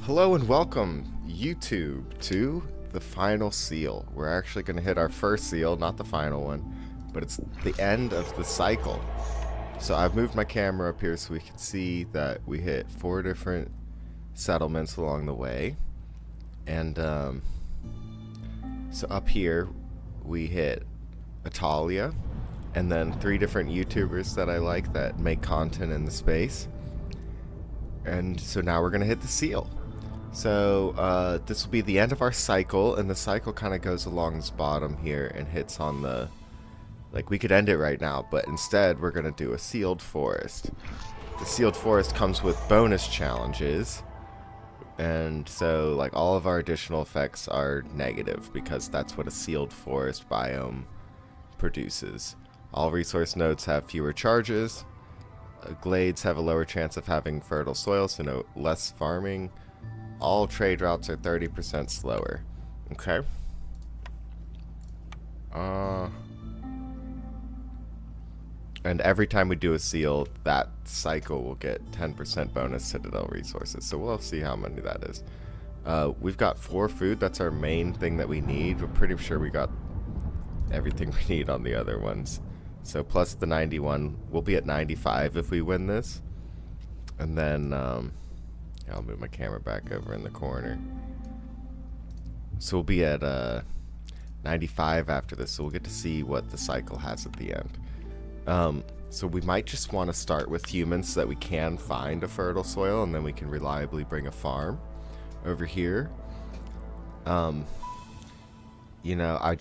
Hello and welcome, YouTube, to the final seal. We're actually going to hit our first seal, not the final one, but it's the end of the cycle. So I've moved my camera up here so we can see that we hit 4 different settlements along the way. And so up here, we hit Italia, and then 3 different YouTubers that I like that make content in the space. And so now we're going to hit the seal. So this will be the end of our cycle, and the cycle kind of goes along this bottom here and hits on the... Like, we could end it right now, but instead we're going to do a sealed forest. The sealed forest comes with bonus challenges, and so like all of our additional effects are negative because that's what a sealed forest biome produces. All resource nodes have fewer charges. Glades have a lower chance of having fertile soil, so no less farming. All trade routes are 30% slower. Okay. And every time we do a seal, that cycle will get 10% bonus Citadel resources. So we'll see how many that is. We've got 4 food. That's our main thing that we need. We're pretty sure we got everything we need on the other ones. So plus the 91, we'll be at 95 if we win this. And then I'll move my camera back over in the corner. So we'll be at 95 after this, so we'll get to see what the cycle has at the end. So we might just want to start with humans so that we can find a fertile soil, and then we can reliably bring a farm over here. You know,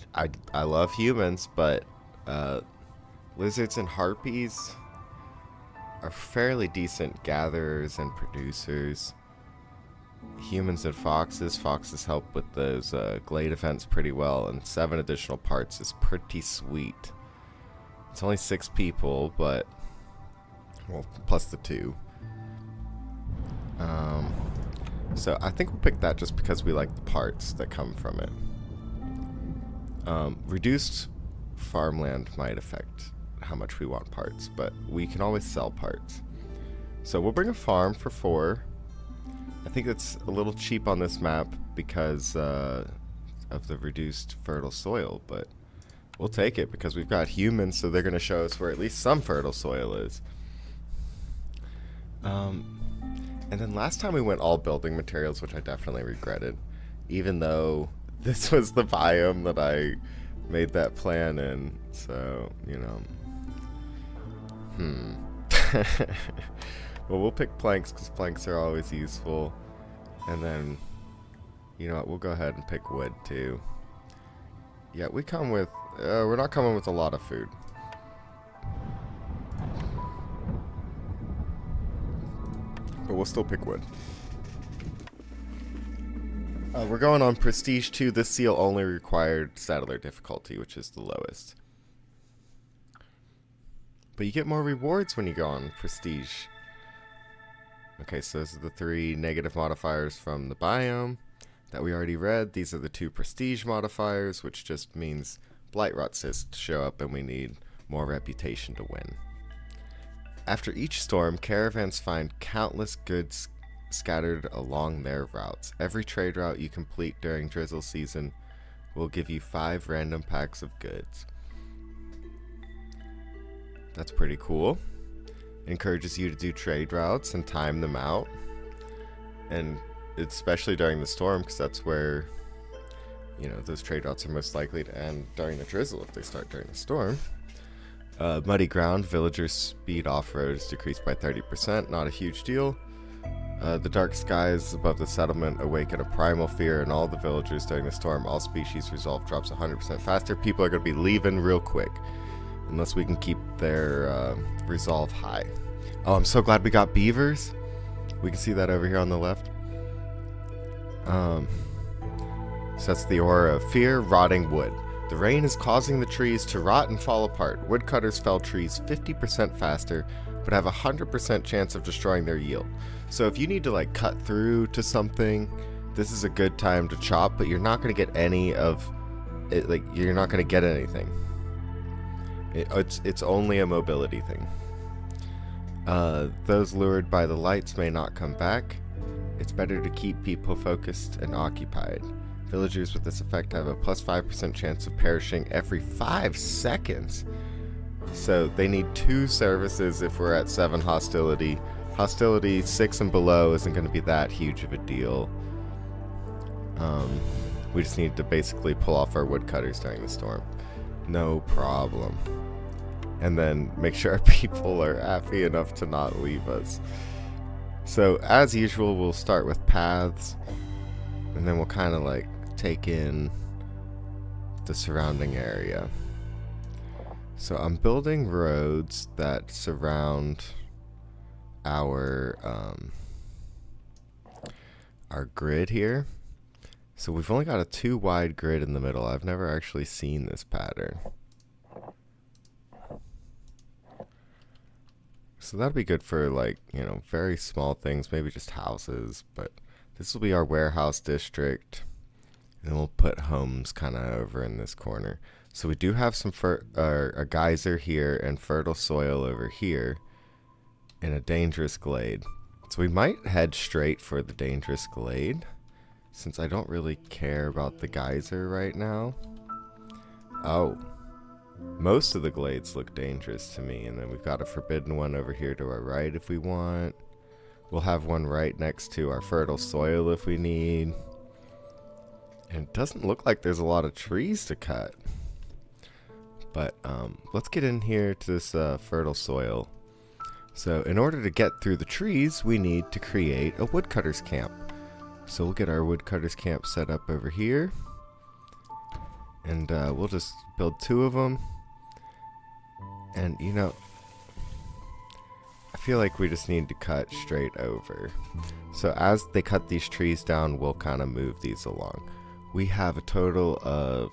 I love humans, but lizards and harpies are fairly decent gatherers and producers. Humans and foxes. Foxes help with those glade events pretty well, and 7 additional parts is pretty sweet. It's only 6 people, but well, plus the 2. So I think we'll pick that just because we like the parts that come from it. Reduced farmland might affect how much we want parts, but we can always sell parts. So we'll bring a farm for 4. I think it's a little cheap on this map because of the reduced fertile soil, but we'll take it because we've got humans, so they're going to show us where at least some fertile soil is. And then last time we went all building materials, which I definitely regretted, even though this was the biome that I made that plan in, so, you know. Well, we'll pick planks because planks are always useful. And then, you know what, we'll go ahead and pick wood too. Yeah, we come with, we're not coming with a lot of food. But we'll still pick wood. We're going on Prestige 2. This seal only required Settler difficulty, which is the lowest. But you get more rewards when you go on Prestige. Okay, so those are the 3 negative modifiers from the biome that we already read. These are the 2 Prestige modifiers, which just means Blightrot cysts show up and we need more reputation to win. After each storm, caravans find countless goods scattered along their routes. Every trade route you complete during drizzle season will give you 5 random packs of goods. That's pretty cool. Encourages you to do trade routes and time them out, and especially during the storm, because that's where, you know, those trade routes are most likely to end during the drizzle if they start during the storm. Muddy ground, villagers' speed off-road is decreased by 30%, not a huge deal. The dark skies above the settlement awaken a primal fear in all the villagers during the storm. All species resolve drops 100% faster. People are going to be leaving real quick unless we can keep their resolve high. Oh, I'm so glad we got beavers. We can see that over here on the left. So that's the aura of fear, rotting wood. The rain is causing the trees to rot and fall apart. Woodcutters fell trees 50% faster, but have a 100% chance of destroying their yield. So if you need to like cut through to something, this is a good time to chop, but you're not going to get any of it. Like, you're not going to get anything. It's only a mobility thing. Those lured by the lights may not come back. It's better to keep people focused and occupied. Villagers with this effect have a plus 5% chance of perishing every 5 seconds. So they need 2 services if we're at 7 hostility. Hostility 6 and below isn't going to be that huge of a deal. We just need to basically pull off our woodcutters during the storm. No problem. And then make sure our people are happy enough to not leave us. So as usual, we'll start with paths, and then we'll kind of like take in the surrounding area. So I'm building roads that surround our grid here. So we've only got a 2 wide grid in the middle. I've never actually seen this pattern. So that'd be good for, like, you know, very small things, maybe just houses, but this will be our warehouse district, and then we'll put homes kind of over in this corner. So we do have some a geyser here and fertile soil over here in a dangerous glade. So we might head straight for the dangerous glade, since I don't really care about the geyser right now. Oh. Most of the glades look dangerous to me, and then we've got a forbidden one over here to our right if we want. We'll have one right next to our fertile soil if we need. And it doesn't look like there's a lot of trees to cut. But let's get in here to this fertile soil. So in order to get through the trees, we need to create a woodcutter's camp. So we'll get our woodcutter's camp set up over here. And we'll just build 2 of them. And, you know, I feel like we just need to cut straight over. So as they cut these trees down, we'll kind of move these along. We have a total of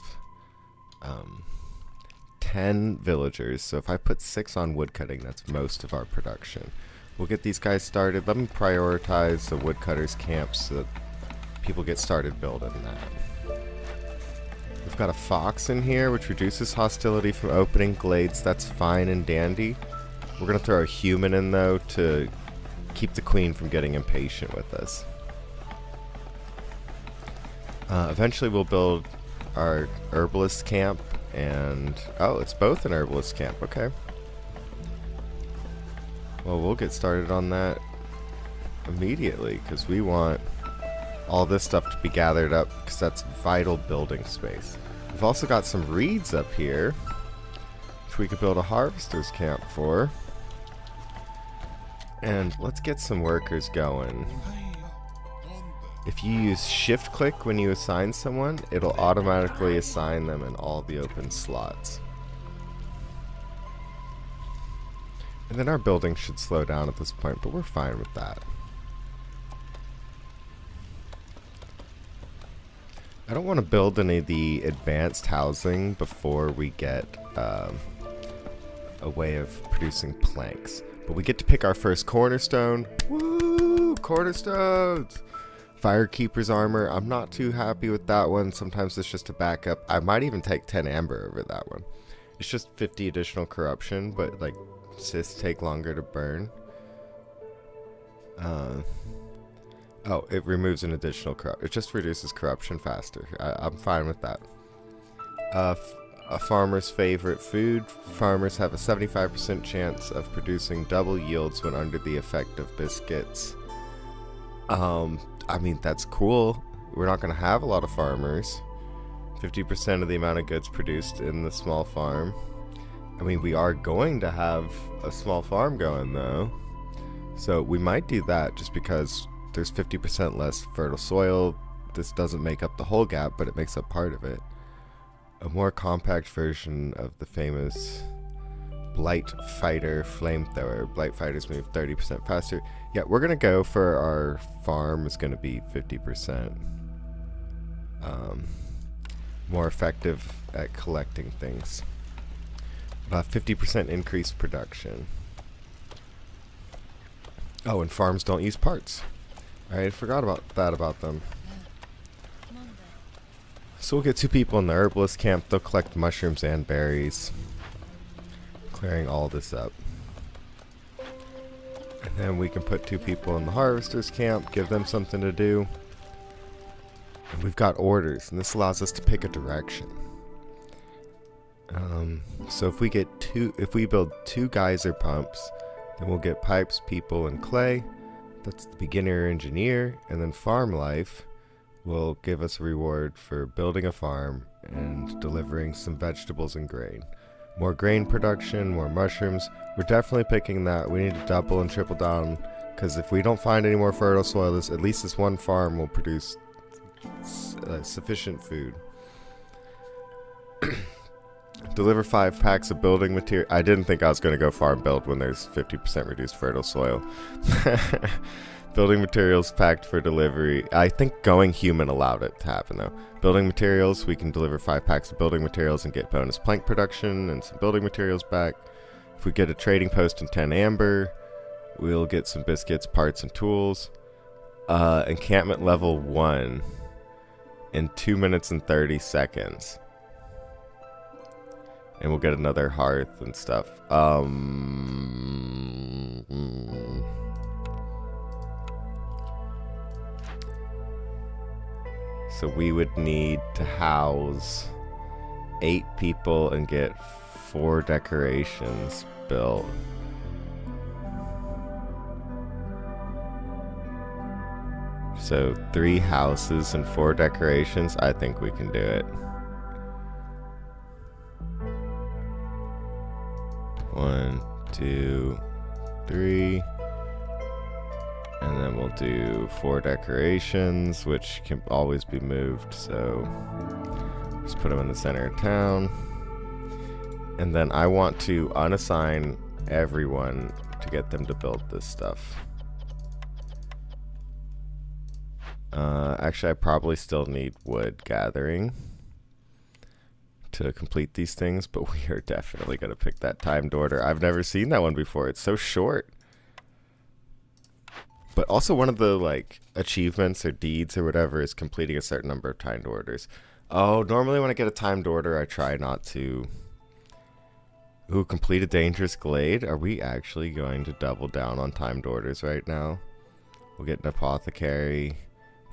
10 villagers. So if I put 6 on woodcutting, that's most of our production. We'll get these guys started. Let me prioritize the woodcutter's camp so that people get started building that. We've got a fox in here, which reduces hostility from opening glades. That's fine and dandy. We're going to throw a human in, though, to keep the queen from getting impatient with us. Eventually, we'll build our herbalist camp, and... oh, it's both an herbalist camp. Okay. Well, we'll get started on that immediately, because we want all this stuff to be gathered up, because that's vital building space. We've also got some reeds up here, which we could build a harvester's camp for. And let's get some workers going. If you use shift click when you assign someone, it'll automatically assign them in all the open slots. And then our building should slow down at this point, but we're fine with that. I don't want to build any of the advanced housing before we get a way of producing planks. But we get to pick our first cornerstone. Woo! Cornerstones! Firekeeper's armor. I'm not too happy with that one. Sometimes it's just a backup. I might even take 10 amber over that one. It's just 50 additional corruption, but like cysts take longer to burn. Oh, it removes an additional corruption. It just reduces corruption faster. I'm fine with that. A farmer's favorite food. Farmers have a 75% chance of producing double yields when under the effect of biscuits. I mean, that's cool. We're not going to have a lot of farmers. 50% of the amount of goods produced in the small farm. I mean, we are going to have a small farm going, though. So we might do that just because there's 50% less fertile soil. This doesn't make up the whole gap, but it makes up part of it. A more compact version of the famous Blight Fighter flamethrower. Blight Fighters move 30% faster. Yeah, we're going to go for our farm is going to be 50% more effective at collecting things. 50% increased production. Oh, and farms don't use parts. I forgot about them. So we'll get 2 people in the herbalist camp. They'll collect mushrooms and berries. Clearing all this up. And And then we can put 2 people in the harvester's camp, give them something to do. And we've got orders, and this allows us to pick a direction. So if we build 2 geyser pumps, then we'll get pipes, people, and clay. That's the beginner engineer, and then farm life will give us a reward for building a farm and delivering some vegetables and grain. More grain production, more mushrooms. We're definitely picking that. We need to double and triple down, because if we don't find any more fertile soil, at least this one farm will produce sufficient food. Deliver 5 packs of building material. I didn't think I was going to go farm build when there's 50% reduced fertile soil. Building materials packed for delivery. I think going human allowed it to happen though. Building materials, we can deliver 5 packs of building materials and get bonus plank production and some building materials back. If we get a trading post and 10 amber, we'll get some biscuits, parts, and tools. Encampment level 1 in 2 minutes and 30 seconds. And we'll get another hearth and stuff. So we would need to house 8 people and get 4 decorations built. So 3 houses and 4 decorations. I think we can do it. 1, 2, 3. And then we'll do 4 decorations, which can always be moved. So just put them in the center of town. And then I want to unassign everyone to get them to build this stuff. Actually, I probably still need wood gathering to complete these things, but we are definitely going to pick that timed order. I've never seen that one before. It's so short. But also one of the like achievements or deeds or whatever is completing a certain number of timed orders. Oh, normally when I get a timed order, I try not to. Ooh, complete a dangerous glade. Are we actually going to double down on timed orders right now? We'll get an apothecary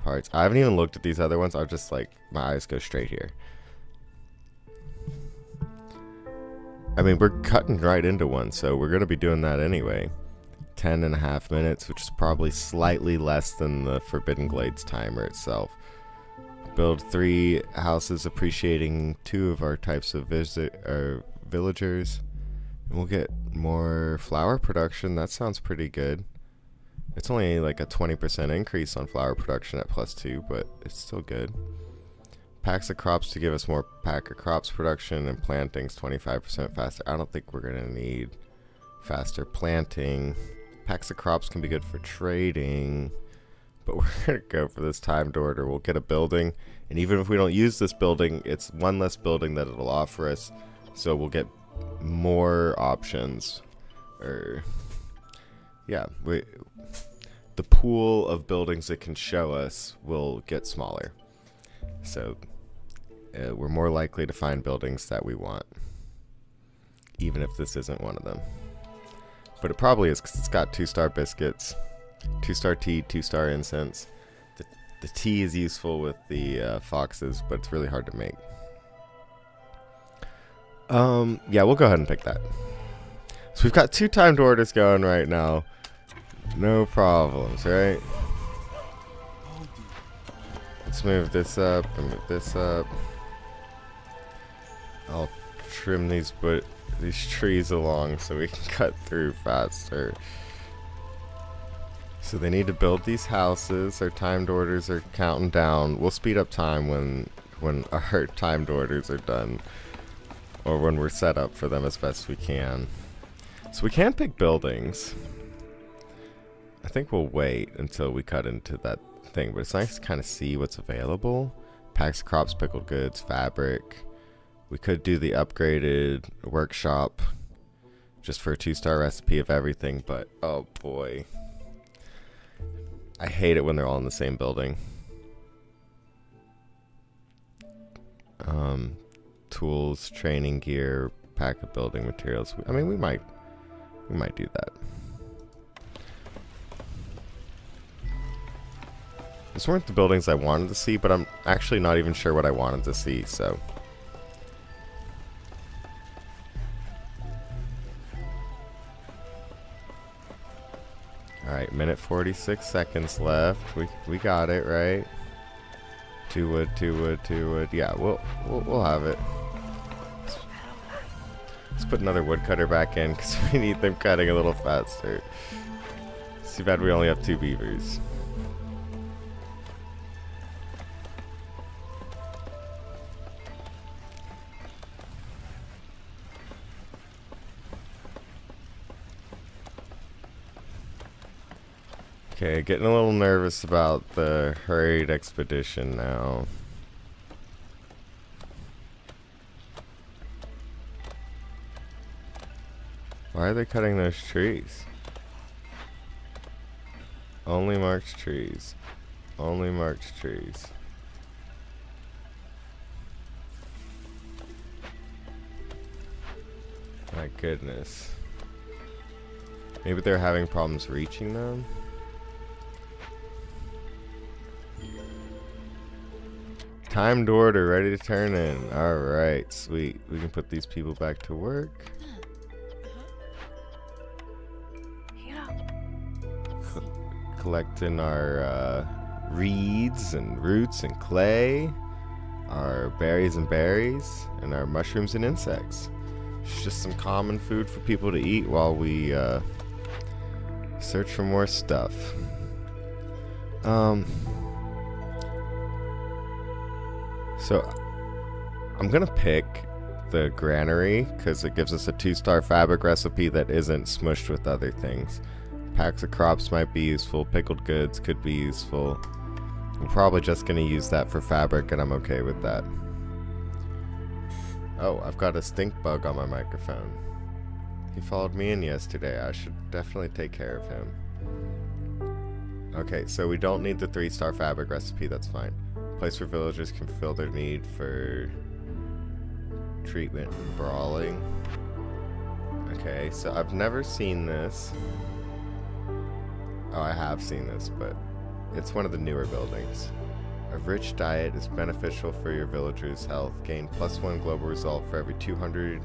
parts. I haven't even looked at these other ones. I'll just like, my eyes go straight here. I mean, we're cutting right into one, so we're going to be doing that anyway. 10.5 minutes, which is probably slightly less than the Forbidden Glades timer itself. Build 3 houses appreciating 2 of our types of villagers. And we'll get more flower production. That sounds pretty good. It's only like a 20% increase on flower production at +2, but it's still good. Packs of crops to give us more pack of crops production, and plantings 25% faster. I don't think we're going to need faster planting. Packs of crops can be good for trading, but we're going to go for this timed order. We'll get a building, and even if we don't use this building, it's one less building that it'll offer us, so we'll get more options. Or yeah, the pool of buildings it can show us will get smaller, so we're more likely to find buildings that we want, even if this isn't one of them. But it probably is, because it's got 2-star biscuits, 2-star tea, 2-star incense. The tea is useful with the foxes, but it's really hard to make. Yeah, we'll go ahead and pick that. So we've got 2 timed orders going right now. No problems, right? Let's move this up and move this up. I'll trim these trees along so we can cut through faster. So they need to build these houses. Our timed orders are counting down. We'll speed up time when our timed orders are done, or when we're set up for them as best we can. So we can pick buildings. I think we'll wait until we cut into that thing, but it's nice to kind of see what's available. Packs of crops, pickled goods, fabric. We could do the upgraded workshop just for a 2-star recipe of everything, but oh boy. I hate it when they're all in the same building. Tools, training gear, pack of building materials. I mean, we might do that. These weren't the buildings I wanted to see, but I'm actually not even sure what I wanted to see, so. Alright, minute 46 seconds left. We got it, right? 2 wood, 2 wood, 2 wood. Yeah, we'll have it. Let's put another woodcutter back in because we need them cutting a little faster. It's too bad we only have 2 beavers. Okay, getting a little nervous about the hurried expedition now. Why are they cutting those trees? Only marked trees. Only marked trees. My goodness. Maybe they're having problems reaching them? Timed order, ready to turn in. Alright, sweet. We can put these people back to work. Collecting our reeds and roots and clay, our berries and berries, and our mushrooms and insects. It's just some common food for people to eat while we search for more stuff. So I'm gonna pick the granary because it gives us a 2-star fabric recipe that isn't smushed with other things. Packs of crops might be useful. Pickled goods could be useful. I'm probably just gonna use that for fabric, and I'm okay with that. Oh, I've got a stink bug on my microphone. He followed me in yesterday. I should definitely take care of him. Okay, so we don't need the 3-star fabric recipe. That's fine. Place where villagers can fulfill their need for treatment and brawling. Okay, so I've never seen this. Oh, I have seen this, but it's one of the newer buildings. A rich diet is beneficial for your villagers' health. Gain +1 global result for every 200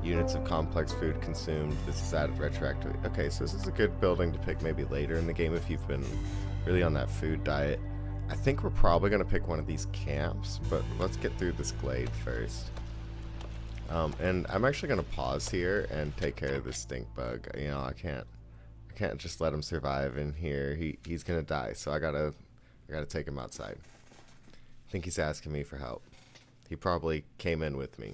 units of complex food consumed. This is added retroactively. Okay, so this is a good building to pick maybe later in the game if you've been really on that food diet. I think we're probably going to pick one of these camps, but let's get through this glade first. And I'm actually going to pause here and take care of this stink bug. You know, I can't just let him survive in here. He's going to die, so I gotta take him outside. I think he's asking me for help. He probably came in with me.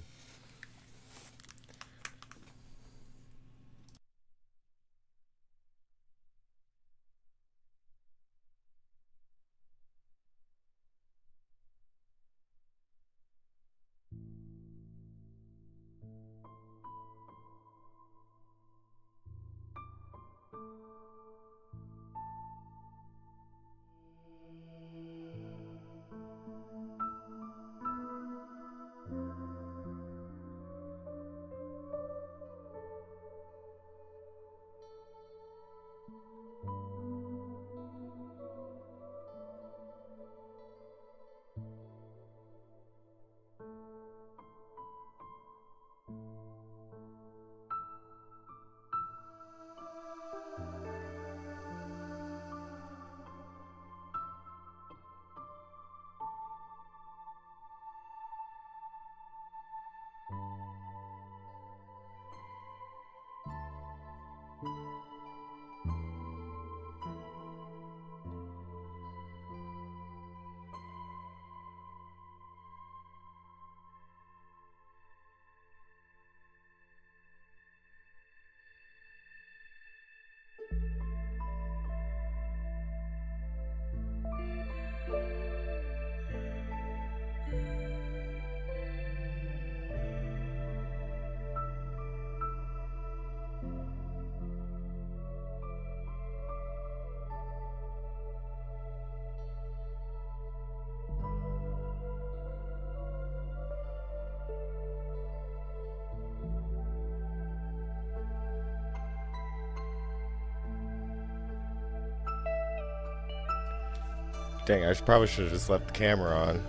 Dang, I probably should have just left the camera on.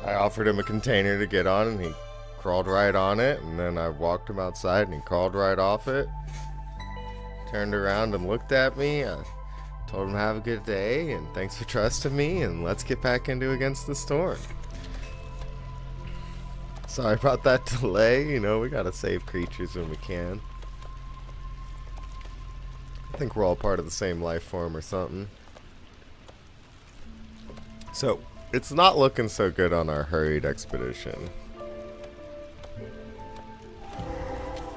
I offered him a container to get on, and he crawled right on it, and then I walked him outside, and he crawled right off it. Turned around and looked at me. I told him have a good day, and thanks for trusting me, and let's get back into Against the Storm. Sorry about that delay. You know, we gotta save creatures when we can. I think we're all part of the same life form or something. So, it's not looking so good on our hurried expedition.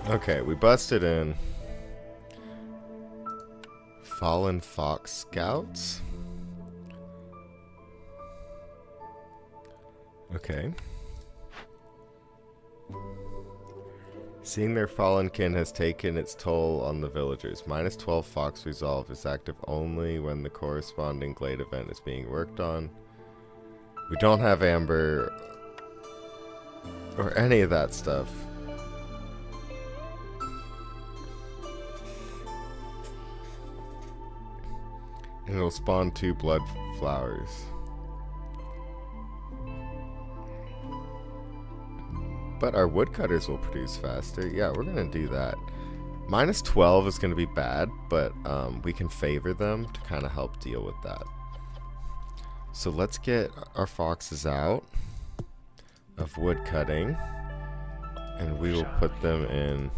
Okay, we busted in. Fallen Fox Scouts. Okay. Seeing their fallen kin has taken its toll on the villagers. Minus 12 Fox Resolve is active only when the corresponding glade event is being worked on. We don't have Amber or any of that stuff. And it'll spawn 2 blood flowers. But our woodcutters will produce faster. Yeah, we're gonna do that. Minus 12 is gonna be bad, but we can favor them to kind of help deal with that. So let's get our foxes out of woodcutting, and we will put them in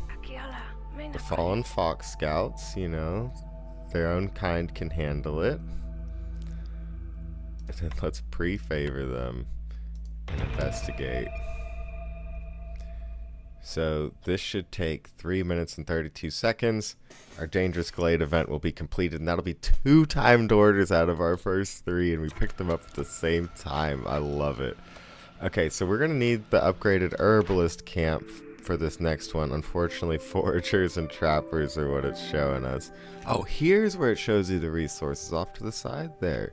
the Fallen Fox Scouts. You know, their own kind can handle it. And then let's pre-favor them and investigate. So this should take 3 minutes and 32 seconds. Our Dangerous Glade event will be completed, and that'll be 2 timed orders out of our first 3, and we picked them up at the same time. I love it. Okay, so we're going to need the upgraded Herbalist camp for this next one. Unfortunately, Foragers and Trappers are what it's showing us. Oh, here's where it shows you the resources off to the side there.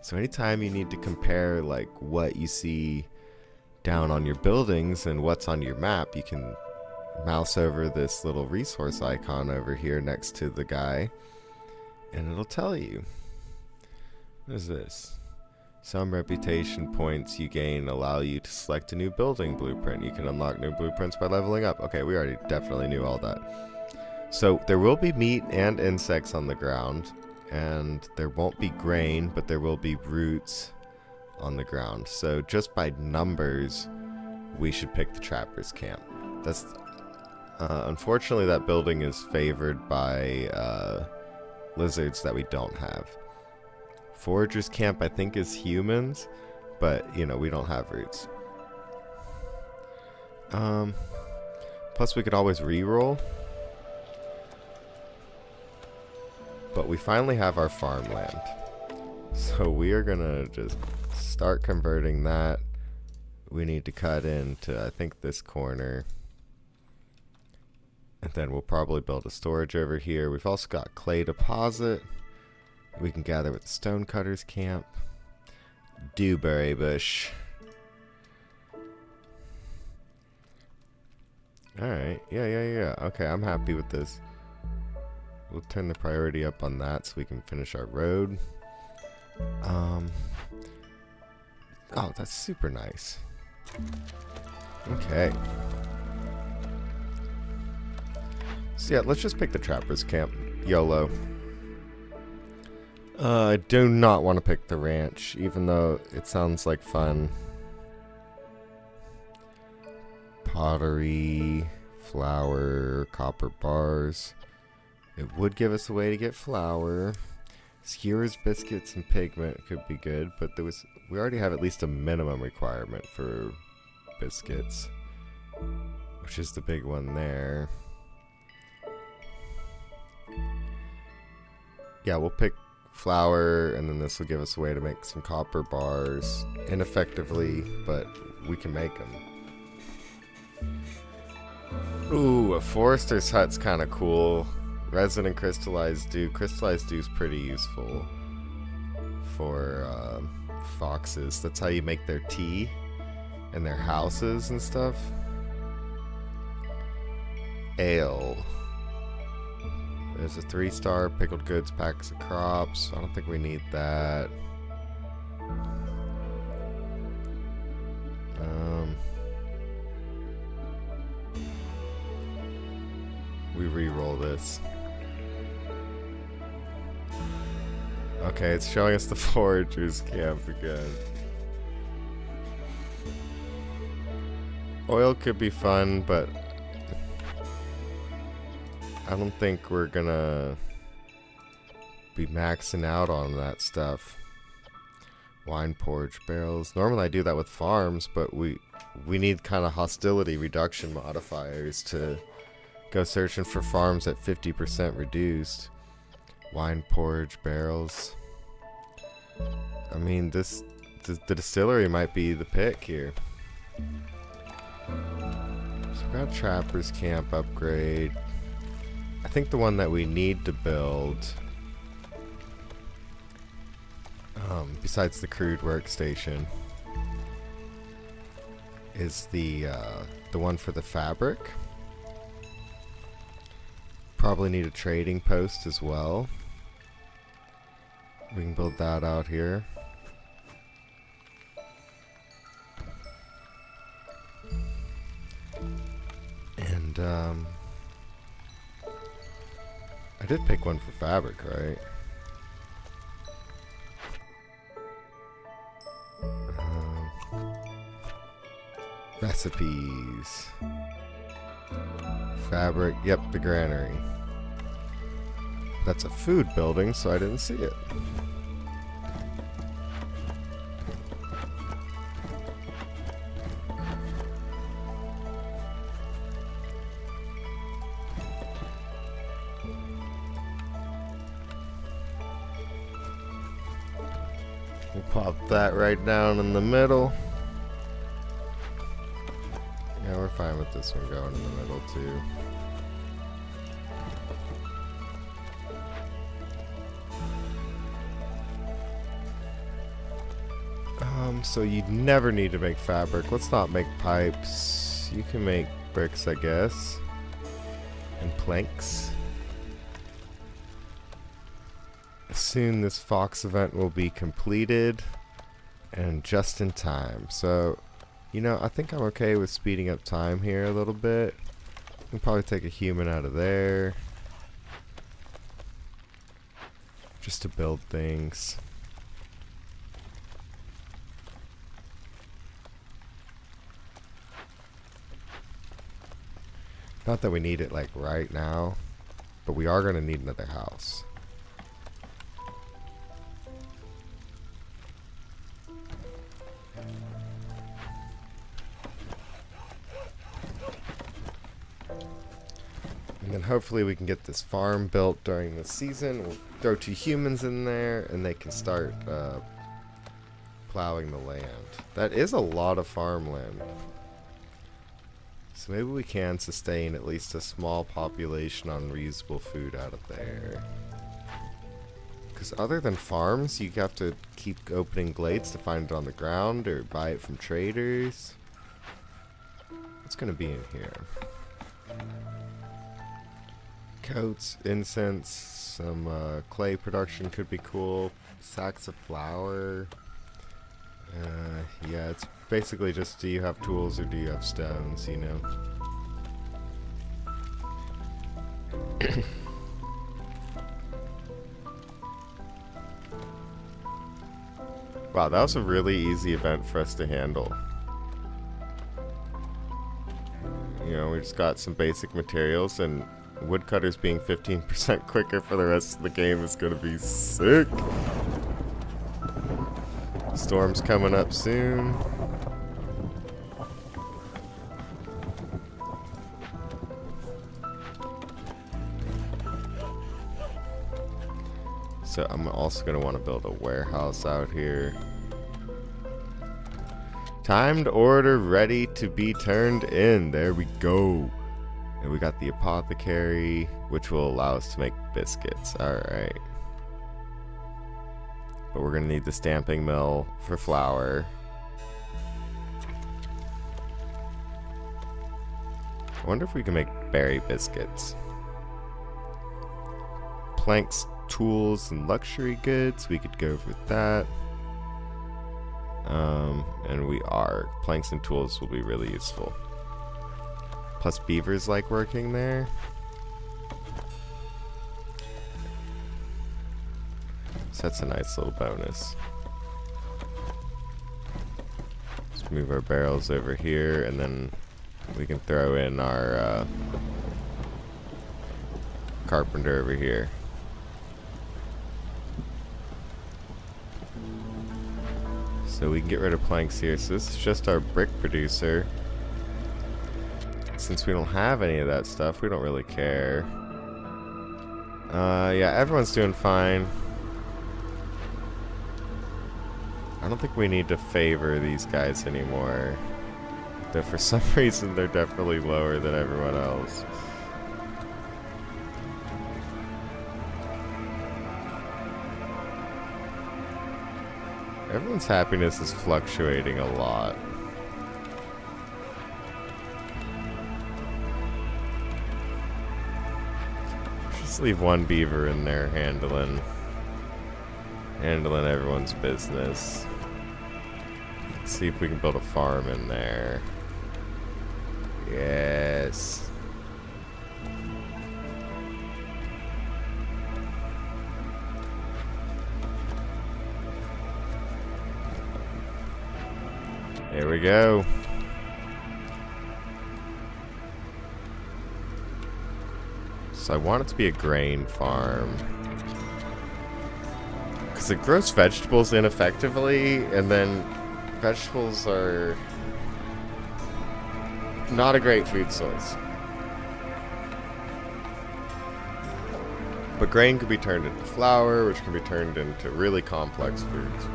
So anytime you need to compare like what you see down on your buildings and what's on your map, you can mouse over this little resource icon over here next to the guy, and it'll tell you. What is this? Some reputation points you gain allow you to select a new building blueprint. You can unlock new blueprints by leveling up. Okay, we already definitely knew all that. So there will be meat and insects on the ground, and there won't be grain, but there will be roots on the ground. So just by numbers, we should pick the Trappers camp. That's unfortunately that building is favored by lizards that we don't have. Foragers camp I think is humans, but you know, we don't have roots. Plus we could always re-roll. But we finally have our farmland. So we are gonna just start converting that. We need to cut into, I think, this corner. And then we'll probably build a storage over here. We've also got clay deposit. We can gather with the stonecutters camp. Dewberry bush. Alright, yeah. Okay, I'm happy with this. We'll turn the priority up on that so we can finish our road. Oh, that's super nice. Okay. So yeah, let's just pick the Trappers camp. YOLO. I do not want to pick the ranch, even though it sounds like fun. Pottery, flour, copper bars. It would give us a way to get flour. Skewers, biscuits, and pigment could be good, but we already have at least a minimum requirement for biscuits, which is the big one there. Yeah, we'll pick flour, and then this will give us a way to make some copper bars ineffectively, but we can make them. Ooh, a forester's hut's kind of cool. Resin and crystallized dew. Crystallized dew is pretty useful for foxes. That's how you make their tea and their houses and stuff. Ale. There's a 3-star pickled goods packs of crops. I don't think we need that. We re-roll this. Okay, it's showing us the foragers camp again. Oil could be fun, but I don't think we're gonna be maxing out on that stuff. Wine porridge barrels. Normally I do that with farms, but we need kind of hostility reduction modifiers to go searching for farms at 50% reduced. Wine porridge barrels. I mean, the distillery might be the pick here. So we got Trapper's Camp upgrade. I think the one that we need to build, besides the crude workstation, is the one for the fabric. Probably need a trading post as well. We can build that out here. And I did pick one for fabric, right? Recipes. Fabric, yep, the granary. That's a food building, so I didn't see it. We'll pop that right down in the middle. Yeah, we're fine with this one going in the middle too. So you'd never need to make fabric. Let's not make pipes. You can make bricks, I guess. And planks. Soon this Fox event will be completed. And just in time. So, you know, I think I'm okay with speeding up time here a little bit. We can probably take a human out of there. Just to build things. Not that we need it like right now, but we are going to need another house. And then hopefully we can get this farm built during the season. We'll throw 2 humans in there and they can start plowing the land. That is a lot of farmland. So maybe we can sustain at least a small population on reusable food out of there. Because other than farms, you have to keep opening glades to find it on the ground or buy it from traders. What's going to be in here? Coats, incense, some clay production could be cool. Sacks of flour. Yeah, it's basically just, do you have tools or do you have stones, you know? Wow, that was a really easy event for us to handle. You know, we just got some basic materials, and woodcutters being 15% quicker for the rest of the game is gonna be sick. Storm's coming up soon. So I'm also going to want to build a warehouse out here. Timed order ready to be turned in. There we go. And we got the apothecary, which will allow us to make biscuits. Alright. But we're going to need the stamping mill for flour. I wonder if we can make berry biscuits. planks, tools, and luxury goods. We could go with that. And we are. Planks and tools will be really useful. Plus beavers like working there. So that's a nice little bonus. Let's move our barrels over here, and then we can throw in our carpenter over here. So we can get rid of planks here. So this is just our brick producer. Since we don't have any of that stuff, we don't really care. Yeah, everyone's doing fine. I don't think we need to favor these guys anymore. Though for some reason they're definitely lower than everyone else. Everyone's happiness is fluctuating a lot. Just leave one beaver in there handling everyone's business. Let's see if we can build a farm in there. Yes. There we go. So I want it to be a grain farm. Because it grows vegetables ineffectively, and then vegetables are not a great food source. But grain can be turned into flour, which can be turned into really complex foods.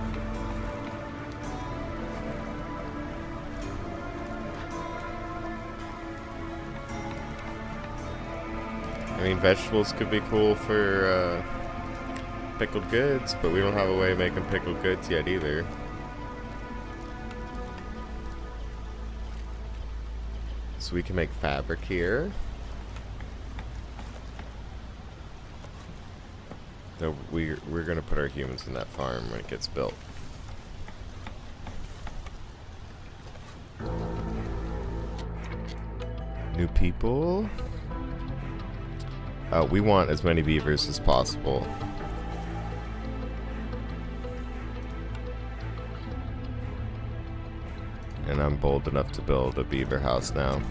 I mean, vegetables could be cool for pickled goods, but we don't have a way of making pickled goods yet either. So we can make fabric here. Though we're going to put our humans in that farm when it gets built. New people. We want as many beavers as possible. And I'm bold enough to build a beaver house now.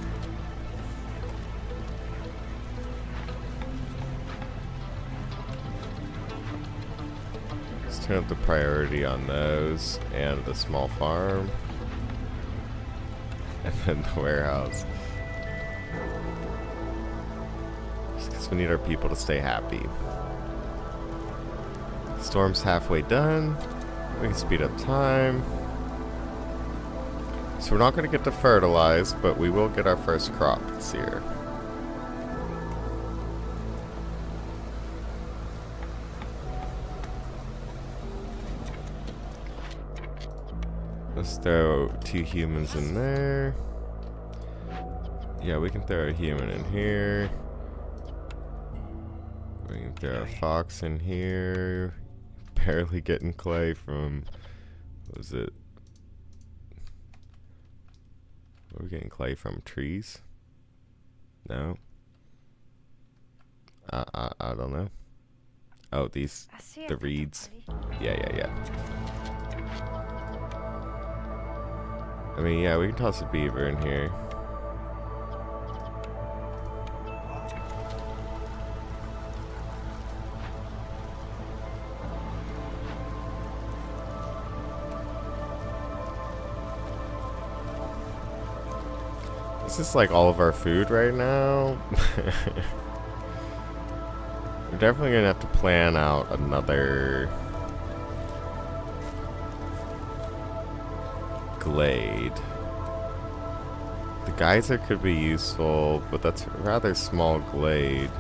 Let's turn up the priority on those and the small farm. And then the warehouse. We need our people to stay happy. Storm's halfway done. We can speed up time. So we're not going to get to fertilize, but we will get our first crop this year. Let's throw 2 humans in there. Yeah, we can throw a human in here. We can throw a fox in here. Barely getting clay from, what was it? Where are we getting clay from? Trees? No. I don't know. Oh, these, the reeds. Yeah. I mean, yeah, we can toss a beaver in here. This is like all of our food right now. We're definitely gonna have to plan out another glade. The geyser could be useful, but that's a rather small glade.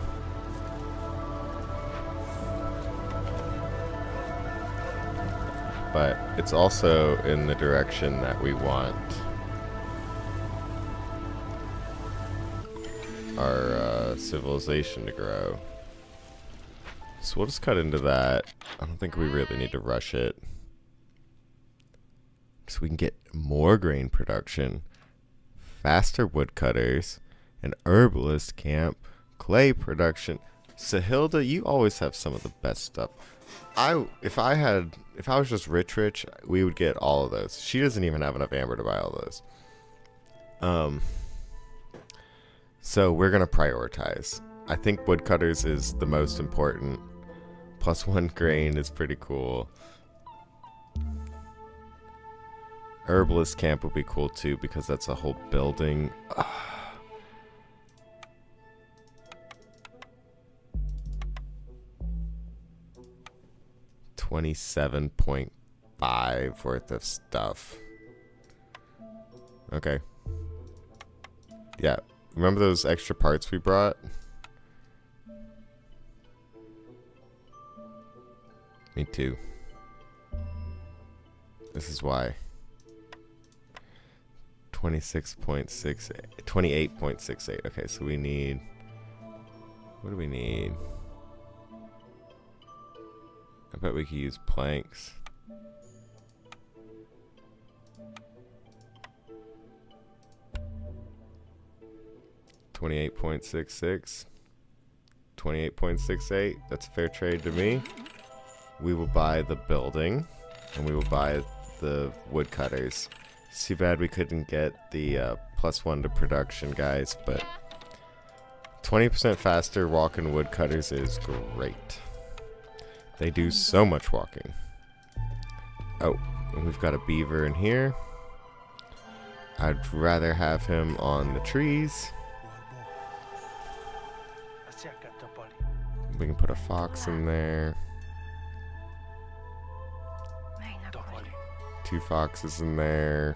But it's also in the direction that we want our civilization to grow. So we'll just cut into that. I don't think we really need to rush it. So we can get more grain production, faster woodcutters, an herbalist camp, clay production. Sahilda, you always have some of the best stuff. If I was just rich, we would get all of those. She doesn't even have enough amber to buy all those. So we're gonna prioritize. I think woodcutters is the most important. +1 grain is pretty cool. Herbalist camp would be cool too because that's a whole building. 27.5 worth of stuff. Okay. Yeah. Remember those extra parts we brought? Me too. This is why. 28.68. Okay, so we need... What do we need? I bet we could use planks. $28.66. 28.68. That's a fair trade to me. We will buy the building, and we will buy the woodcutters. Too bad we couldn't get the +1 to production, guys, but 20% faster walking woodcutters is great. They do so much walking. Oh, and we've got a beaver in here. I'd rather have him on the trees. We can put a fox in there. 2 foxes in there.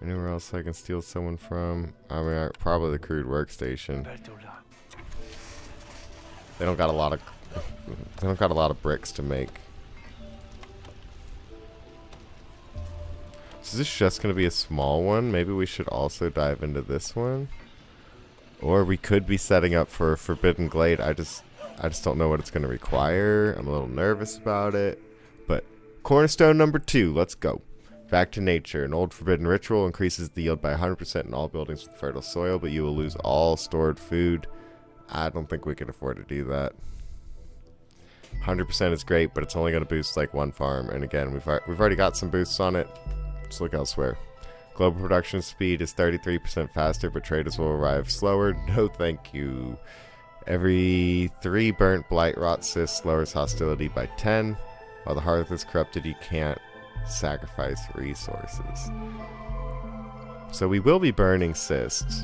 Anywhere else I can steal someone from? I mean, probably the crude workstation. They don't got a lot of bricks to make. So is this just gonna be a small one? Maybe we should also dive into this one. Or we could be setting up for a Forbidden Glade. I just don't know what it's going to require. I'm a little nervous about it. But cornerstone number 2, let's go. Back to nature. An old forbidden ritual increases the yield by 100% in all buildings with fertile soil, but you will lose all stored food. I don't think we can afford to do that. 100% is great, but it's only going to boost like 1 farm. And again, we've already got some boosts on it. Let's look elsewhere. Global production speed is 33% faster, but traders will arrive slower. No thank you. Every 3 burnt blight rot cysts lowers hostility by 10. While the hearth is corrupted, you can't sacrifice resources. So we will be burning cysts.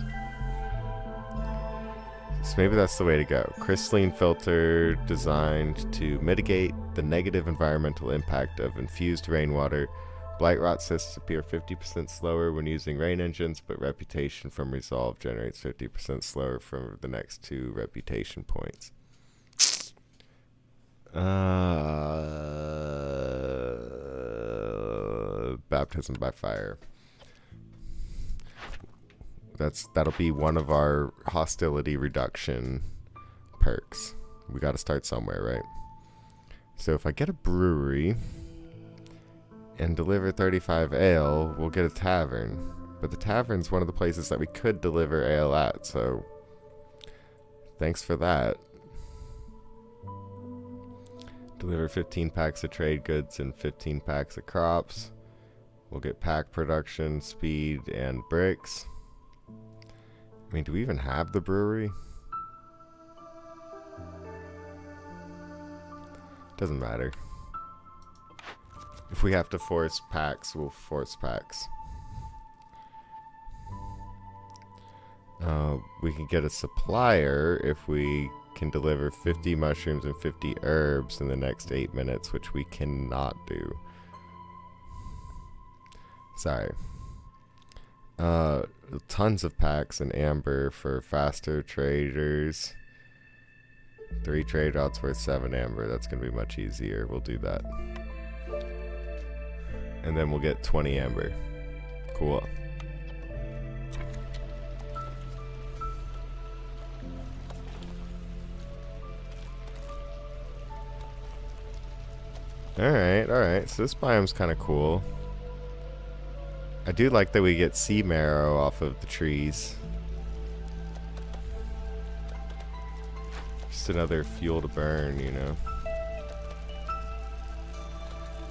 So maybe that's the way to go. Crystalline filter designed to mitigate the negative environmental impact of infused rainwater. Blight rot cysts appear 50% slower when using rain engines, but reputation from resolve generates 50% slower from the next 2 reputation points. Baptism by fire. That'll be one of our hostility reduction perks. We got to start somewhere, right? So if I get a brewery and deliver 35 ale, we'll get a tavern. But the tavern's one of the places that we could deliver ale at, so thanks for that. Deliver 15 packs of trade goods and 15 packs of crops. We'll get pack production, speed, and bricks. I mean, do we even have the brewery? Doesn't matter. If we have to force packs, we'll force packs. We can get a supplier if we can deliver 50 mushrooms and 50 herbs in the next 8 minutes, which we cannot do. Sorry. Tons of packs and amber for faster traders. 3 trade routes worth 7 amber. That's going to be much easier. We'll do that. And then we'll get 20 amber. Cool. Alright. So this biome's kind of cool. I do like that we get sea marrow off of the trees. Just another fuel to burn, you know.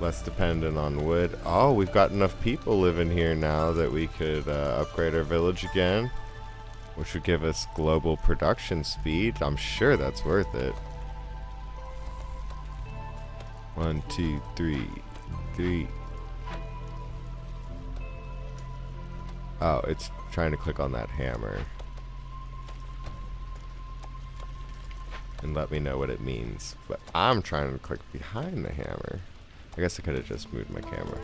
Less dependent on wood. Oh, we've got enough people living here now that we could upgrade our village again, which would give us global production speed. I'm sure that's worth it. 1, 2, 3. Oh, it's trying to click on that hammer and let me know what it means, but I'm trying to click behind the hammer. I guess I could have just moved my camera.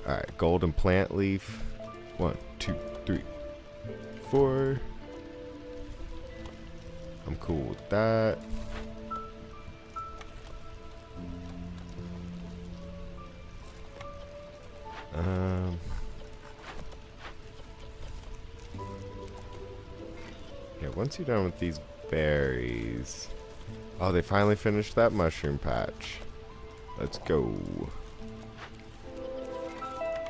Alright, golden plant leaf. 1, 2, 3, 4. I'm cool with that. Yeah, once you're done with these berries. Oh, they finally finished that mushroom patch. Let's go.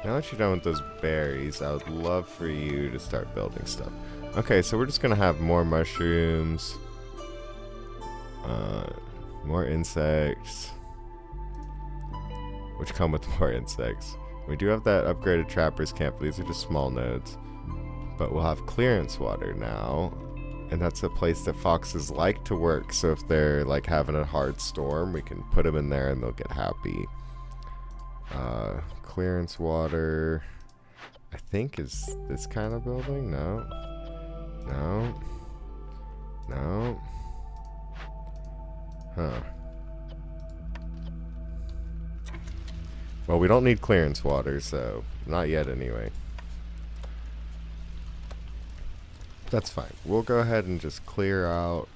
Now that you're done with those berries, I would love for you to start building stuff. Okay, so we're just gonna have more mushrooms, more insects, which come with more insects. We do have that upgraded trapper's camp. These are just small nodes, but we'll have clearance water now, and that's a place that foxes like to work. So if they're like having a hard storm, we can put them in there and they'll get happy. Clearance water, I think, is this kind of building. No. Huh. Well, we don't need clearance water, so not yet anyway. That's fine. We'll go ahead and just clear out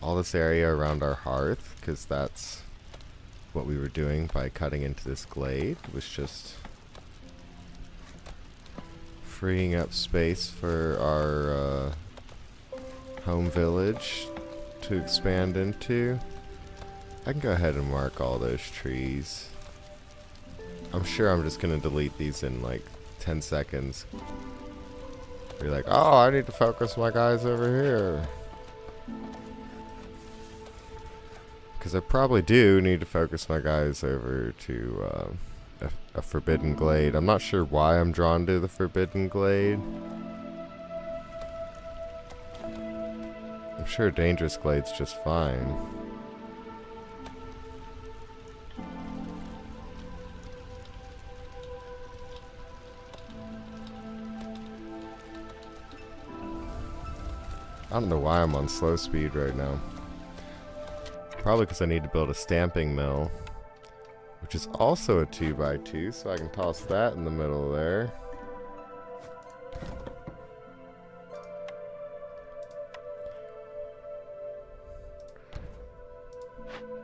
all this area around our hearth, because that's what we were doing by cutting into this glade, was just freeing up space for our home village to expand into. I can go ahead and mark all those trees. I'm sure I'm just going to delete these in like 10 seconds. Be like, oh, I need to focus my guys over here. Because I probably do need to focus my guys over to a forbidden glade. I'm not sure why I'm drawn to the forbidden glade. I'm sure dangerous glade's just fine. I don't know why I'm on slow speed right now. Probably because I need to build a stamping mill, which is also a 2x2, so I can toss that in the middle there.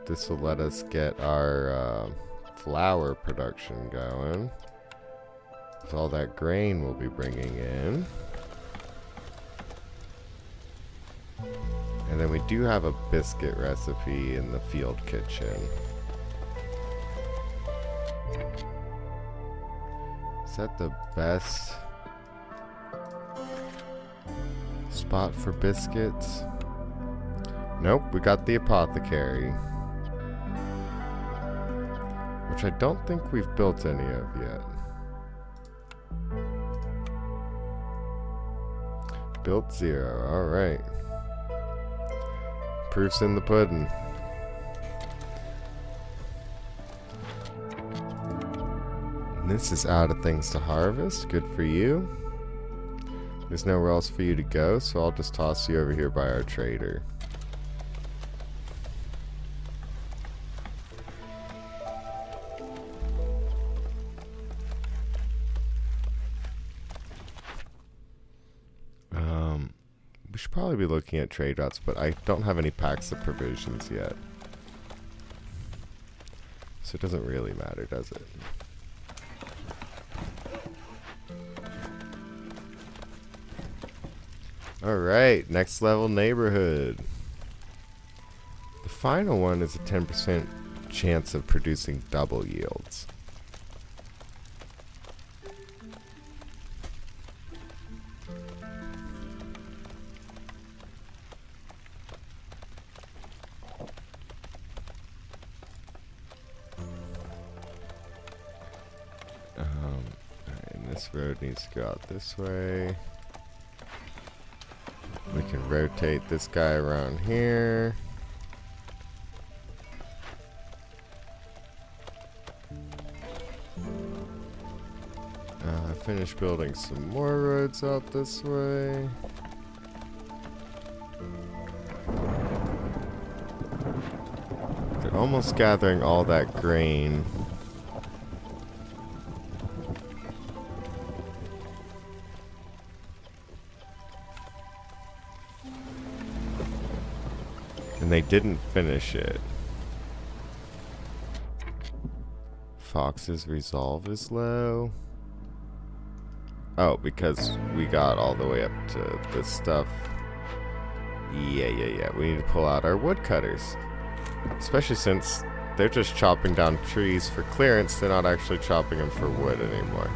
This will let us get our flour production going, with all that grain we'll be bringing in. And then we do have a biscuit recipe in the field kitchen. Is that the best spot for biscuits? Nope, we got the apothecary, which I don't think we've built any of yet. Built 0, alright. Proof's in the pudding. And this is out of things to harvest. Good for you. There's nowhere else for you to go, so I'll just toss you over here by our trader. We should probably be looking at trade routes, but I don't have any packs of provisions yet. So it doesn't really matter, does it? Alright, next level neighborhood. The final one is a 10% chance of producing double yields. And this road needs to go out this way. We can rotate this guy around here. Finish building some more roads out this way. They're almost gathering all that grain. And they didn't finish it. Fox's resolve is low. Oh, because we got all the way up to this stuff. Yeah. We need to pull out our woodcutters. Especially since they're just chopping down trees for clearance. They're not actually chopping them for wood anymore.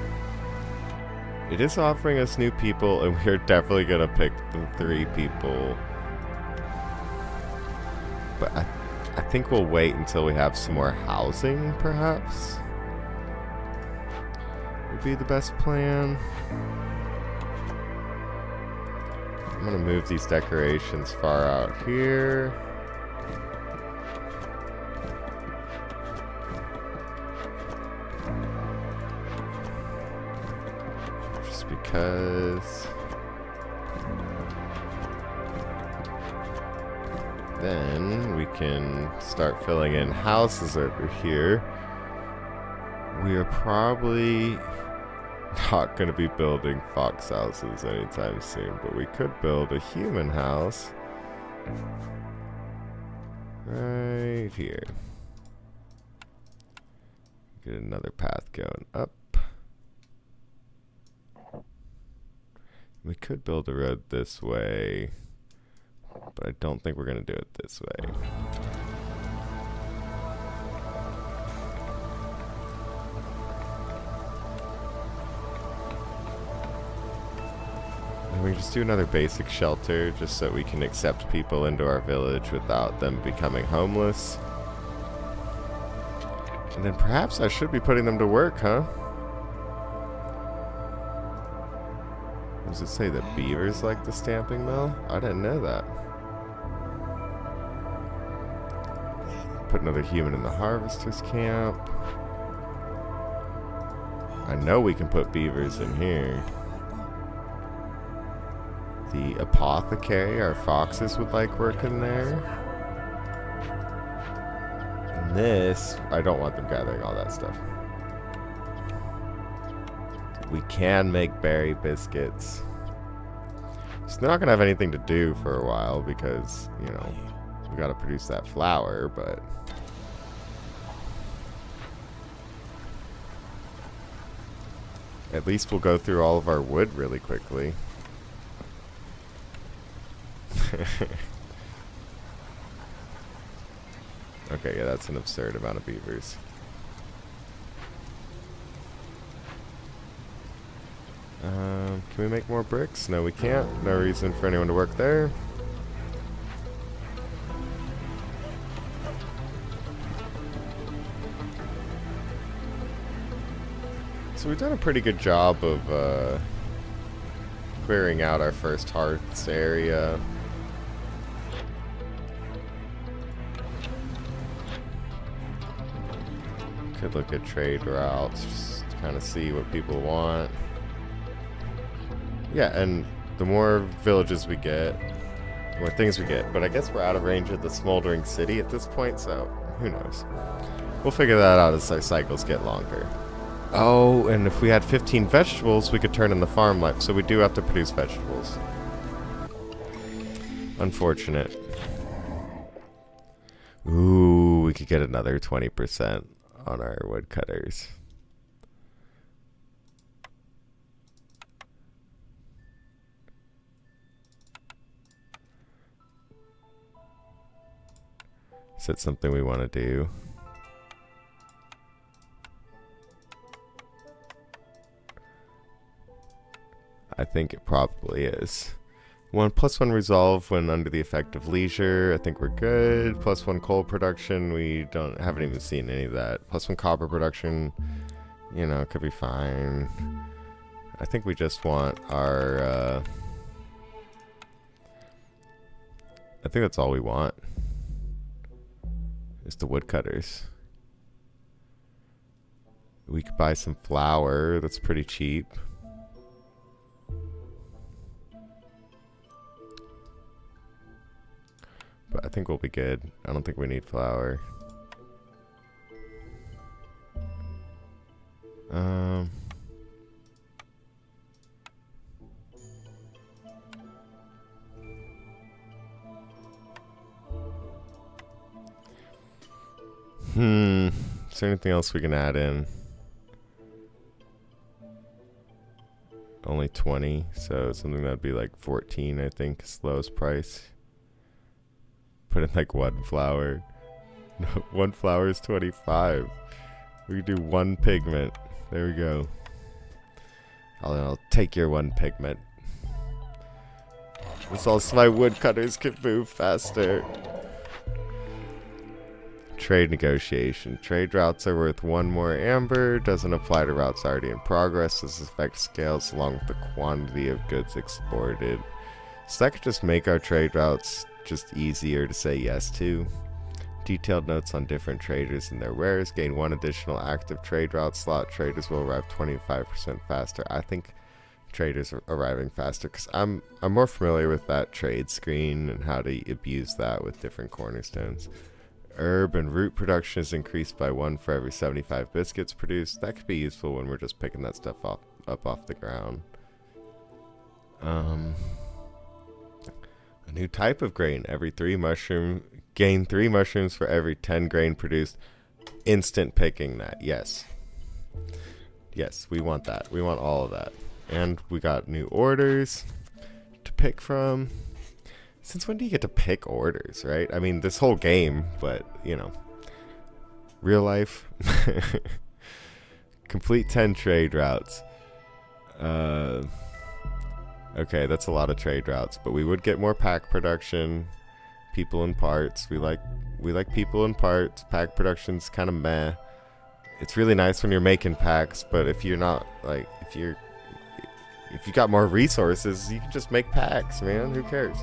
It is offering us new people, and we're definitely going to pick the 3 people. But I think we'll wait until we have some more housing, perhaps. Would be the best plan. I'm gonna move these decorations far out here. Just because. Then we can start filling in houses over here. We are probably not going to be building fox houses anytime soon, but we could build a human house right here. Get another path going up. We could build a road this way, but I don't think we're going to do it this way. We just do another basic shelter just so we can accept people into our village without them becoming homeless. And then perhaps I should be putting them to work, huh? Does it say that beavers like the stamping mill? I didn't know that. Put another human in the harvester's camp. I know we can put beavers in here. The apothecary, our foxes would like working there. And this, I don't want them gathering all that stuff. We can make berry biscuits. So they're not going to have anything to do for a while because, you know, we got to produce that flour, but... At least we'll go through all of our wood really quickly. Okay, yeah, that's an absurd amount of beavers. Can we make more bricks? No, we can't. No reason for anyone to work there. So we've done a pretty good job of clearing out our first hearths area. Could look at trade routes, just to kind of see what people want. Yeah, and the more villages we get, the more things we get. But I guess we're out of range of the smoldering city at this point, so who knows. We'll figure that out as our cycles get longer. Oh, and if we had 15 vegetables, we could turn in the farm life, so we do have to produce vegetables. Unfortunate. Ooh, we could get another 20% on our woodcutters. Is that something we want to do? I think it probably is. 1+1 resolve when under the effect of leisure. I think we're good. +1 coal production. We haven't even seen any of that. +1 copper production. You know, it could be fine. I think we just want our. I think that's all we want. Is the woodcutters. We could buy some flour. That's pretty cheap. But I think we'll be good. I don't think we need flour. Is there anything else we can add in? Only 20, so something that'd be like 14, I think, is the lowest price. Put in like 1 flower. No, 1 flower is 25. We can do 1 pigment. There we go. I'll take your 1 pigment. This also my woodcutters can move faster. Trade negotiation. Trade routes are worth 1 more amber. Doesn't apply to routes already in progress. This effect scales along with the quantity of goods exported. So that could just make our trade routes just easier to say yes to. Detailed notes on different traders and their wares. Gain 1 additional active trade route slot. Traders will arrive 25% faster. I think traders are arriving faster because I'm more familiar with that trade screen and how to abuse that with different cornerstones. Herb and root production is increased by 1 for every 75 biscuits produced. That could be useful when we're just picking that stuff up off the ground. A new type of grain. Gain 3 mushrooms for every 10 grain produced. Instant picking that. Yes. Yes, we want that. We want all of that. And we got new orders to pick from. Since when do you get to pick orders, right? I mean, this whole game, but, you know. Real life. Complete 10 trade routes. Okay, that's a lot of trade routes, but we would get more pack production. People and parts. We like people and parts. Pack production's kind of meh. It's really nice when you're making packs, but if you're not, like, if you got more resources, you can just make packs, man. Who cares?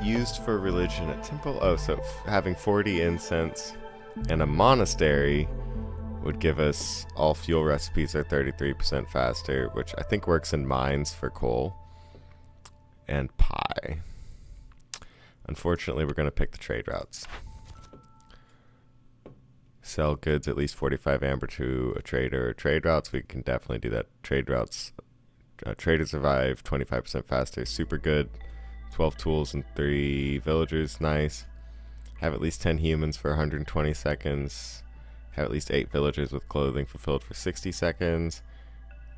Used for religion at temple. Oh, so having 40 incense and a monastery would give us all fuel recipes are 33% faster, which I think works in mines for coal. And pie. Unfortunately, we're going to pick the trade routes. Sell goods at least 45 amber to a trader. Trade routes, we can definitely do that. Trade routes. Traders survive 25% faster. Super good. 12 tools and 3 villagers. Nice. Have at least 10 humans for 120 seconds. Have at least 8 villagers with clothing fulfilled for 60 seconds.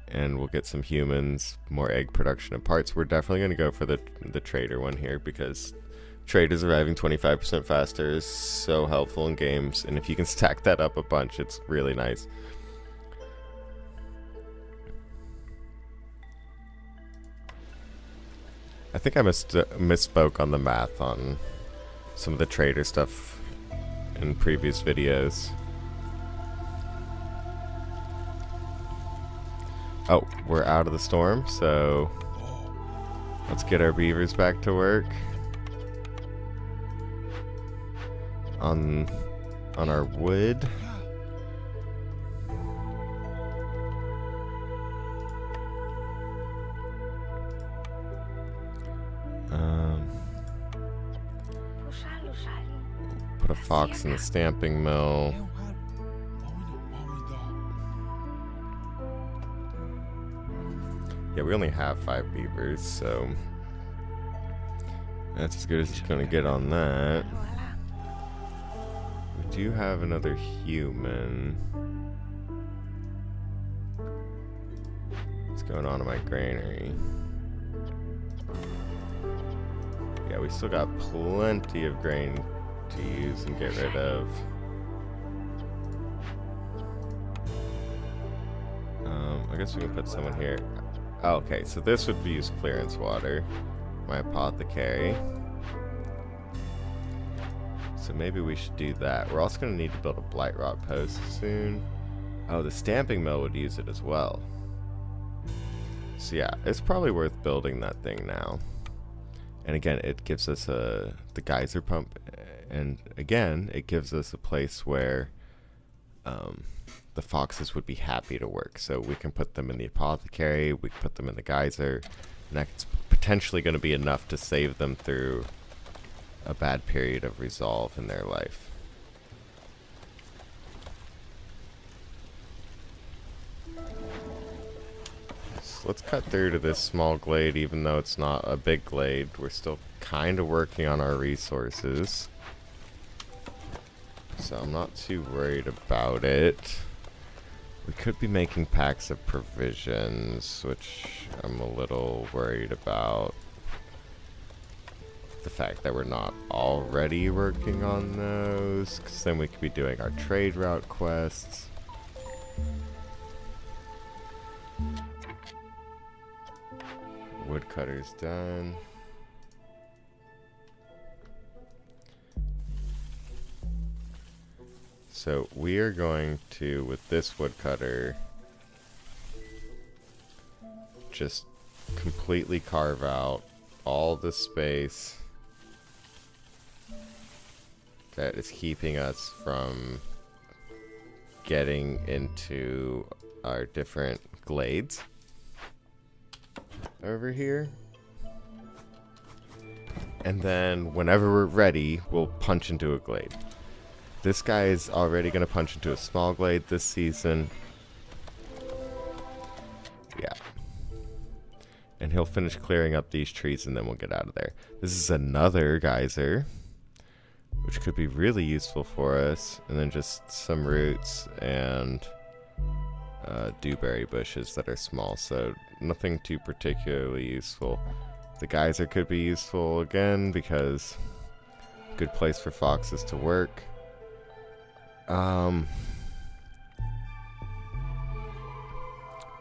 And we'll get some humans, more egg production and parts. We're definitely going to go for the trader one here because traders arriving 25% faster is so helpful in games. And if you can stack that up a bunch, it's really nice. I think I misspoke on the math on some of the trader stuff in previous videos. Oh, we're out of the storm, so let's get our beavers back to work on our wood. Put a fox in the stamping mill. Yeah, we only have 5 beavers, so that's as good as it's gonna get on that. We do have another human. What's going on in my granary? Yeah, we still got plenty of grain to use and get rid of. I guess we can put someone here. Oh, okay, so this would be used clearance water. My apothecary. So maybe we should do that. We're also going to need to build a blight rot post soon. Oh, the stamping mill would use it as well. So yeah, it's probably worth building that thing now. And again, it gives us the geyser pump. And again, it gives us a place where the foxes would be happy to work. So we can put them in the apothecary, we can put them in the geyser, and that's potentially going to be enough to save them through a bad period of resolve in their life. So let's cut through to this small glade, even though it's not a big glade. We're still kind of working on our resources, so I'm not too worried about it. We could be making packs of provisions, which I'm a little worried about. The fact that we're not already working on those, because then we could be doing our trade route quests. Woodcutter's done. So we are going to, with this woodcutter, just completely carve out all the space that is keeping us from getting into our different glades over here. And then whenever we're ready, we'll punch into a glade. This guy is already going to punch into a small glade this season. Yeah. And he'll finish clearing up these trees and then we'll get out of there. This is another geyser, which could be really useful for us. And then just some roots and dewberry bushes that are small, so nothing too particularly useful. The geyser could be useful again because good place for foxes to work.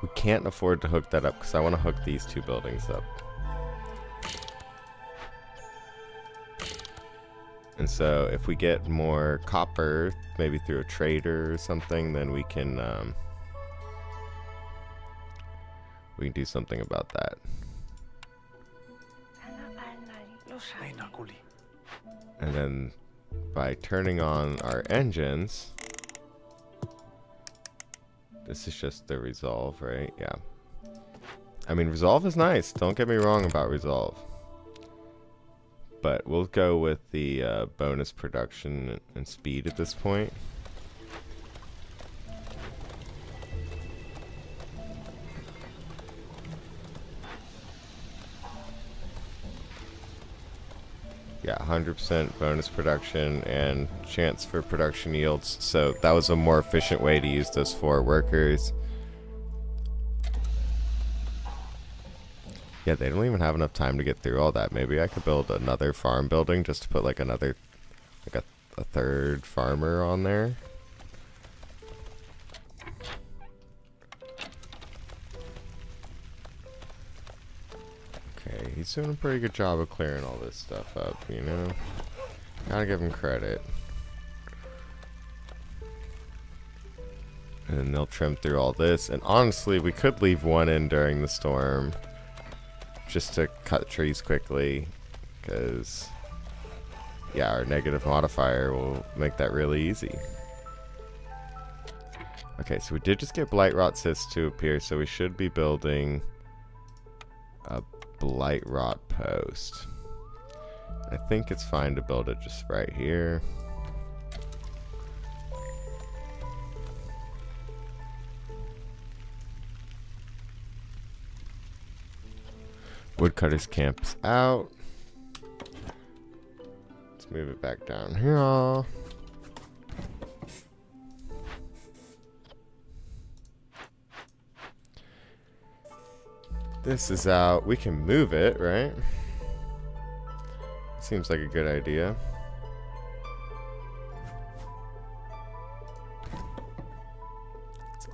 We can't afford to hook that up because I want to hook these two buildings up. And so if we get more copper, maybe through a trader or something, then we can do something about that. And then by turning on our engines, this is just the resolve, right? Yeah. I mean, resolve is nice. Don't get me wrong about resolve. But we'll go with the bonus production and speed at this point. Yeah, 100% bonus production and chance for production yields. So that was a more efficient way to use those 4 workers. Yeah, they don't even have enough time to get through all that. Maybe I could build another farm building just to put like another, like a third farmer on there. Okay, he's doing a pretty good job of clearing all this stuff up, you know? Gotta give him credit. And then they'll trim through all this. And honestly, we could leave one in during the storm just to cut trees quickly, because yeah, our negative modifier will make that really easy. Okay, so we did just get blight rot cysts to appear, so we should be building a blight rot post. I think it's fine to build it just right here. Woodcutter's camp's out. Let's move it back down here. This is out. We can move it, right? Seems like a good idea.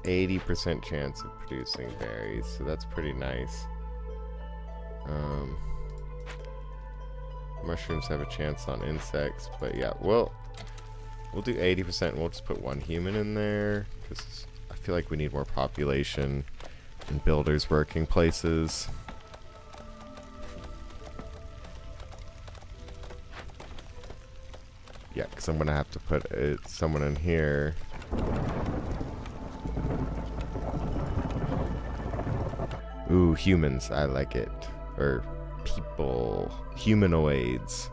80% chance of producing berries, so that's pretty nice. Mushrooms have a chance on insects, but yeah, we'll do 80%, and we'll just put 1 human in there, because I feel like we need more population in builders' working places. Yeah, because I'm going to have to put someone in here. Ooh, humans. I like it. Or people. Humanoids.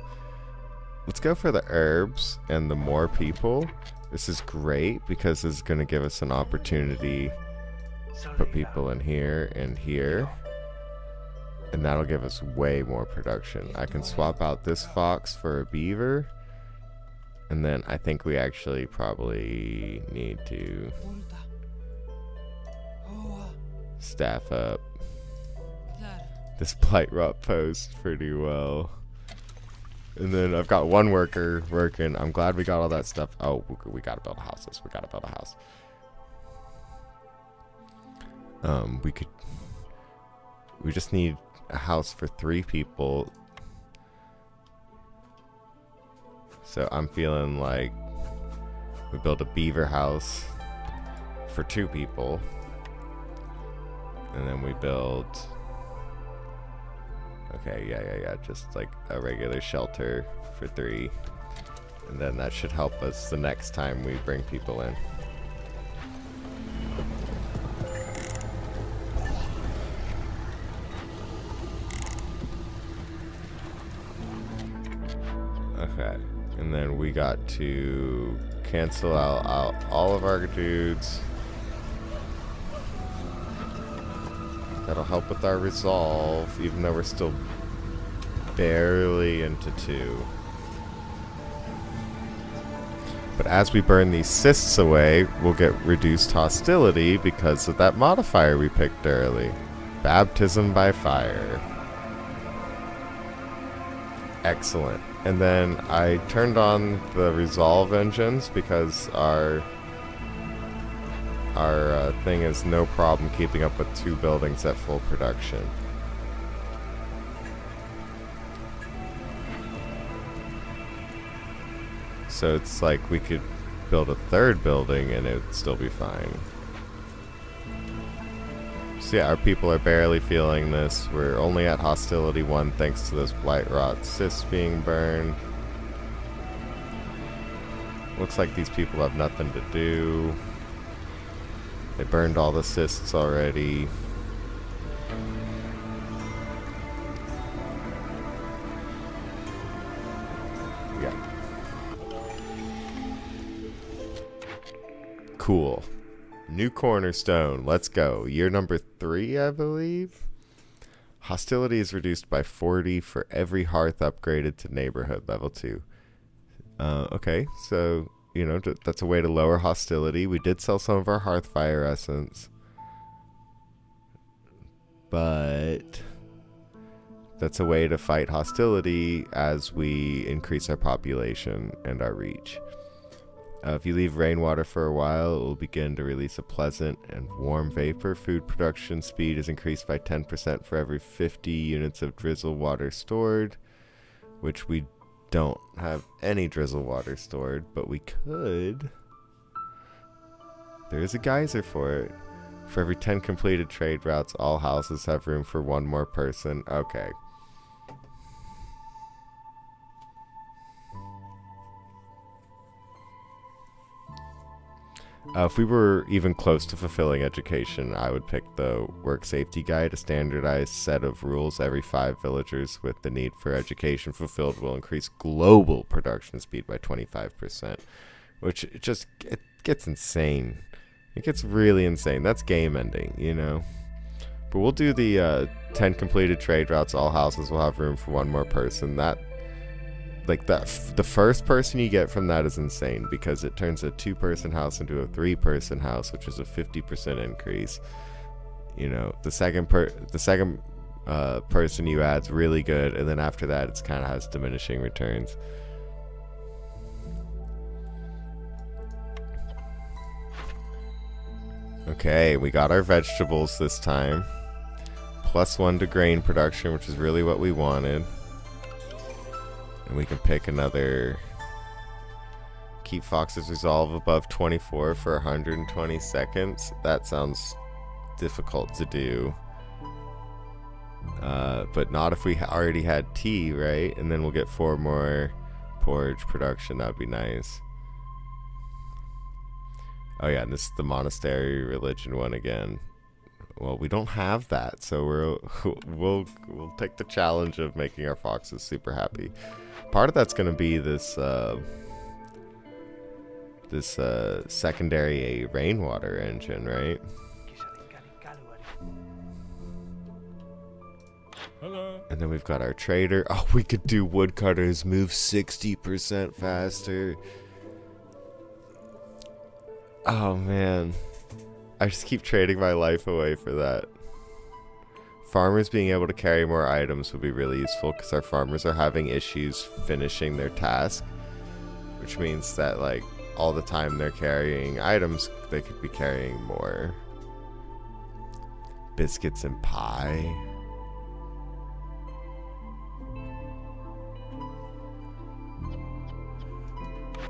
Let's go for the herbs and the more people. This is great because this is going to give us an opportunity to put people in here and here. And that'll give us way more production. I can swap out this fox for a beaver. And then I think we actually probably need to staff up this blight rot post pretty well. And then I've got 1 worker working. I'm glad we got all that stuff. Oh, we gotta build a house. We gotta build a house. We just need a house for 3 people. So I'm feeling like we build a beaver house for 2 people. And then we build... Okay, yeah. Just like a regular shelter for 3. And then that should help us the next time we bring people in. Okay. And then we got to cancel out all of our dudes. That'll help with our resolve, even though we're still barely into 2. But as we burn these cysts away, we'll get reduced hostility because of that modifier we picked early. Baptism by fire. Excellent. And then I turned on the resolve engines because our thing is no problem keeping up with 2 buildings at full production. So it's like we could build a 3rd building and it would still be fine. So yeah, our people are barely feeling this. We're only at hostility 1 thanks to those blight rot cysts being burned. Looks like these people have nothing to do. They burned all the cysts already. Yeah. Cool. New cornerstone. Let's go. Year number 3, I believe. Hostility is reduced by 40 for every hearth upgraded to neighborhood level 2. Okay, so, you know, that's a way to lower hostility. We did sell some of our hearth fire essence. But that's a way to fight hostility as we increase our population and our reach. If you leave rainwater for a while, it will begin to release a pleasant and warm vapor. Food production speed is increased by 10% for every 50 units of drizzle water stored, which we don't have any drizzle water stored, but we could. There is a geyser for it. For every 10 completed trade routes, all houses have room for 1 more person. Okay. If we were even close to fulfilling education, I would pick the Work Safety Guide. A standardized set of rules every 5 villagers with the need for education fulfilled will increase global production speed by 25%, which it gets insane. It gets really insane. That's game ending, you know? But we'll do the 10 completed trade routes. All houses will have room for 1 more person. The first person you get from that is insane because it turns a 2-person house into a 3-person house, which is a 50% increase. You know, the second person you add is really good, and then after that, it's kind of has diminishing returns. Okay, we got our vegetables this time. +1 to grain production, which is really what we wanted. And we can pick another... Keep Fox's resolve above 24 for 120 seconds. That sounds difficult to do. But not if we already had tea, right? And then we'll get 4 more porridge production. That would be nice. Oh yeah, and this is the monastery religion one again. Well, we don't have that, so we'll take the challenge of making our foxes super happy. Part of that's going to be this secondary rainwater engine, right? And then we've got our trader. Oh, we could do woodcutters move 60% faster. Oh man, I just keep trading my life away for that. Farmers being able to carry more items would be really useful because our farmers are having issues finishing their task, which means that like all the time they're carrying items, they could be carrying more. Biscuits and pie.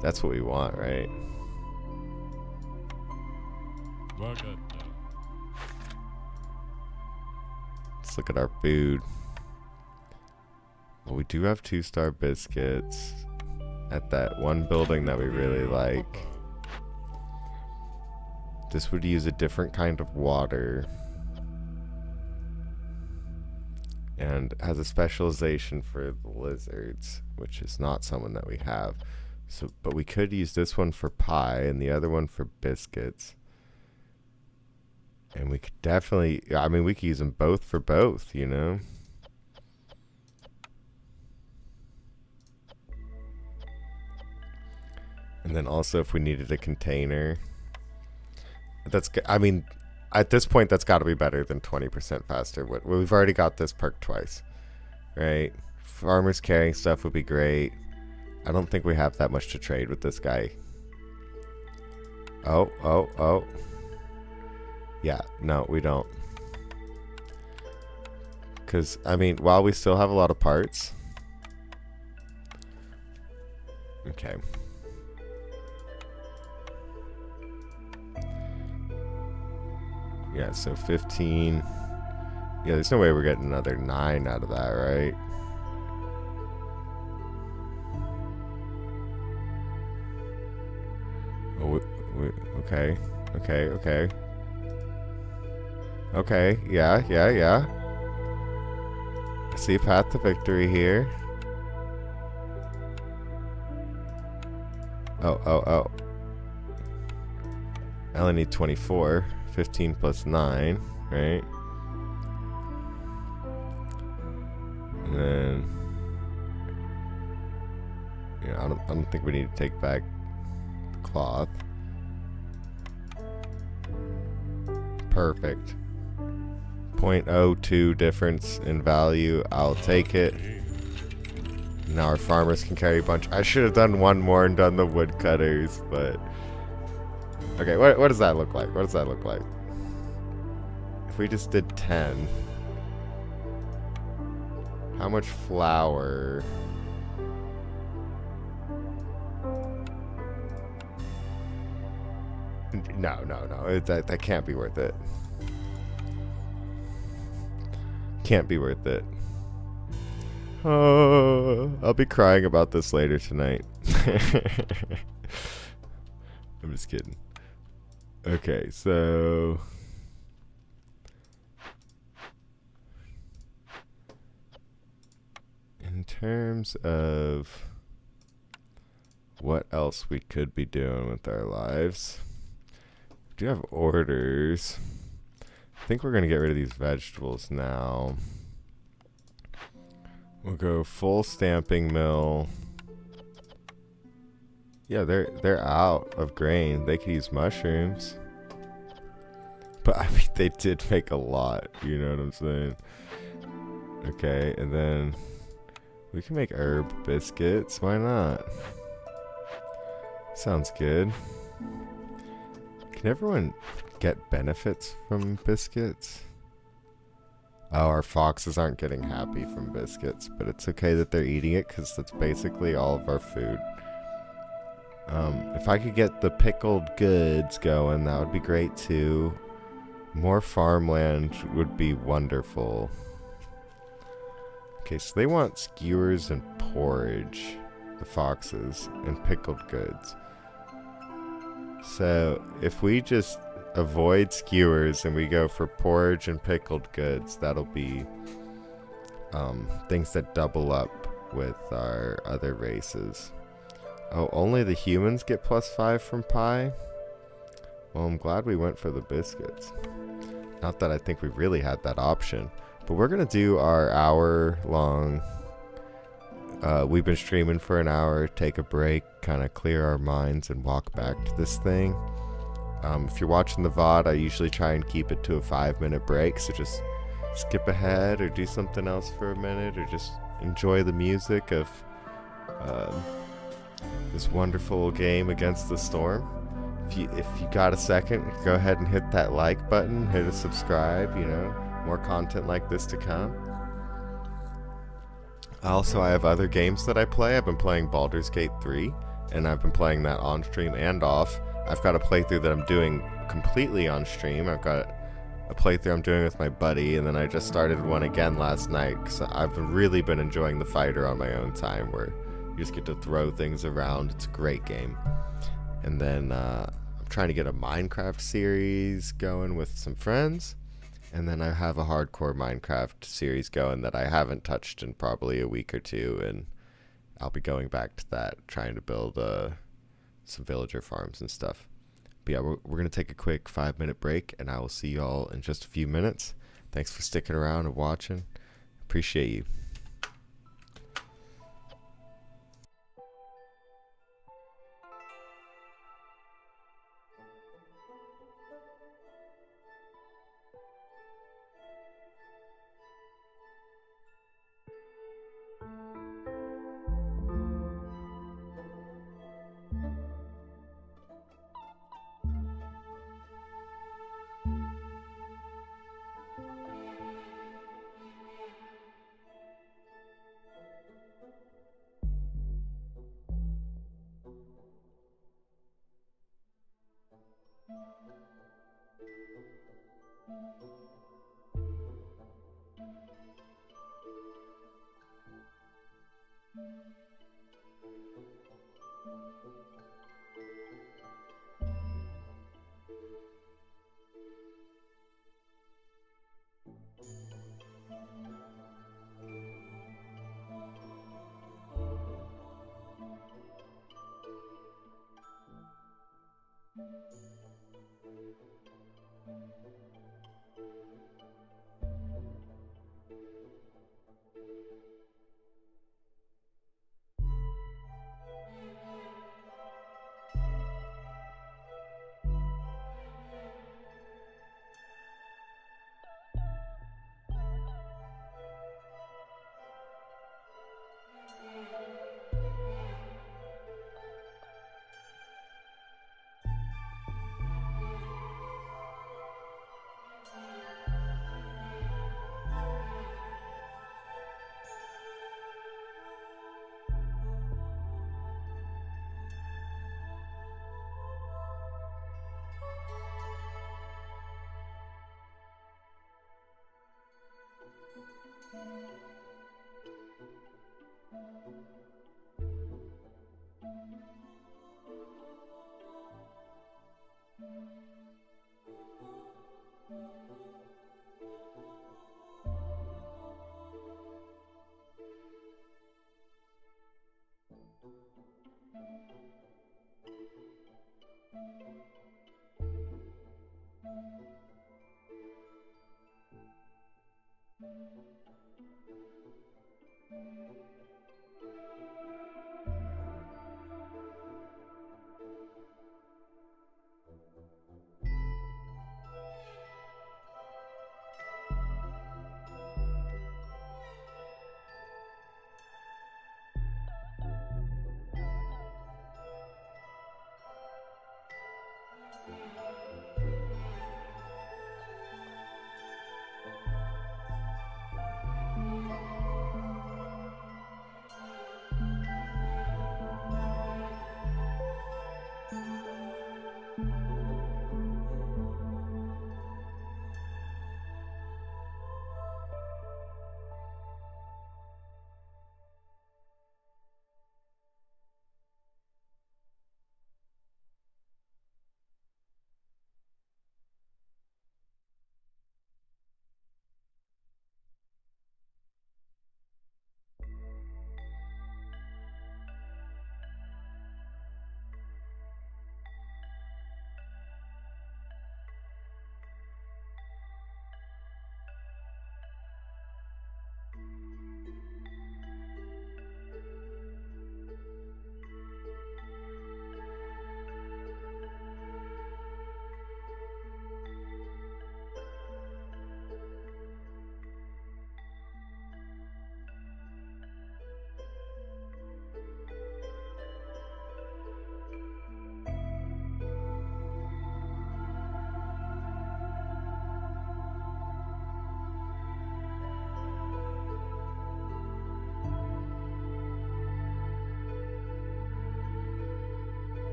That's what we want, right? Let's look at our food. Well, we do have 2-star biscuits at that one building that we really like. This would use a different kind of water and has a specialization for the lizards, which is not someone that we have. So, but we could use this one for pie and the other one for biscuits. And we could definitely, I mean, we could use them both for both, you know? And then also if we needed a container. That's, I mean, at this point, that's got to be better than 20% faster. We've already got this perk twice, right? Farmers carrying stuff would be great. I don't think we have that much to trade with this guy. Oh. Yeah, no, we don't. Because, I mean, while we still have a lot of parts. Okay. Yeah, so 15. Yeah, there's no way we're getting another 9 out of that, right? Oh, okay. Okay, yeah. I see a path to victory here. Oh. I only need 24. 15 plus 9, right? And then... Yeah, I don't think we need to take back the cloth. Perfect. 0.02 difference in value. I'll take it. Now our farmers can carry a bunch. I should have done one more and done the woodcutters, but... Okay, what does that look like? What does that look like? If we just did 10... How much flour... No. That can't be worth it. Can't be worth it. Oh, I'll be crying about this later tonight. I'm just kidding. Okay, so... In terms of what else we could be doing with our lives... We do have orders. I think we're going to get rid of these vegetables now. We'll go full stamping mill. Yeah, they're out of grain. They could use mushrooms. But I mean, they did make a lot. You know what I'm saying? Okay, and then we can make herb biscuits. Why not? Sounds good. Can everyone get benefits from biscuits. Oh, our foxes aren't getting happy from biscuits, but it's okay that they're eating it because that's basically all of our food. If I could get the pickled goods going, that would be great too. More farmland would be wonderful. Okay, so they want skewers and porridge, the foxes, and pickled goods. So if we just avoid skewers and we go for porridge and pickled goods, that'll be things that double up with our other races. Oh, only the humans get +5 from pie? Well, I'm glad we went for the biscuits. Not that I think we really had that option, but we're going to do our hour-long... we've been streaming for an hour, take a break, kind of clear our minds, and walk back to this thing. If you're watching the VOD, I usually try and keep it to a 5-minute break, so just skip ahead or do something else for a minute, or just enjoy the music of this wonderful game Against the Storm. If you got a second, go ahead and hit that like button, hit a subscribe, more content like this to come. Also, I have other games that I play. I've been playing Baldur's Gate 3, and I've been playing that on stream and off. I've got a playthrough that I'm doing completely on stream. I've got a playthrough I'm doing with my buddy, and then I just started one again last night, because I've really been enjoying the fighter on my own time, where you just get to throw things around. It's a great game. And then I'm trying to get a Minecraft series going with some friends. And then I have a hardcore Minecraft series going that I haven't touched in probably a week or two. And I'll be going back to that, trying to build some villager farms and stuff. But yeah, we're going to take a quick 5-minute break, and I will see you all in just a few minutes. Thanks for sticking around and watching. Appreciate you.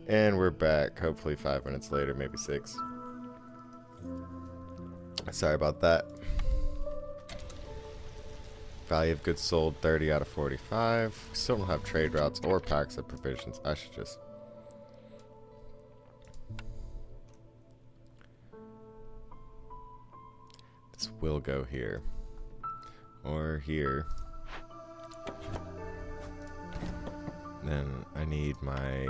And we're back, hopefully 5 minutes later, maybe 6. Sorry about that. Value of goods sold, 30 out of 45. We still don't have trade routes or packs of provisions. I should just... This will go here. Or here. Then I need my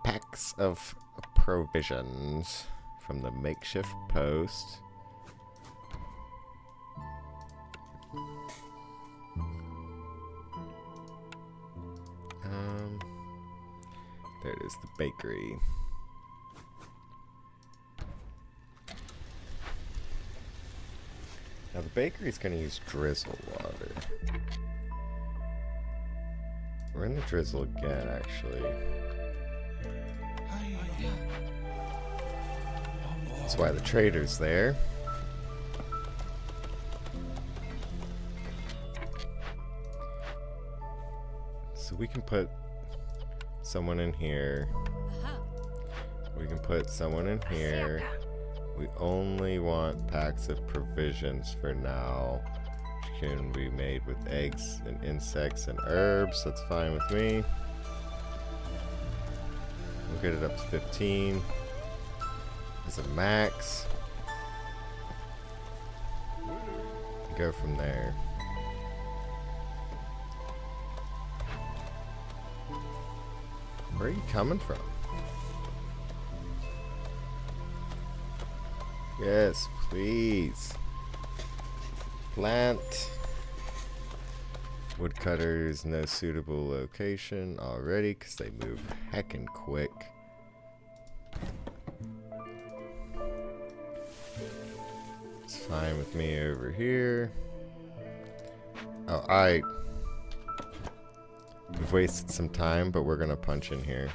packs of provisions from the makeshift post. There it is, the bakery. Now the bakery's gonna use drizzle water. We're in the drizzle again, actually. That's why the trader's there. So we can put someone in here. We can put someone in here. We only want packs of provisions for now. Which can be made with eggs and insects and herbs. That's fine with me. We'll get it up to 15. As a max. Go from there. Where are you coming from? Yes, please. Plant. Woodcutters, no suitable location already because they move heckin' quick. It's fine with me over here. Oh, we've wasted some time, but we're gonna punch in here.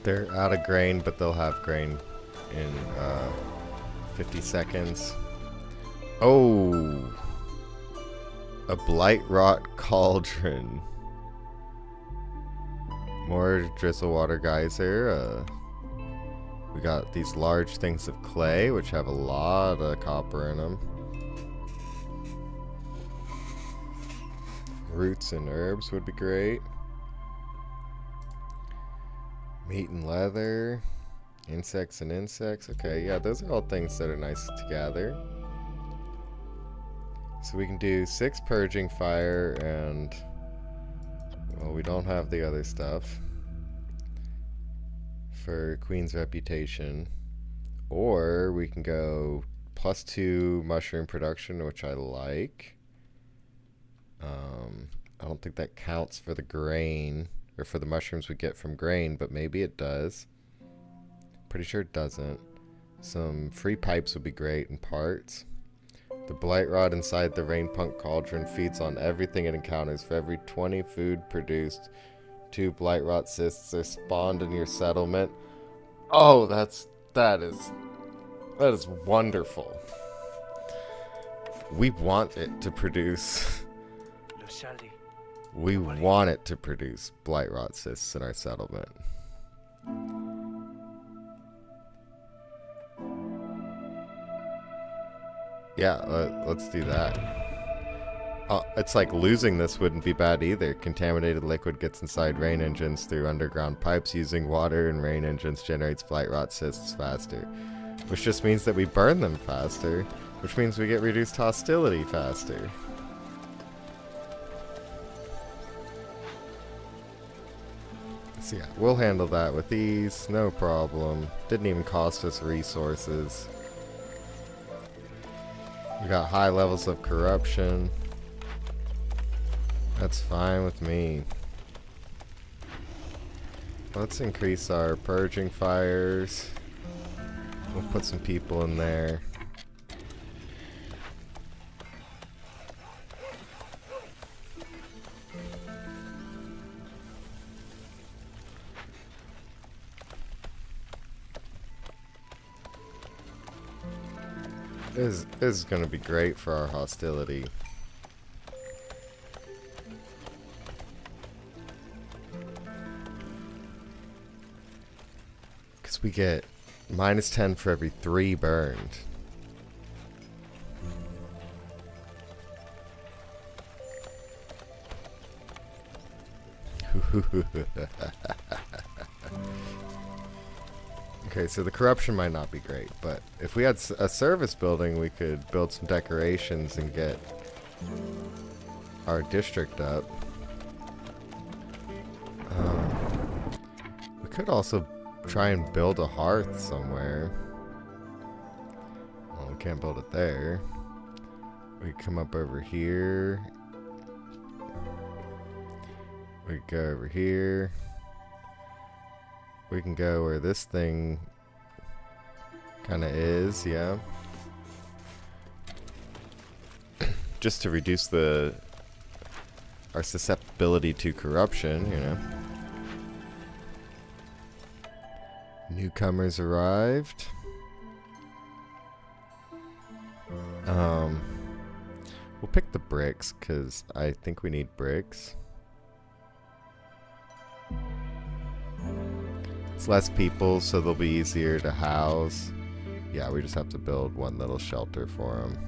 They're out of grain, but they'll have grain in 50 seconds. Oh! A blight rot cauldron. More drizzle water geyser. We got these large things of clay, which have a lot of copper in them. Roots and herbs would be great. Meat and leather. Insects and insects. Okay, yeah, those are all things that are nice to gather. So we can do 6 purging fire and... well, we don't have the other stuff for Queen's Reputation. Or we can go +2 mushroom production, which I like. I don't think that counts for the grain, or for the mushrooms we get from grain, but maybe it does. Pretty sure it doesn't. Some free pipes would be great, and parts. The blight rod inside the rainpunk cauldron feeds on everything it encounters. For every 20 food produced, 2 blight rot cysts are spawned in your settlement. Oh, that is wonderful. We want it to produce. We want it to produce blight rot cysts in our settlement. Yeah, let's do that. It's like losing this wouldn't be bad either. Contaminated liquid gets inside rain engines through underground pipes using water, and rain engines generates blight rot cysts faster. Which just means that we burn them faster, which means we get reduced hostility faster. So yeah, we'll handle that with ease, no problem. Didn't even cost us resources. We got high levels of corruption. That's fine with me. Let's increase our purging fires. We'll put some people in there. is going to be great for our hostility. Because we get -10 for every 3 burned. Okay, so the corruption might not be great, but if we had a service building, we could build some decorations and get our district up. We could also try and build a hearth somewhere. Well, we can't build it there. We come up over here. We go over here. We can go where this thing kind of is, yeah. Just to reduce our susceptibility to corruption, you know. Newcomers arrived. We'll pick the bricks, because I think we need bricks. It's less people, so they'll be easier to house. Yeah, we just have to build one little shelter for them.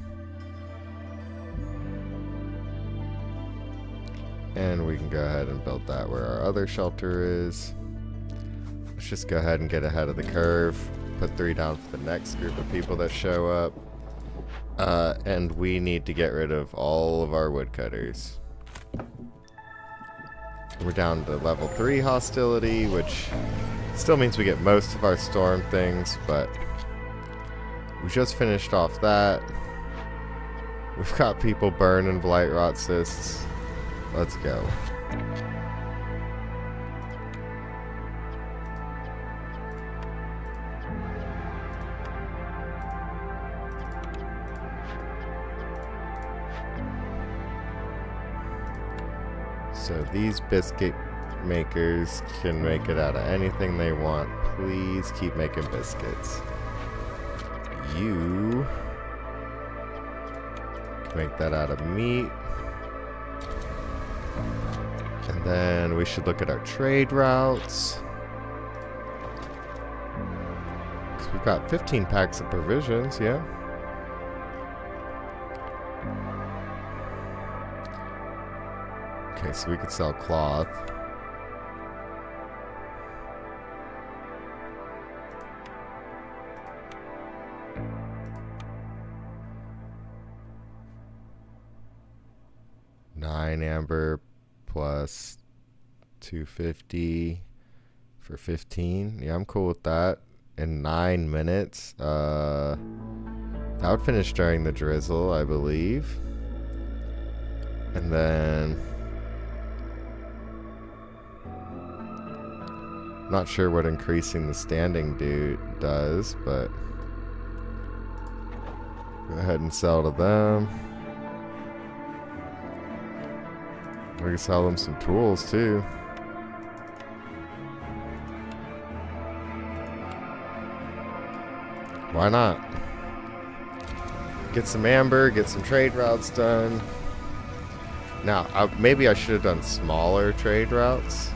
And we can go ahead and build that where our other shelter is. Let's just go ahead and get ahead of the curve. Put 3 down for the next group of people that show up. And we need to get rid of all of our woodcutters. We're down to level 3 hostility, which still means we get most of our storm things, but we just finished off that. We've got people burning blight rot cysts. Let's go. So these biscuit makers can make it out of anything they want. Please keep making biscuits. You can make that out of meat. And then we should look at our trade routes. 'Cause we've got 15 packs of provisions, yeah. Okay, so we could sell cloth. $9 amber plus 250 for 15. Yeah, I'm cool with that. In 9 minutes. That would finish during the drizzle, I believe. And then not sure what increasing the standing does, but go ahead and sell to them. We can sell them some tools too. Why not? Get some amber, get some trade routes done. Now, maybe I should have done smaller trade routes,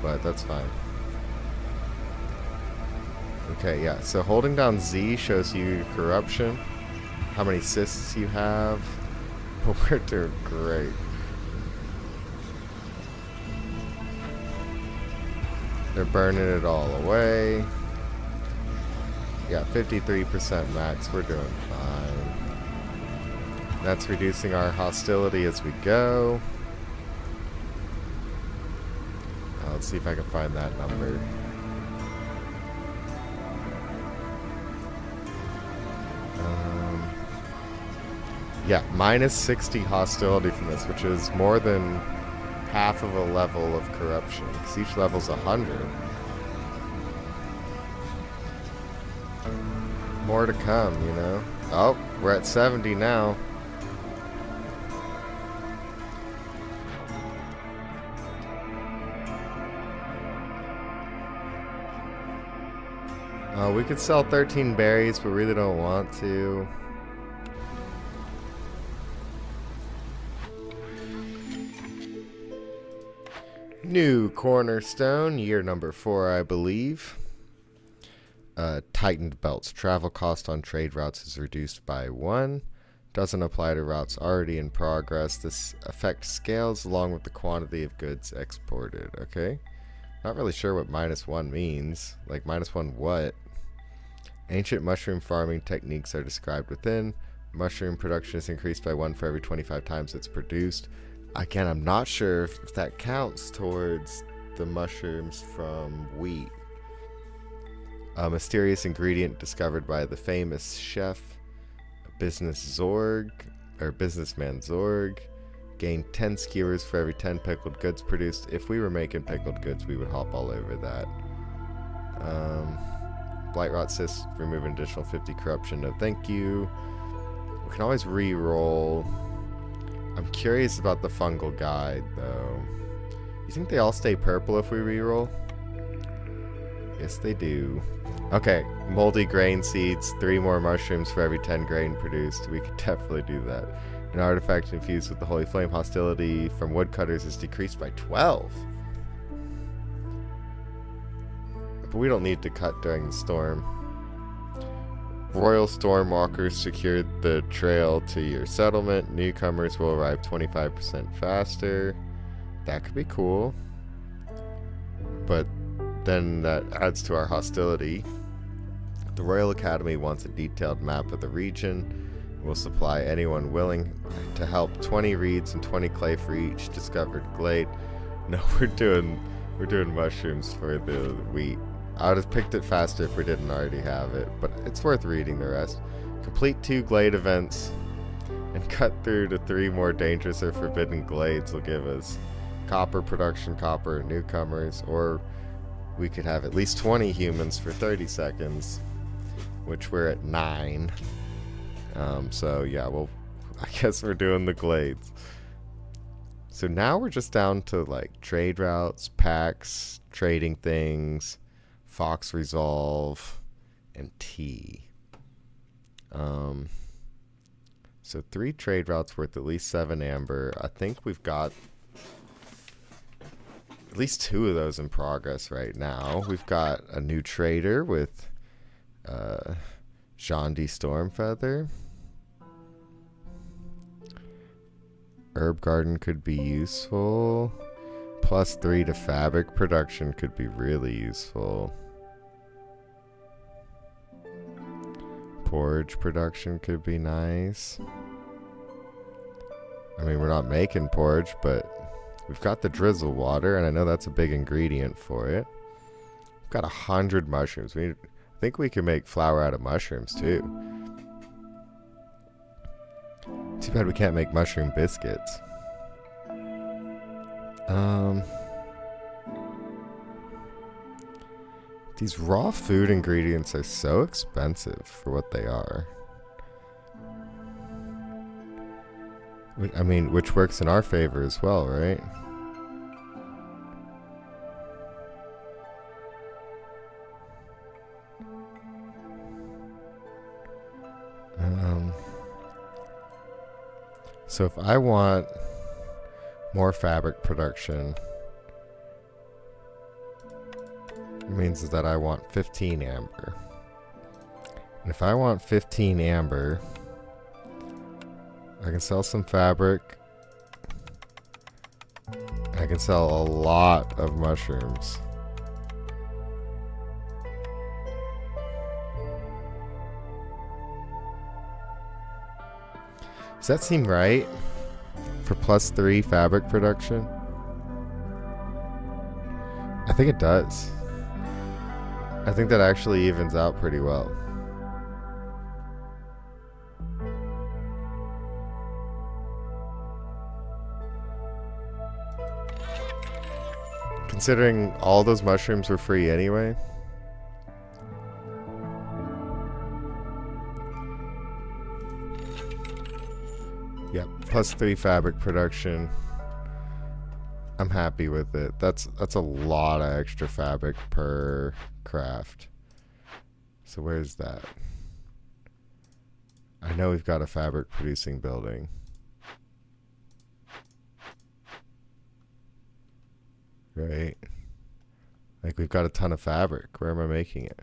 but that's fine. Okay, yeah, so holding down Z shows you corruption, how many cysts you have, but we're doing great. They're burning it all away. Yeah, 53% max, we're doing fine. That's reducing our hostility as we go. Let's see if I can find that number. Yeah, minus 60 hostility from this, which is more than half of a level of corruption, because each level's 100. More to come, you know. Oh, we're at 70 now. We could sell 13 berries, but really don't want to. New cornerstone, year number 4, I believe. Tightened belts. Travel cost on trade routes is reduced by 1. Doesn't apply to routes already in progress. This effect scales along with the quantity of goods exported. Okay. Not really sure what -1 means. Like, -1 what? Ancient mushroom farming techniques are described within. Mushroom production is increased by 1 for every 25 times it's produced. Again, I'm not sure if that counts towards the mushrooms from wheat. A mysterious ingredient discovered by the famous chef, businessman Zorg. Gain 10 skewers for every 10 pickled goods produced. If we were making pickled goods, we would hop all over that. Blightrot Cyst, remove an additional 50 corruption. No, thank you. We can always re-roll. I'm curious about the fungal guide, though. You think they all stay purple if we re-roll? Yes, they do. Okay, moldy grain seeds, 3 more mushrooms for every 10 grain produced. We could definitely do that. An artifact infused with the Holy Flame, hostility from woodcutters is decreased by 12. But we don't need to cut during the storm. Royal Stormwalkers secured the trail to your settlement. Newcomers will arrive 25% faster. That could be cool. But then that adds to our hostility. The Royal Academy wants a detailed map of the region. We'll supply anyone willing to help 20 reeds and 20 clay for each discovered glade. No, we're doing mushrooms for the wheat. I would have picked it faster if we didn't already have it, but it's worth reading the rest. Complete 2 glade events and cut through to 3 more dangerous or forbidden glades will give us copper production, copper newcomers, or we could have at least 20 humans for 30 seconds, which we're at 9. So yeah, well, I guess we're doing the glades. So now we're just down to like trade routes, packs, trading things, Fox Resolve, and tea. So 3 trade routes worth at least 7 amber. I think we've got at least 2 of those in progress right now. We've got a new trader with Jean D. Stormfeather. Herb Garden could be useful. +3 to fabric production could be really useful. Porridge production could be nice. I mean, we're not making porridge, but we've got the drizzle water, and I know that's a big ingredient for it. We've got 100 mushrooms. I think we can make flour out of mushrooms, too. Too bad we can't make mushroom biscuits. These raw food ingredients are so expensive for what they are. I mean, which works in our favor as well, right? So if I want more fabric production, it means that I want 15 amber. And if I want 15 amber, I can sell some fabric. I can sell a lot of mushrooms. Does that seem right? For +3 fabric production? I think it does. I think that actually evens out pretty well. Considering all those mushrooms were free anyway. Yep, +3 fabric production. I'm happy with it. That's a lot of extra fabric per craft. So where's that? I know we've got a fabric producing building. Right? Like we've got a ton of fabric. Where am I making it?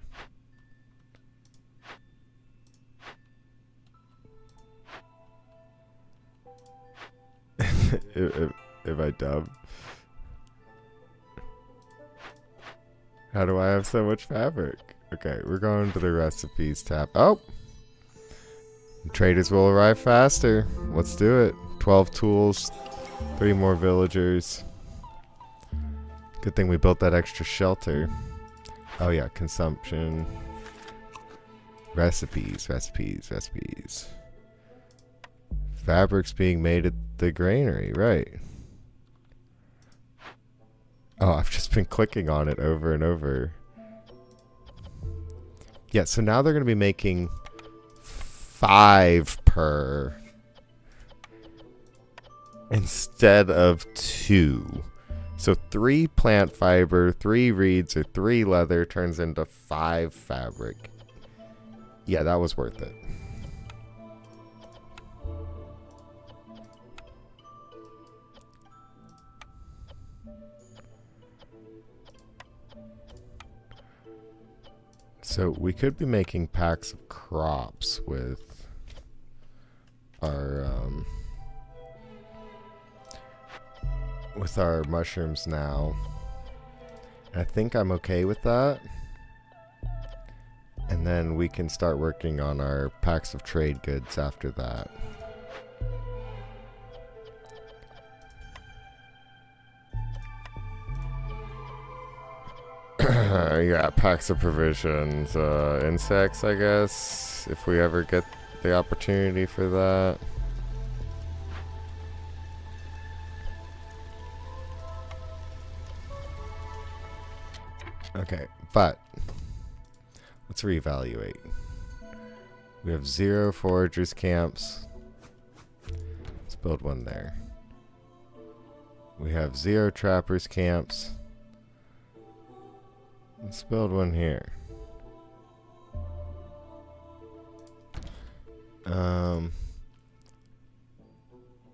Am I dumb? How do I have so much fabric? Okay, we're going to the recipes tab. Oh! Traders will arrive faster. Let's do it. 12 tools, 3 more villagers. Good thing we built that extra shelter. Oh yeah, consumption. Recipes. Fabrics being made at the granary, right. Oh, I've just been clicking on it over and over. Yeah, so now they're going to be making 5 per instead of 2. So 3 plant fiber, 3 reeds, or 3 leather turns into 5 fabric. Yeah, that was worth it. So we could be making packs of crops with our mushrooms now. I think I'm okay with that. And then we can start working on our packs of trade goods after that. Yeah, packs of provisions, insects, I guess, if we ever get the opportunity for that. Okay, but let's reevaluate. We have 0 foragers camps. Let's build one there. We have 0 trappers camps. Let's build one here.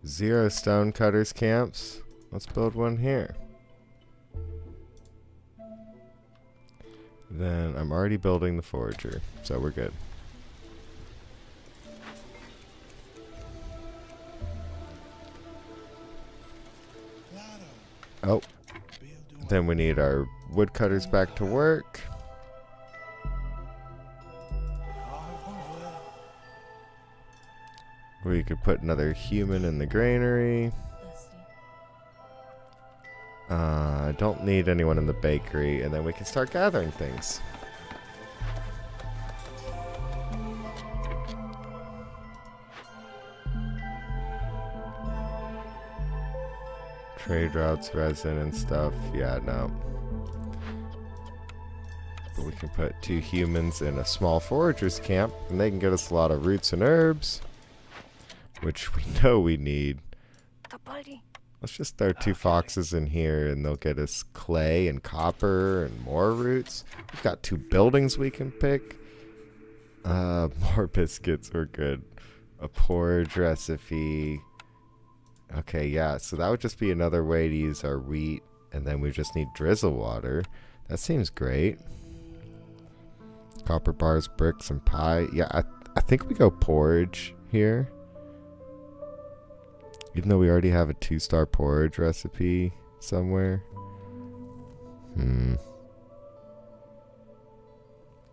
0 stonecutters camps. Let's build one here. Then I'm already building the forager, so we're good. Oh. Then we need our woodcutters back to work. We could put another human in the granary. I don't need anyone in the bakery, and then we can start gathering things. Trade routes, resin and stuff. Yeah, no. But we can put 2 humans in a small forager's camp, and they can get us a lot of roots and herbs, which we know we need. Let's just throw 2 foxes in here, and they'll get us clay and copper and more roots. We've got 2 buildings we can pick. More biscuits are good. A porridge recipe. Okay, yeah, so that would just be another way to use our wheat, and then we just need drizzle water. That seems great. Copper bars, bricks, and pie. Yeah, I think we go porridge here. Even though we already have a 2-star porridge recipe somewhere.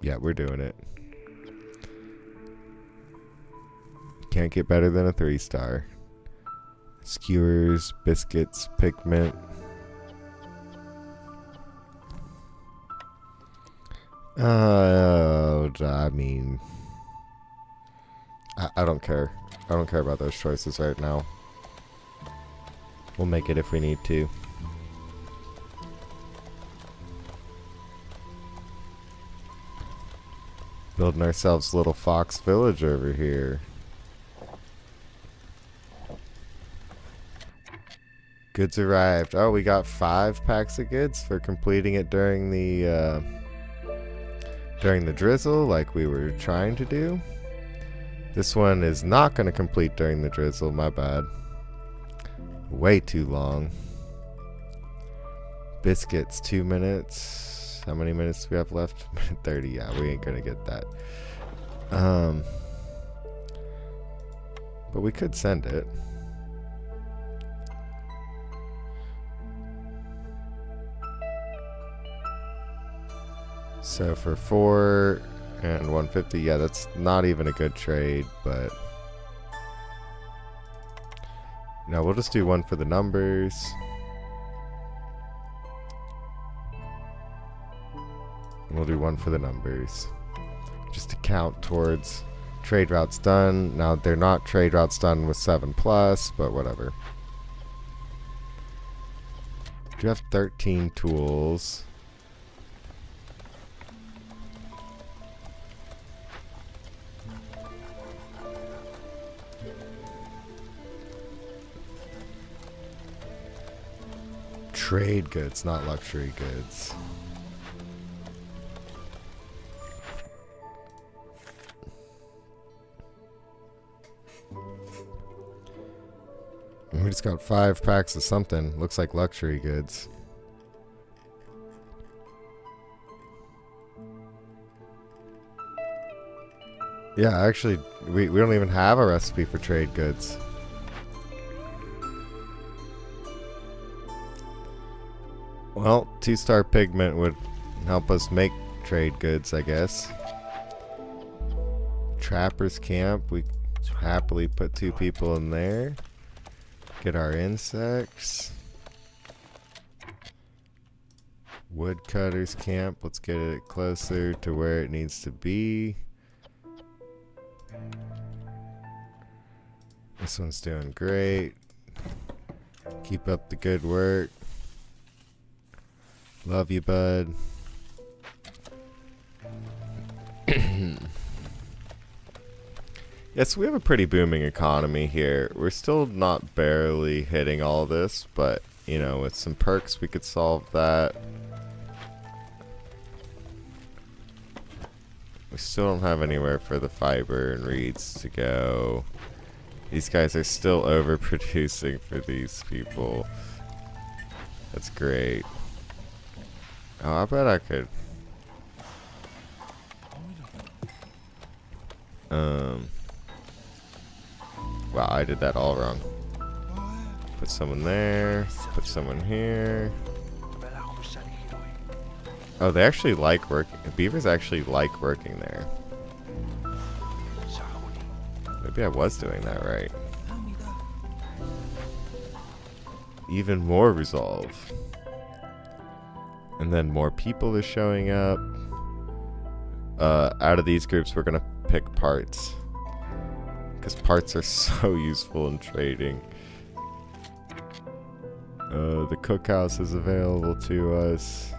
Yeah, we're doing it. Can't get better than a 3-star. Skewers, biscuits, pigment. I mean, I don't care. I don't care about those choices right now. We'll make it if we need to. Building ourselves a little fox village over here. Goods arrived. Oh, we got 5 packs of goods for completing it during the during the drizzle like we were trying to do. This one is not going to complete during the drizzle, my bad. Way too long. Biscuits, 2 minutes. How many minutes do we have left? 30, yeah, we ain't going to get that. But we could send it. So for 4 and 150, yeah, that's not even a good trade, but no, we'll just do one for the numbers. And we'll do one for the numbers, just to count towards trade routes done. Now they're not trade routes done with 7+, but whatever. Do you have 13 tools? Trade goods, not luxury goods. We just got 5 packs of something. Looks like luxury goods. Yeah, actually, we don't even have a recipe for trade goods. Well, 2-star pigment would help us make trade goods, I guess. Trapper's camp, we happily put 2 people in there. Get our insects. Woodcutter's camp, let's get it closer to where it needs to be. This one's doing great. Keep up the good work. Love you, bud. Yes, we have a pretty booming economy here. We're still not barely hitting all this, but, you know, with some perks we could solve that. We still don't have anywhere for the fiber and reeds to go. These guys are still overproducing for these people. That's great. Oh, I bet I could. Wow, I did that all wrong. Put someone there. Put someone here. Oh, they actually like working. Beavers actually like working there. Maybe I was doing that right. Even more resolve. And then more people are showing up. Out of these groups, we're going to pick parts. Because parts are so useful in trading. The cookhouse is available to us.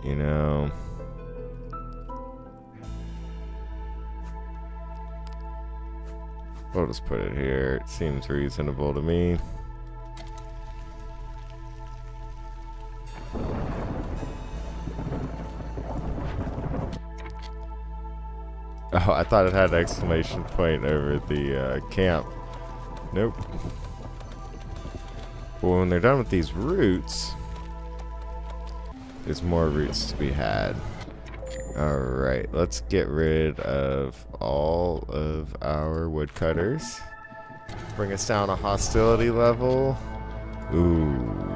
You know. We'll just put it here. It seems reasonable to me. Oh, I thought it had an exclamation point over the camp. Nope. But when they're done with these roots, there's more roots to be had. Alright, let's get rid of all of our woodcutters. Bring us down a hostility level. Ooh.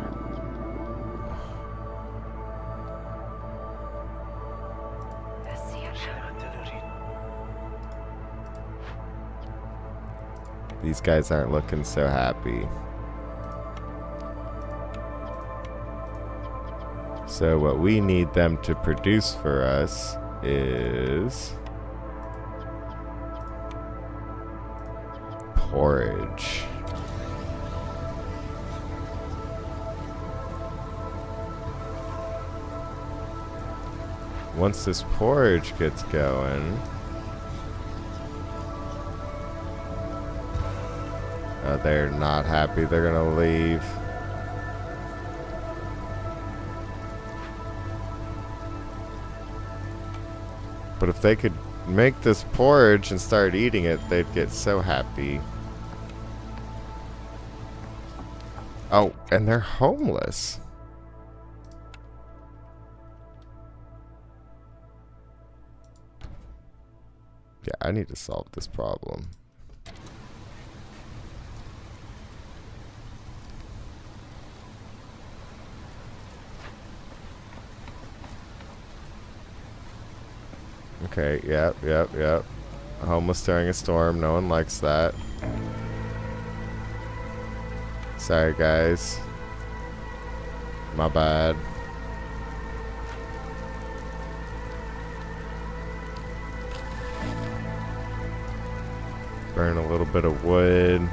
These guys aren't looking so happy. So what we need them to produce for us is porridge. Once this porridge gets going, they're not happy. They're gonna leave. But if they could make this porridge and start eating it, they'd get so happy. Oh, and they're homeless. Yeah, I need to solve this problem. Okay, yep. Homeless during a storm. No one likes that. Sorry, guys. My bad. Burn a little bit of wood.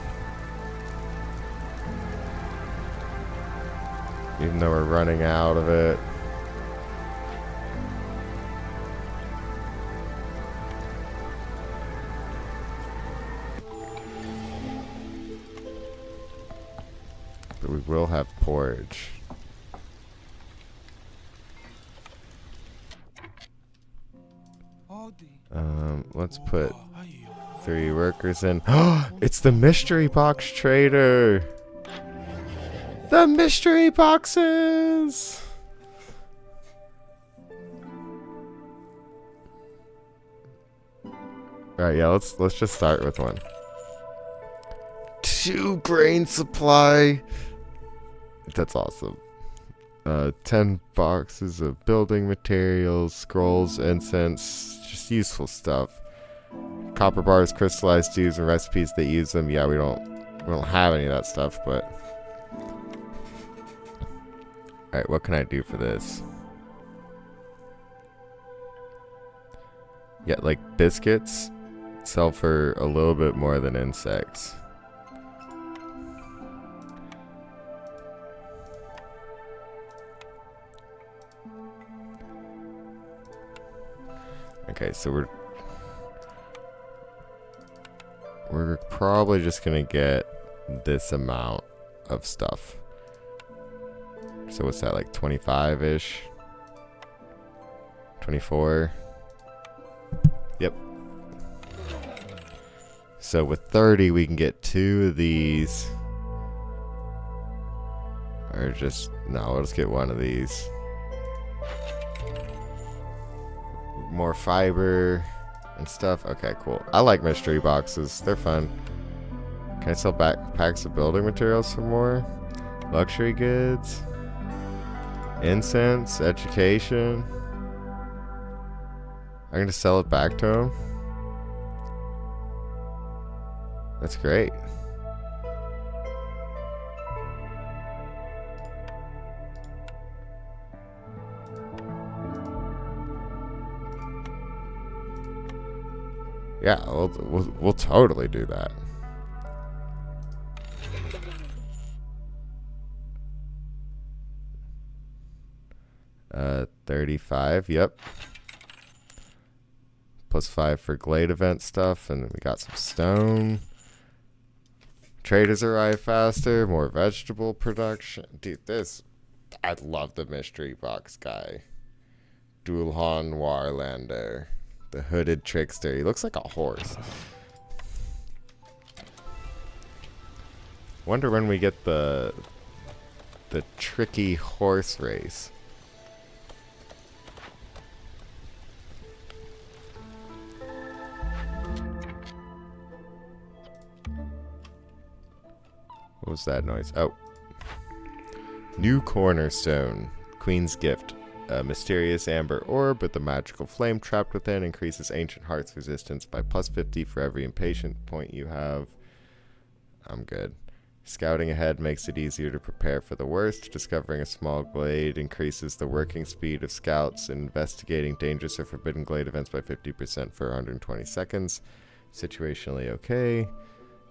Even though we're running out of it. But we will have porridge. Let's put 3 workers in. It's the mystery box trader. The mystery boxes. Alright, yeah, let's just start with one. 2 brain supply. That's awesome. 10 boxes of building materials, scrolls, incense, just useful stuff. Copper bars, crystallized stews, and recipes that use them. Yeah, we don't have any of that stuff, but alright, what can I do for this? Yeah, like biscuits sell for a little bit more than insects. Okay, so we're probably just gonna get this amount of stuff. So what's that, like 25-ish? 24? Yep. So with 30 we can get 2 of these. Or just, no, let's get 1 of these. More fiber and stuff. Okay, cool. I like mystery boxes. They're fun. Can I sell backpacks of building materials for more? Luxury goods. Incense. Education. I'm going to sell it back to him. That's great. Yeah, we'll totally do that. $35, yep. Plus 5 for Glade event stuff, and then we got some stone. Traders arrive faster, more vegetable production. Dude, I love the mystery box guy. Dulhan Warlander. The hooded trickster. He looks like a horse. Wonder when we get the tricky horse race. What was that noise? Oh. New cornerstone. Queen's gift. A mysterious amber orb with a magical flame trapped within increases Ancient Heart's resistance by plus 50 for every impatient point you have. I'm good. Scouting ahead makes it easier to prepare for the worst. Discovering a small glade increases the working speed of scouts. Investigating dangerous or forbidden glade events by 50% for 120 seconds. Situationally okay.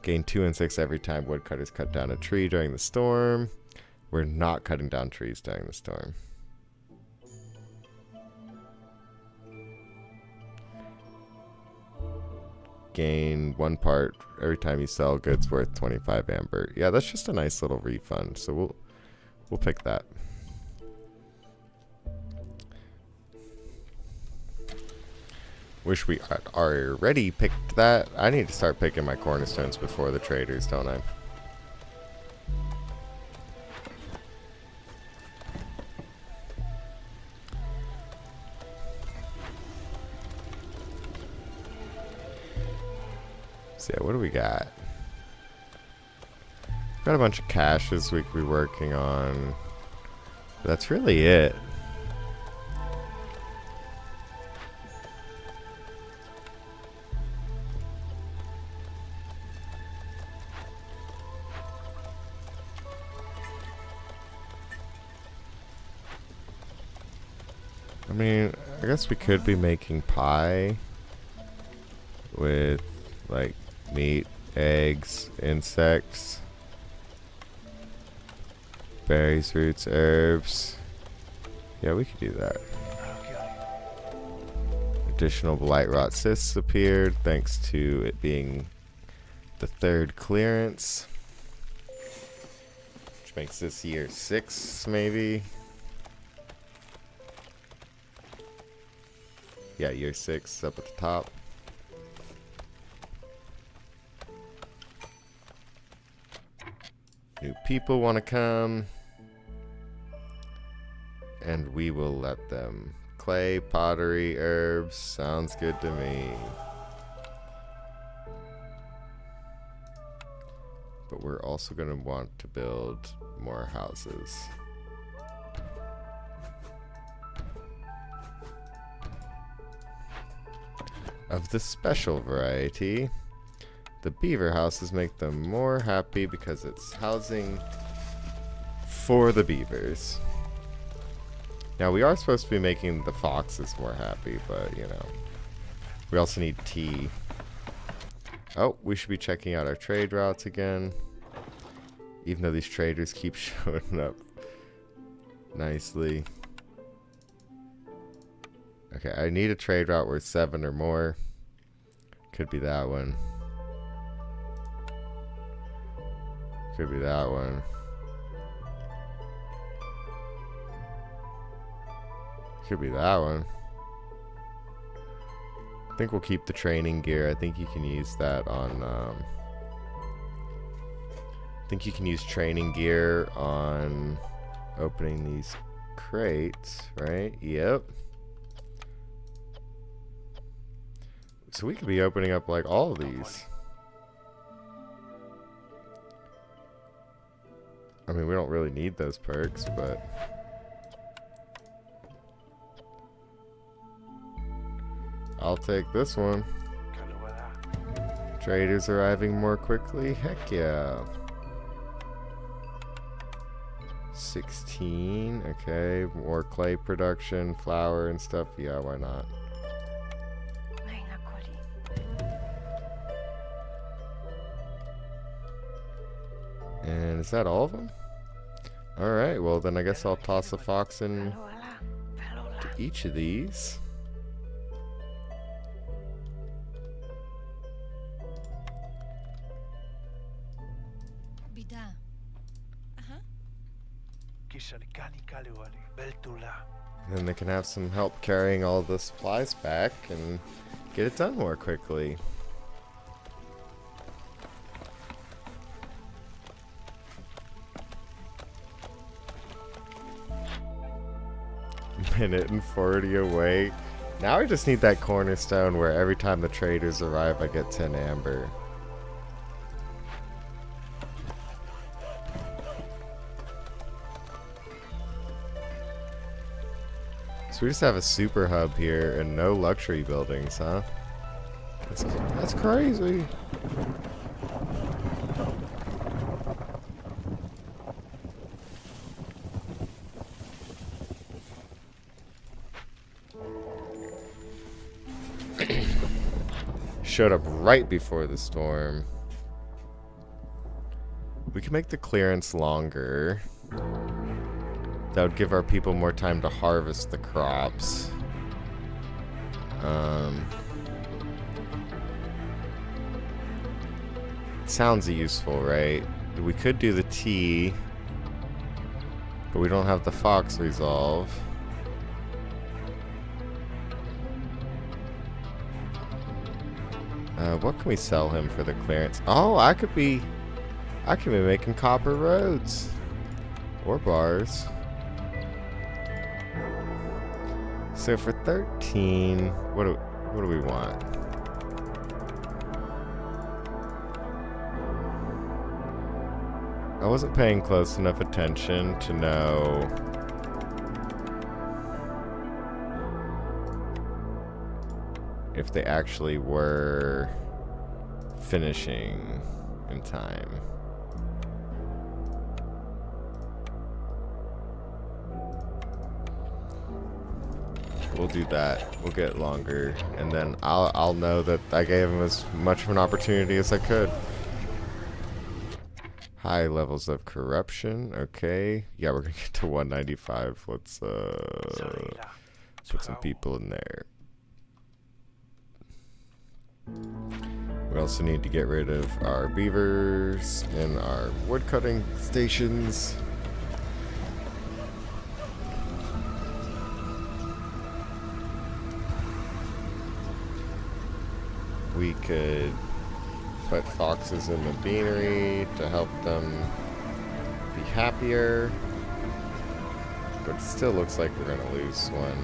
Gain 2 and 6 every time woodcutters cut down a tree during the storm. We're not cutting down trees during the storm. Gain 1 part every time you sell goods worth 25 amber. Yeah, that's just a nice little refund. So we'll pick that. Wish we had already picked that. I need to start picking my cornerstones before the traders, don't I? So yeah, what do we got? Got a bunch of caches we could be working on. But that's really it. I mean, I guess we could be making pie with like meat, eggs, insects, berries, roots, herbs. Yeah, we could do that. Additional blight rot cysts appeared thanks to it being the 3rd clearance, which makes this year 6 maybe. Yeah, year 6 up at the top. New people want to come, and we will let them. Clay, pottery, herbs, sounds good to me. But we're also going to want to build more houses. Of the special variety, the beaver houses make them more happy because it's housing for the beavers. Now we are supposed to be making the foxes more happy, but you know, we also need tea. Oh, we should be checking out our trade routes again, even though these traders keep showing up nicely. Okay, I need a trade route worth 7 or more. Could be that one. Could be that one. Could be that one. I think we'll keep the training gear. I think you can use that on I think you can use training gear on opening these crates, right? Yep. So we could be opening up like all of these. I mean, we don't really need those perks, but I'll take this one. Traders arriving more quickly. Heck yeah. 16. Okay, more clay production, flour and stuff. Yeah, why not? And is that all of them? Alright, well then I guess I'll toss a fox in to each of these. And then they can have some help carrying all the supplies back and get it done more quickly. Minute and 40 away. Now I just need that cornerstone where every time the traders arrive I get 10 amber. So we just have a super hub here and no luxury buildings, huh? That's crazy. Showed up right before the storm. We can make the clearance longer. That would give our people more time to harvest the crops. It sounds useful, right? We could do the tea, but we don't have the fox resolve. What can we sell him for the clearance? Oh, I could be making copper roads. Or bars. So for 13, what do we want? I wasn't paying close enough attention to know if they actually were finishing in time. We'll do that. We'll get longer, and then I'll know that I gave him as much of an opportunity as I could. High levels of corruption. Okay. Yeah, we're gonna get to 195. Let's put some people in there. We also need to get rid of our beavers and our wood cutting stations. We could put foxes in the beanery to help them be happier. But it still looks like we're gonna lose one.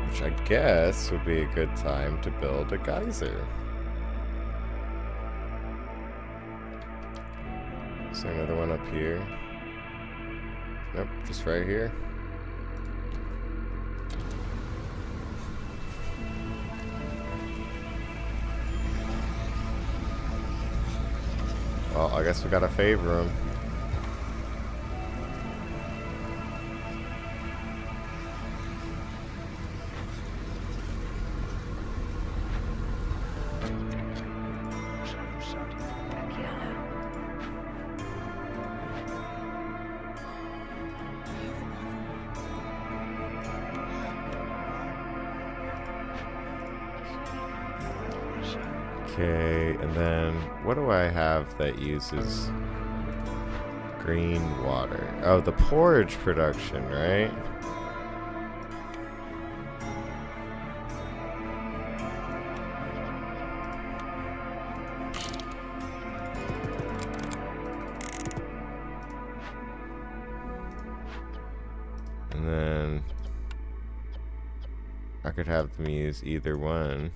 Which I guess would be a good time to build a geyser. Is there another one up here? Nope, just right here. Well, I guess we gotta favor him. Okay, and then what do I have that uses green water? Oh, the porridge production, right? And then I could have them use either one.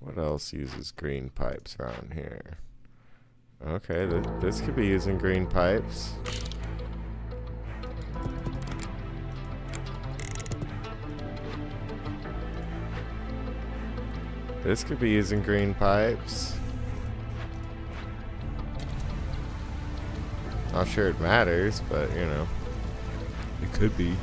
What else uses green pipes around here? Okay, this could be using green pipes. This could be using green pipes. Not sure it matters, but you know, it could be.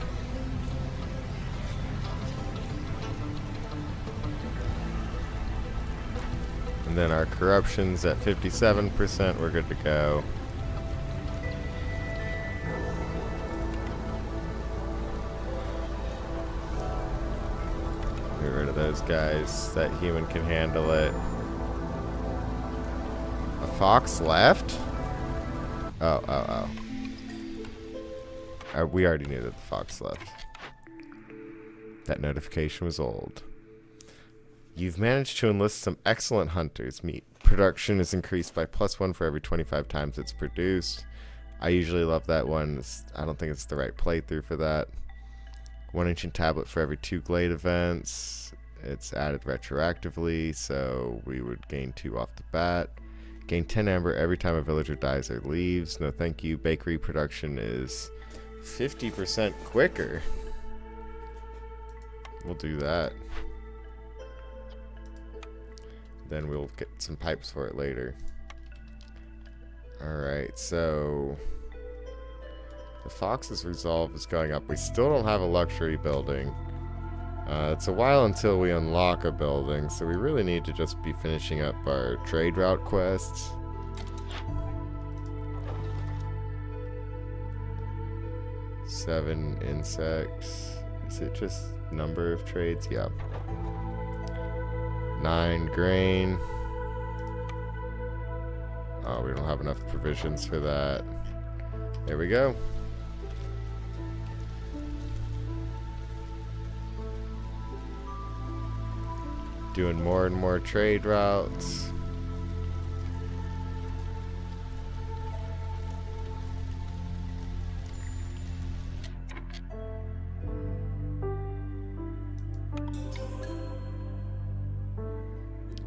And then our corruption's at 57%, we're good to go. Get rid of those guys. That human can handle it. A fox left? Oh. We already knew that the fox left. That notification was old. You've managed to enlist some excellent hunters. Meat production is increased by +1 for every 25 times it's produced. I usually love that one. I don't think it's the right playthrough for that. 1 ancient tablet for every 2 glade events. It's added retroactively, so we would gain 2 off the bat. Gain 10 amber every time a villager dies or leaves. No thank you. Bakery production is 50% quicker. We'll do that. Then we'll get some pipes for it later. Alright, so the fox's resolve is going up. We still don't have a luxury building. It's a while until we unlock a building, so we really need to just be finishing up our trade route quests. Seven insects. Is it just number of trades? Yeah. 9 grain. Oh, we don't have enough provisions for that. There we go. Doing more and more trade routes.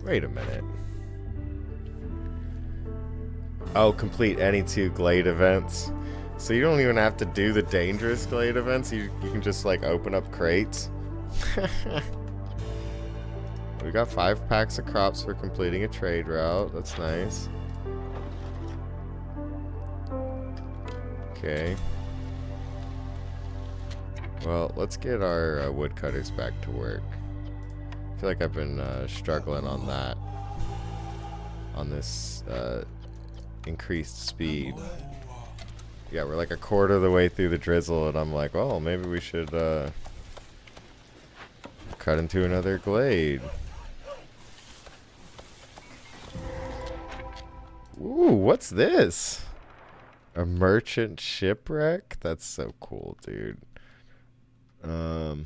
Wait a minute. Oh, complete any 2 glade events. So you don't even have to do the dangerous glade events. You can just like open up crates. We got 5 packs of crops for completing a trade route. That's nice. Okay. Well, let's get our woodcutters back to work. I feel like I've been struggling on that. On this increased speed. Yeah, we're like a quarter of the way through the drizzle, and I'm like, oh, maybe we should cut into another glade. Ooh, what's this? A merchant shipwreck? That's so cool, dude. The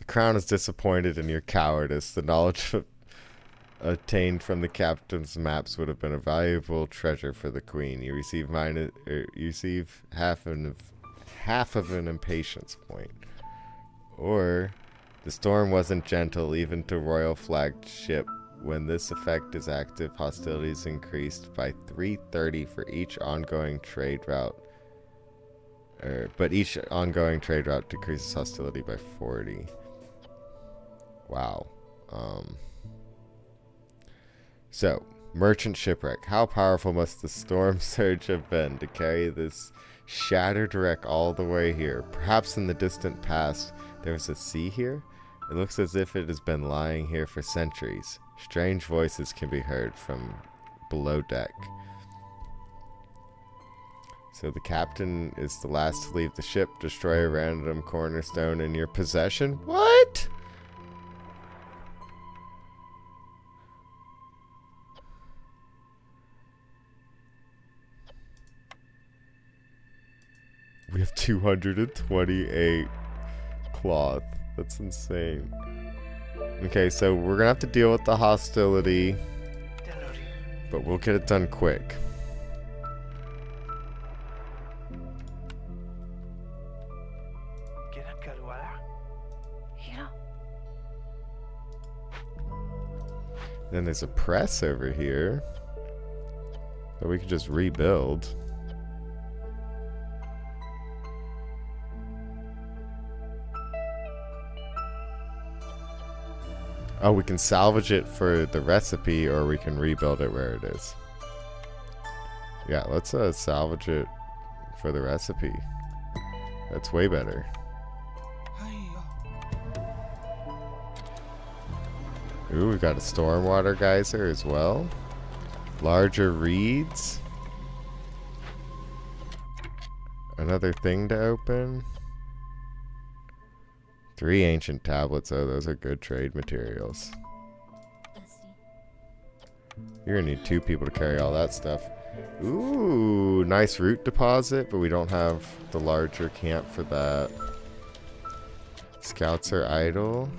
crown is disappointed in your cowardice. The knowledge obtained from the captain's maps would have been a valuable treasure for the queen. You receive half of an impatience point. Or the storm wasn't gentle even to royal flagged ship. When this effect is active, hostilities increased by 330 for each ongoing trade route. But each ongoing trade route decreases hostility by 40. Wow. So, merchant shipwreck. How powerful must the storm surge have been to carry this shattered wreck all the way here? Perhaps in the distant past there was a sea here? It looks as if it has been lying here for centuries. Strange voices can be heard from below deck. So the captain is the last to leave the ship. Destroy a random cornerstone in your possession. What? We have 228 cloth. That's insane. Okay, so we're gonna have to deal with the hostility, but we'll get it done quick. Then there's a press over here that we can just rebuild. Oh, we can salvage it for the recipe, or we can rebuild it where it is. Yeah, let's salvage it for the recipe. That's way better. Ooh, we got a stormwater geyser as well. Larger reeds. Another thing to open. 3 ancient tablets. Oh, those are good trade materials. You're gonna need 2 people to carry all that stuff. Ooh, nice root deposit, but we don't have the larger camp for that. Scouts are idle.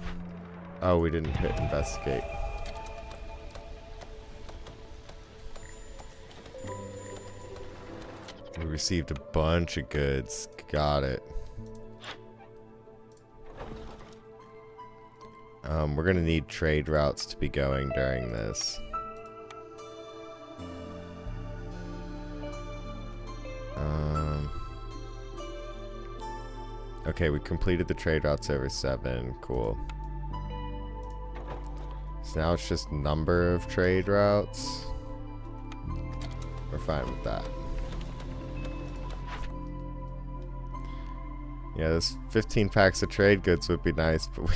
Oh, we didn't hit investigate. We received a bunch of goods. Got it. We're gonna need trade routes to be going during this. Okay, we completed the trade routes over 7. Cool. So now it's just number of trade routes. We're fine with that. Yeah, this 15 packs of trade goods would be nice, but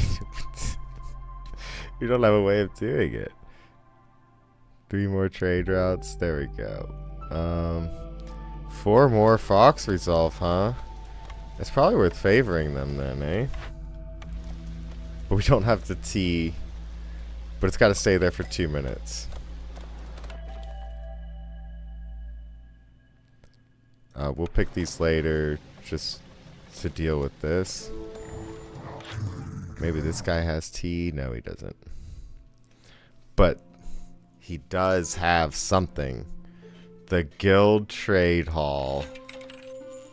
we don't have a way of doing it. 3 more trade routes. There we go. 4 more Fox Resolve, huh? It's probably worth favoring them then, eh? But we don't have the tea But it's got to stay there for 2 minutes. We'll pick these later just to deal with this. Maybe this guy has tea. No, he doesn't. But he does have something. The Guild Trade Hall.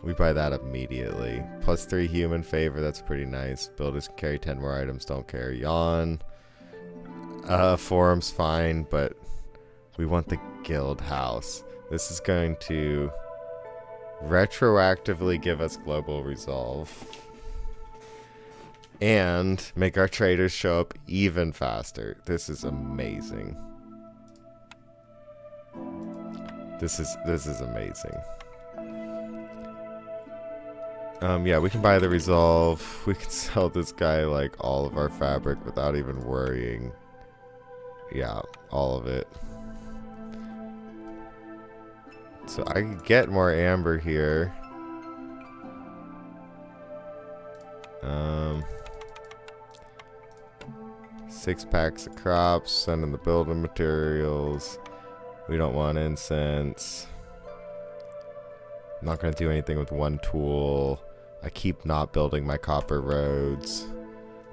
We buy that immediately. +3 human favor. That's pretty nice. Builders can carry 10 more items. Don't carry on. Forum's fine, but we want the guild house. This is going to retroactively give us global resolve and make our traders show up even faster. This is amazing. This is amazing. Yeah, we can buy the resolve. We can sell this guy like all of our fabric without even worrying. Yeah, all of it. So I can get more amber here. 6 packs of crops, sending the building materials. We don't want incense. I'm not going to do anything with one tool. I keep not building my copper roads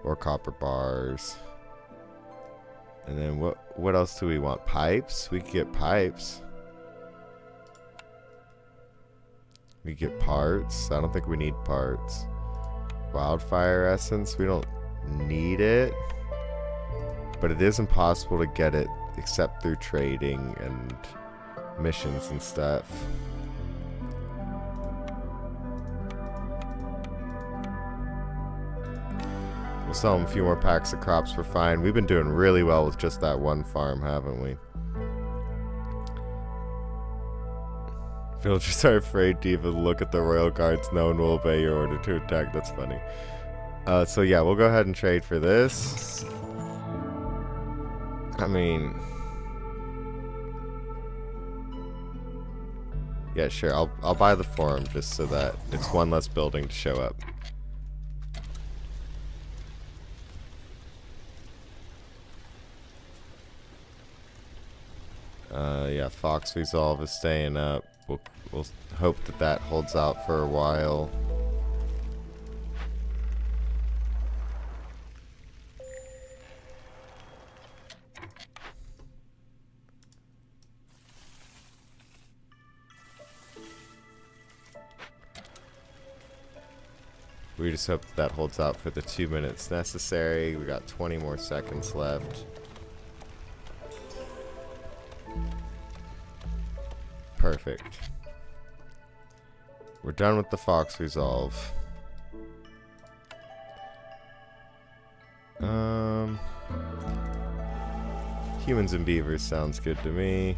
or copper bars. And then what else do we want? Pipes? We could get pipes. We get parts. I don't think we need parts. Wildfire essence. We don't need it. But it is impossible to get it except through trading and missions and stuff. We'll sell them a few more packs of crops for fine. We've been doing really well with just that one farm, haven't we? Villagers are afraid to even look at the royal guards. No one will obey your order to attack. That's funny. So yeah, we'll go ahead and trade for this. I mean, yeah, sure. I'll buy the forum just so that it's one less building to show up. Yeah, Fox Resolve is staying up. We'll hope that holds out for a while. We just hope that holds out for the 2 minutes necessary. We got 20 more seconds left. Perfect. We're done with the Fox Resolve. Humans and beavers sounds good to me.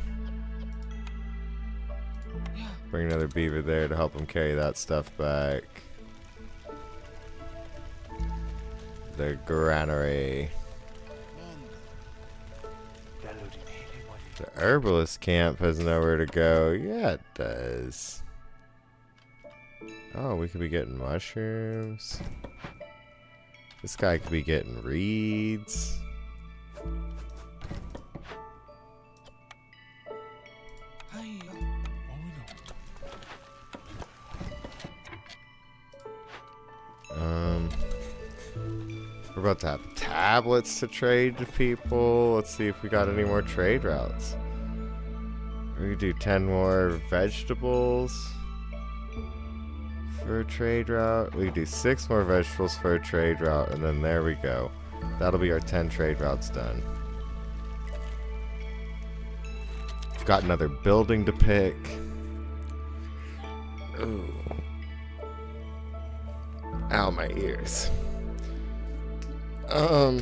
Bring another beaver there to help them carry that stuff back. The granary. The herbalist camp has nowhere to go. Yeah, it does. Oh, we could be getting mushrooms. This guy could be getting reeds. We're about to have tablets to trade to people. Let's see if we got any more trade routes. We could do 10 more vegetables for a trade route. We could do 6 more vegetables for a trade route, and then there we go. That'll be our 10 trade routes done. We've got another building to pick. Ooh. Ow, my ears. I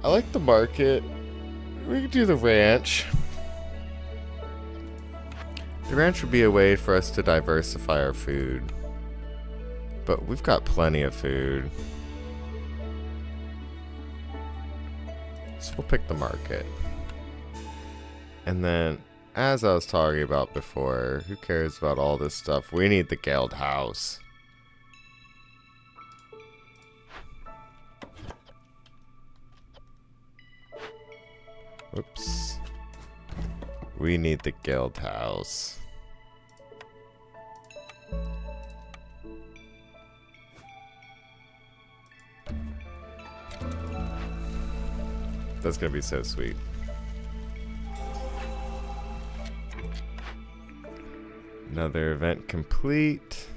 like the market. We could do the ranch. The ranch would be a way for us to diversify our food. But we've got plenty of food. So we'll pick the market. And then, as I was talking about before, who cares about all this stuff? We need the guild house. Whoops. We need the guild house. That's gonna be so sweet. Another event complete.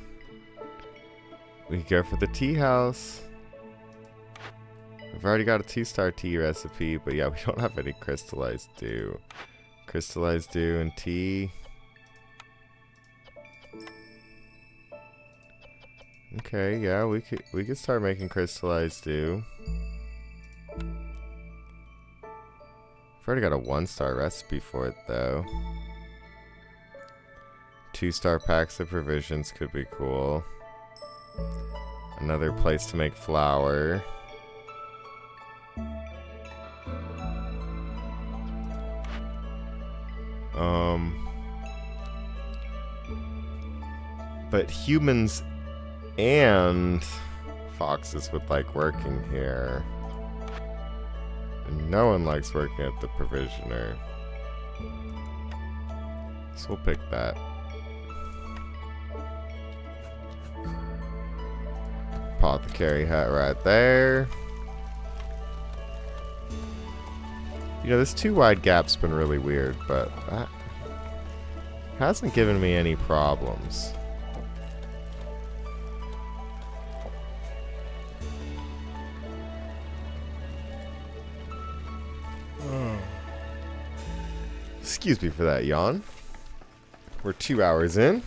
We go for the tea house. We've already got a 2-star tea recipe, but yeah, we don't have any crystallized dew. Crystallized dew and tea. Okay, yeah, we could start making crystallized dew. I've already got a 1-star recipe for it though. 2-star packs of provisions could be cool. Another place to make flour. But humans and foxes would like working here. And no one likes working at the provisioner. So we'll pick that. Apothecary hat right there. You know, this 2 wide gap's been really weird, but that hasn't given me any problems. Excuse me for that yawn. We're 2 hours in.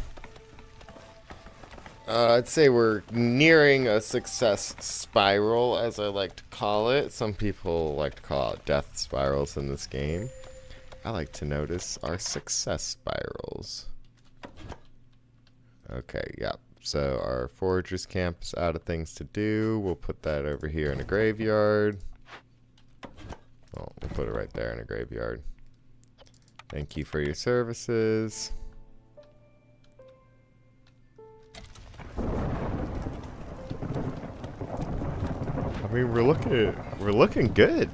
I'd say we're nearing a success spiral, as I like to call it. Some people like to call it death spirals in this game. I like to notice our success spirals. Okay, yeah. So our foragers camp is out of things to do. We'll put that over here in a graveyard. Well, we'll put it right there in a graveyard. Thank you for your services. I mean, we're looking good.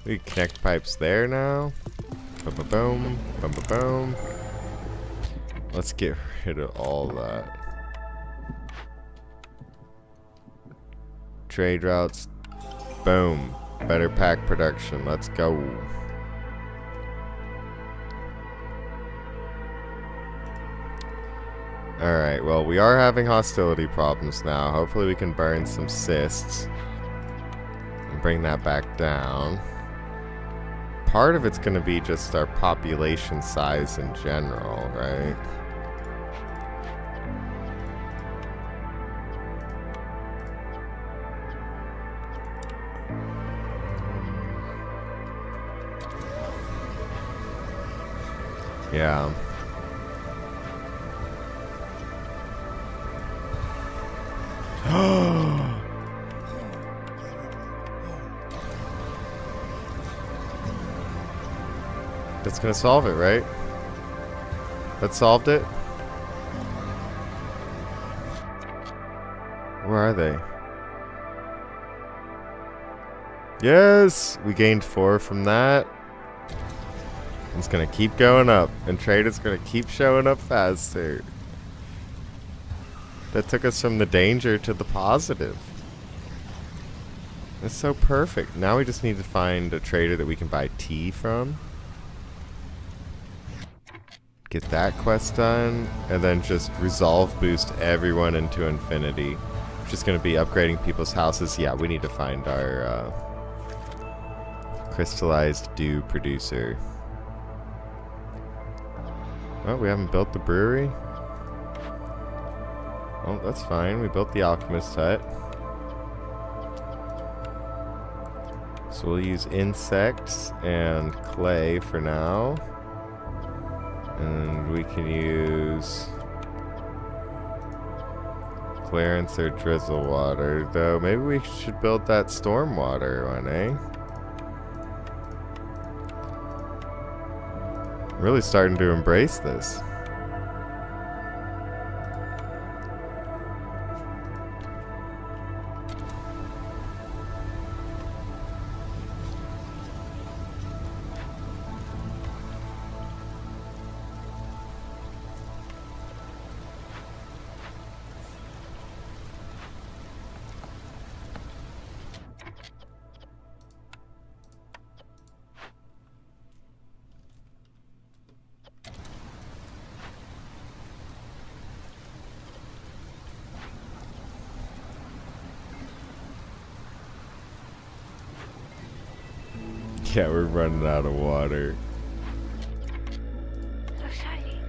We connect pipes there now. Boom, boom, boom, boom, boom, boom. Let's get rid of all that. Trade routes. Boom. Better pack production. Let's go. Alright, well, we are having hostility problems now. Hopefully we can burn some cysts and bring that back down. Part of it's going to be just our population size in general, right? Yeah. That's gonna solve it, right? That solved it? Where are they? Yes! We gained 4 from that. It's gonna keep going up, and trade is gonna keep showing up faster. That took us from the danger to the positive. That's so perfect. Now we just need to find a trader that we can buy tea from. Get that quest done, and then just resolve boost everyone into infinity. Which is going to be upgrading people's houses. Yeah, we need to find our crystallized dew producer. Oh, we haven't built the brewery? Oh, that's fine. We built the alchemist hut. So we'll use insects and clay for now. And we can use clearance or drizzle water. Though maybe we should build that storm water one, eh? Really starting to embrace this. Yeah, we're running out of water. So shiny.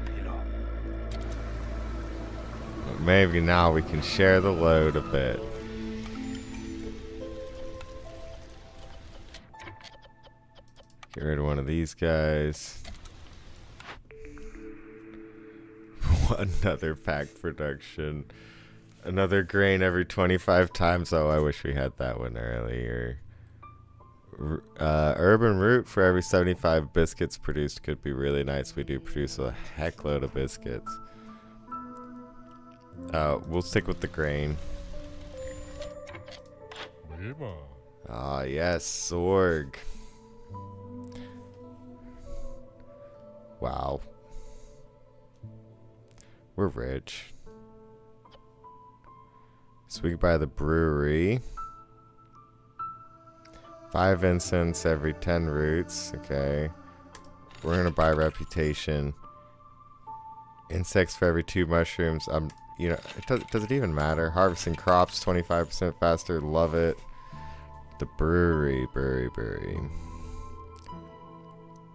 But maybe now we can share the load a bit. Get rid of one of these guys. Another pack production. Another grain every 25 times. Oh, I wish we had that one earlier. Urban root for every 75 biscuits produced could be really nice. We do produce a heck load of biscuits. We'll stick with the grain. Ah, yes, Zorg. Wow. We're rich. So we can buy the brewery. 5 incense every 10 roots. Okay. We're gonna buy reputation. Insects for every 2 mushrooms. You know, does it even matter? Harvesting crops 25% faster. Love it. The brewery.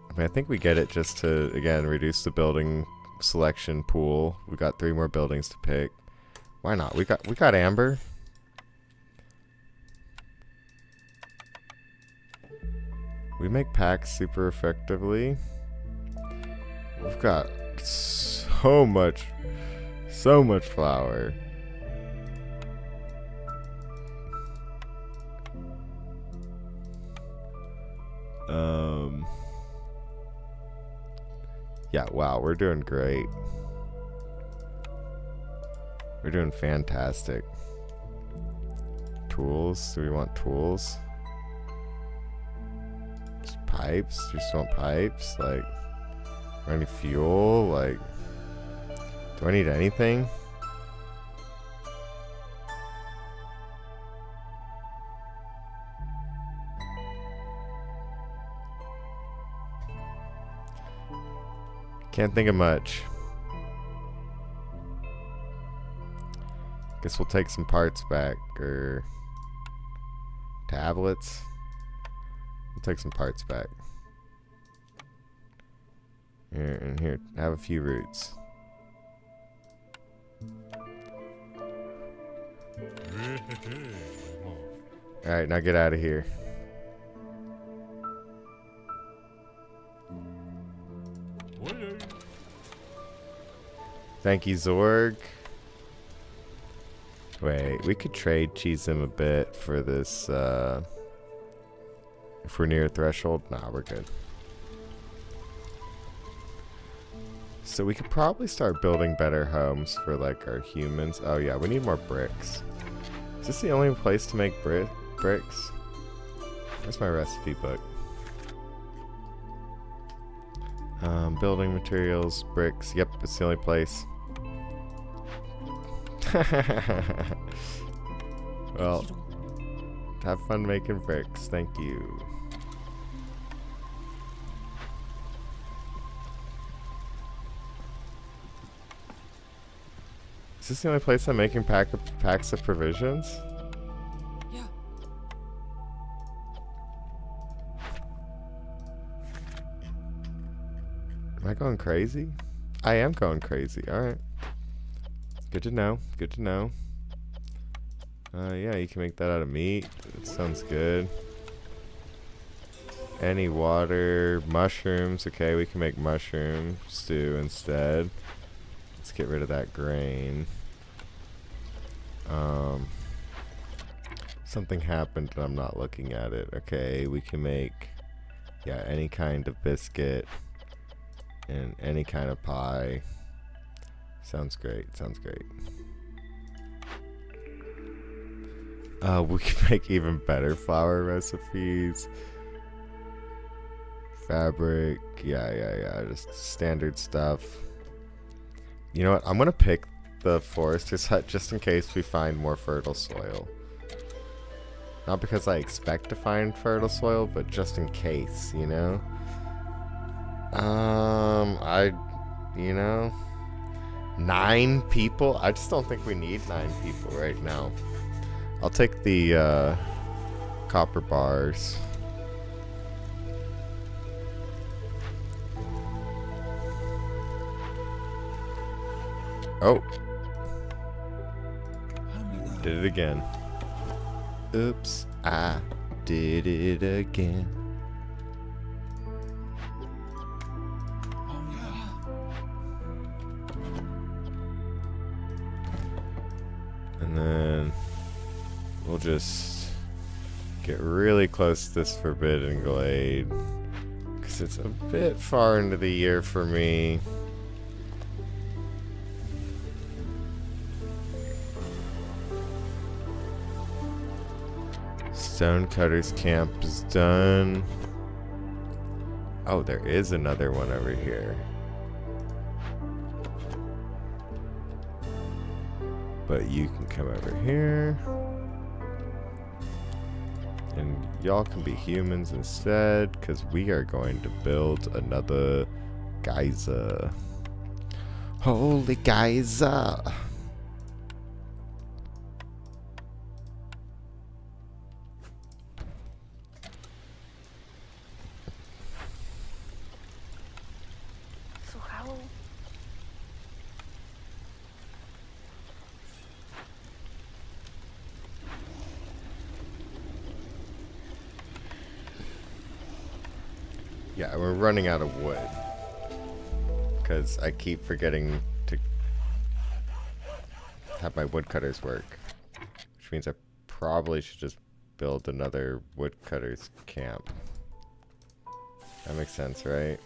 I mean, I think we get it just to, again, reduce the building selection pool. We got 3 more buildings to pick. Why not? We got amber. We make packs super effectively. We've got so much flour. Yeah, wow, we're doing great. We're doing fantastic. Tools? Do we want tools? Just pipes? Do we just want pipes? Like, any fuel? Like, do I need anything? Can't think of much. Guess we'll take some parts back, or tablets. We'll take some parts back. Here, and here, have a few roots. Alright, now get out of here. Thank you, Zorg. Wait, we could trade cheese him a bit for this, if we're near a threshold. Nah, we're good. So we could probably start building better homes for, like, our humans. Oh yeah, we need more bricks. Is this the only place to make bricks? Where's my recipe book? Building materials, bricks. Yep, it's the only place. Well, have fun making bricks. Thank you. Is this the only place I'm making packs of provisions? Yeah. Am I going crazy? I am going crazy. Alright. Good to know. Good to know. Yeah, you can make that out of meat. That sounds good. Any water. Mushrooms. Okay, we can make mushroom stew instead. Let's get rid of that grain. Something happened and I'm not looking at it. Okay, we can make, yeah, any kind of biscuit and any kind of pie. Sounds great. Sounds great. We can make even better recipes. Fabric. Yeah. Just standard stuff. You know what? I'm gonna pick the forester's hut just in case we find more fertile soil. Not because I expect to find fertile soil, but just in case, you know? You know? 9 people? I just don't think we need 9 people right now. I'll take the copper bars. Oh. Did it again. Oops, I did it again. And then we'll just get really close to this Forbidden Glade, because it's a bit far into the year for me. Stonecutter's camp is done. Oh, there is another one over here. But you can come over here. And y'all can be humans instead, because we are going to build another geyser. Holy geyser! Yeah, we're running out of wood. Because I keep forgetting to have my woodcutters work. Which means I probably should just build another woodcutters camp. That makes sense, right?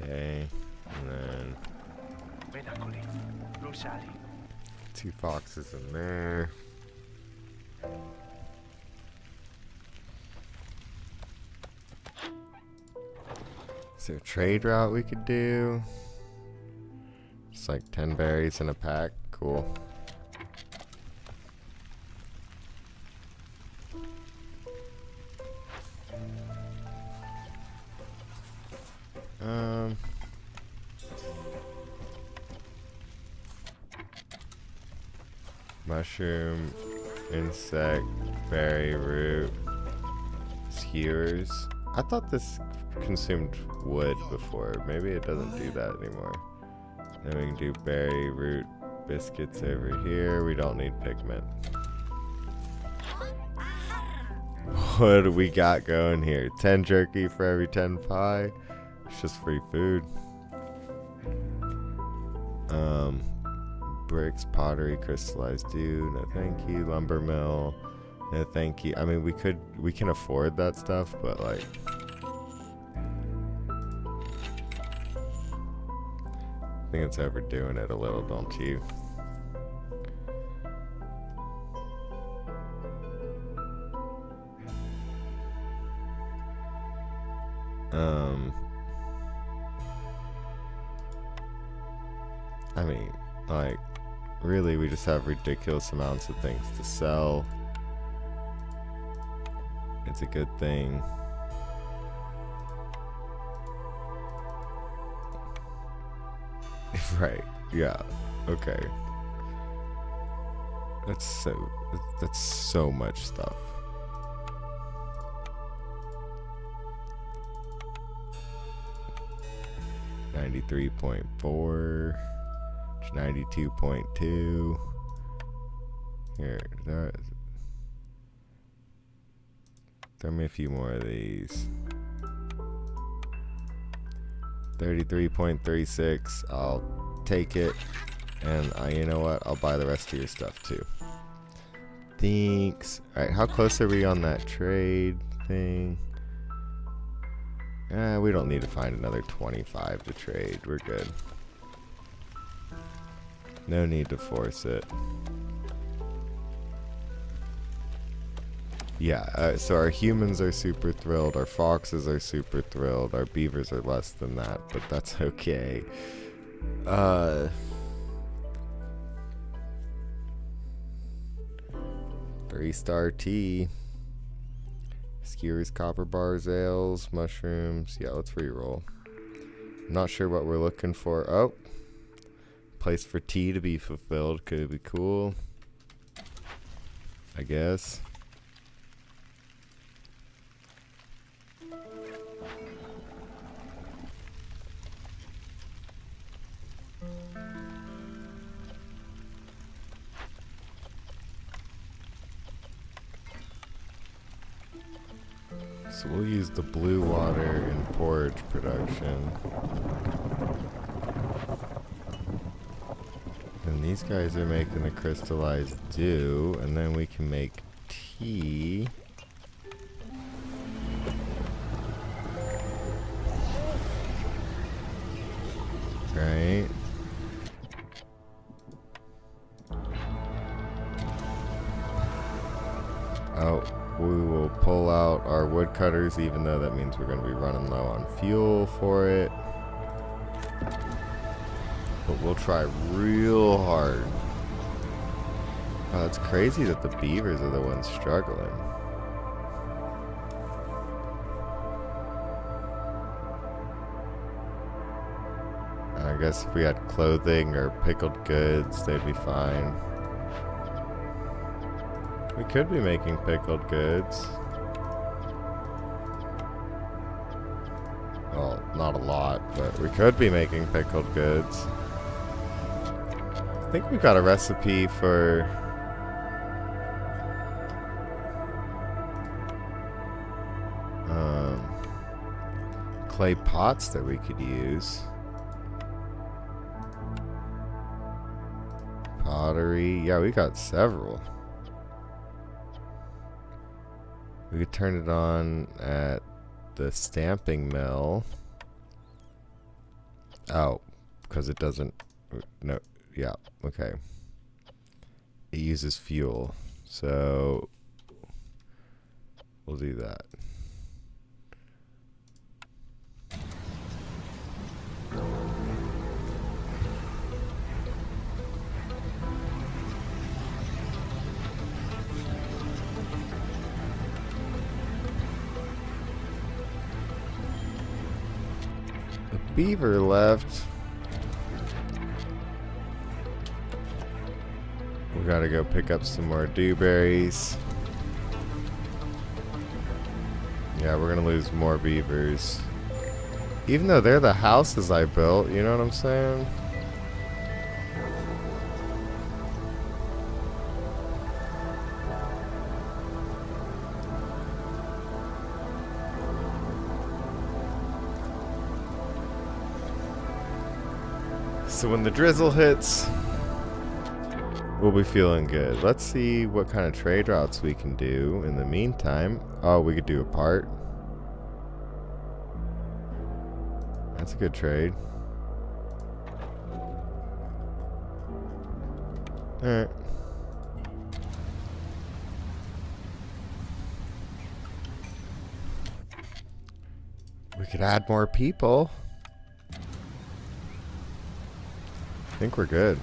Okay, and then two foxes in there. Is there a trade route we could do? Just like 10 berries in a pack. Cool. Mushroom, insect, berry, root, skewers. I thought this consumed wood before. Maybe it doesn't do that anymore. Then we can do berry, root, biscuits over here. We don't need pigment. What do we got going here? 10 jerky for every 10 pie. It's just free food. Bricks, pottery, crystallized dew. No thank you. Lumber mill. No thank you. I mean, we can afford that stuff, but like, I think it's overdoing it a little, don't you? I mean, like, really, we just have ridiculous amounts of things to sell. It's a good thing. Right, yeah, okay. That's so much stuff. $93.4, 92.2. Here, throw me a few more of these. 33.36. I'll take it, and you know what? I'll buy the rest of your stuff too. Thanks. All right, how close are we on that trade thing? We don't need to find another 25 to trade. We're good. No need to force it. Yeah, so our humans are super thrilled, our foxes are super thrilled, our beavers are less than that, but that's okay. 3-star tea. Skewers, copper bars, ales, mushrooms. Yeah, let's re-roll. I'm not sure what we're looking for. Oh, place for tea to be fulfilled. Could be cool. I guess. So we'll use the blue water in porridge production. And these guys are making the crystallized dew, and then we can make tea. Right. Oh, we will pull out our woodcutters, even though that means we're going to be running low on fuel for it. But we'll try real hard. Oh, it's crazy that the beavers are the ones struggling. I guess if we had clothing or pickled goods, they'd be fine. We could be making pickled goods. Well, not a lot, but we could be making pickled goods. I think we've got a recipe for clay pots that we could use. Pottery. Yeah, we got several. We could turn it on at the stamping mill. Oh, because it doesn't... No, yeah, okay. It uses fuel, so we'll do that. Beaver left. We gotta go pick up some more dewberries. Yeah, we're gonna lose more beavers. Even though they're the houses I built, you know what I'm saying? So when the drizzle hits, we'll be feeling good. Let's see what kind of trade routes we can do in the meantime. Oh, we could do a part. That's a good trade. Alright. We could add more people. I think we're good.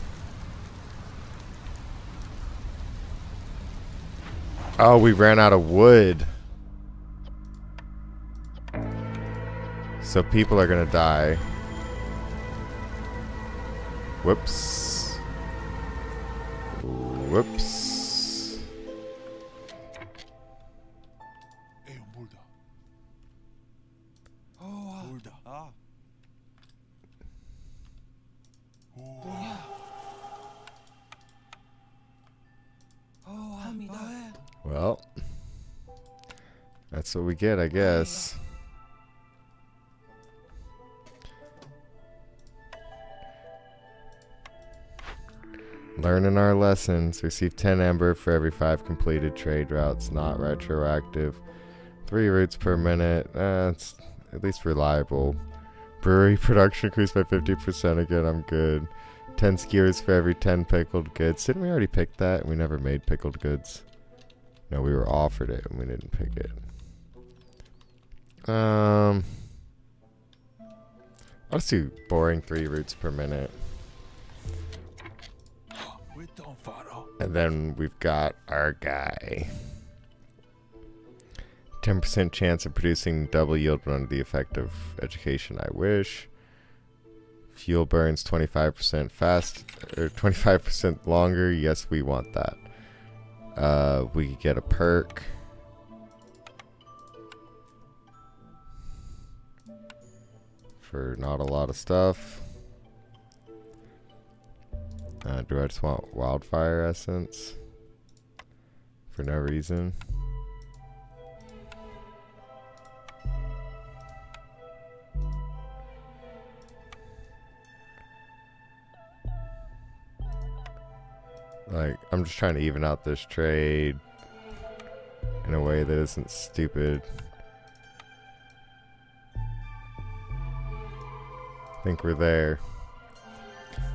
Oh, we ran out of wood. So people are gonna die. Whoops. Whoops. Well, that's what we get, I guess. Learning our lessons. Receive 10 amber for every 5 completed trade routes. Not retroactive. 3 routes per minute. It's at least reliable. Brewery production increased by 50% again. I'm good. 10 skewers for every 10 pickled goods. Didn't we already pick that? We never made pickled goods. No, we were offered it and we didn't pick it. Let's do boring 3 routes per minute. And then we've got our guy. 10% chance of producing double yield when under the effect of education I wish. Fuel burns 25% fast, or 25% longer. Yes, we want that. We could get a perk. For not a lot of stuff. Do I just want wildfire essence? For no reason. Like, I'm just trying to even out this trade in a way that isn't stupid. I think we're there.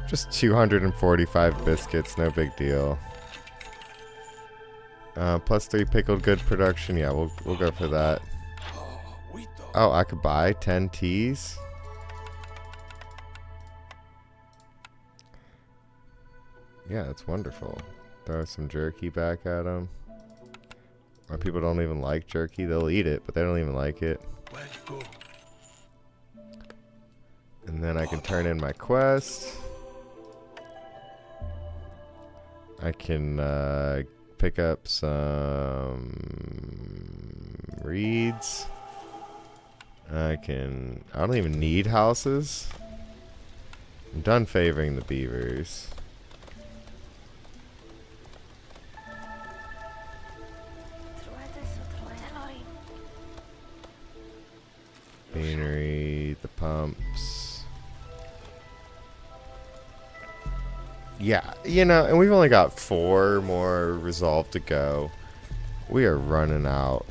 Just 245 biscuits, no big deal. +3 pickled good production. Yeah, we'll go for that. Oh, I could buy 10 teas. Yeah, that's wonderful. Throw some jerky back at them. My people don't even like jerky. They'll eat it, but they don't even like it. And then I can turn in my quest. I can pick up some reeds. I don't even need houses. I'm done favoring the beavers. Beanery, the pumps. Yeah, you know, and we've only got 4 more resolve to go. We are running out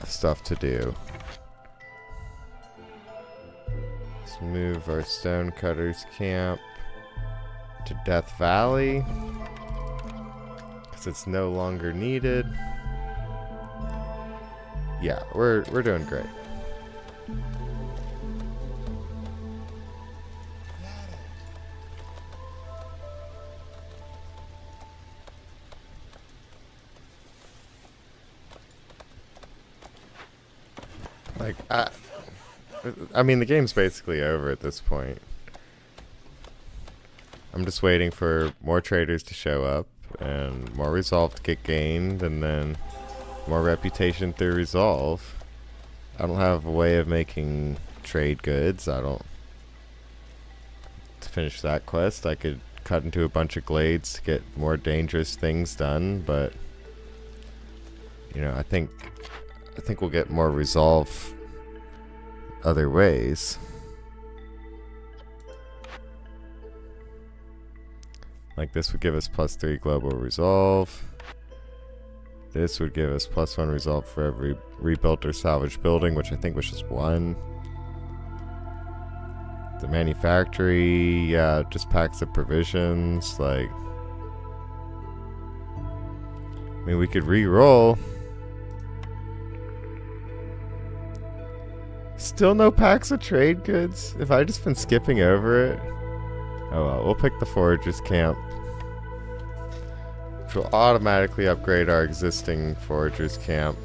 of stuff to do. Let's move our stonecutters camp to Death Valley, because it's no longer needed. Yeah, we're doing great. Like, I mean, the game's basically over at this point. I'm just waiting for more traders to show up and more resolve to get gained, and then more reputation through resolve. I don't have a way of making trade goods. To finish that quest, I could cut into a bunch of glades to get more dangerous things done, but you know, I think we'll get more resolve other ways. Like, this would give us +3 global resolve. This would give us +1 resolve for every rebuilt or salvaged building, which I think was just 1. The manufactory, yeah, just packs of provisions. Like, I mean, we could re-roll. Still no packs of trade goods? If I just been skipping over it? Oh well, we'll pick the Foragers Camp, which will automatically upgrade our existing Foragers Camp,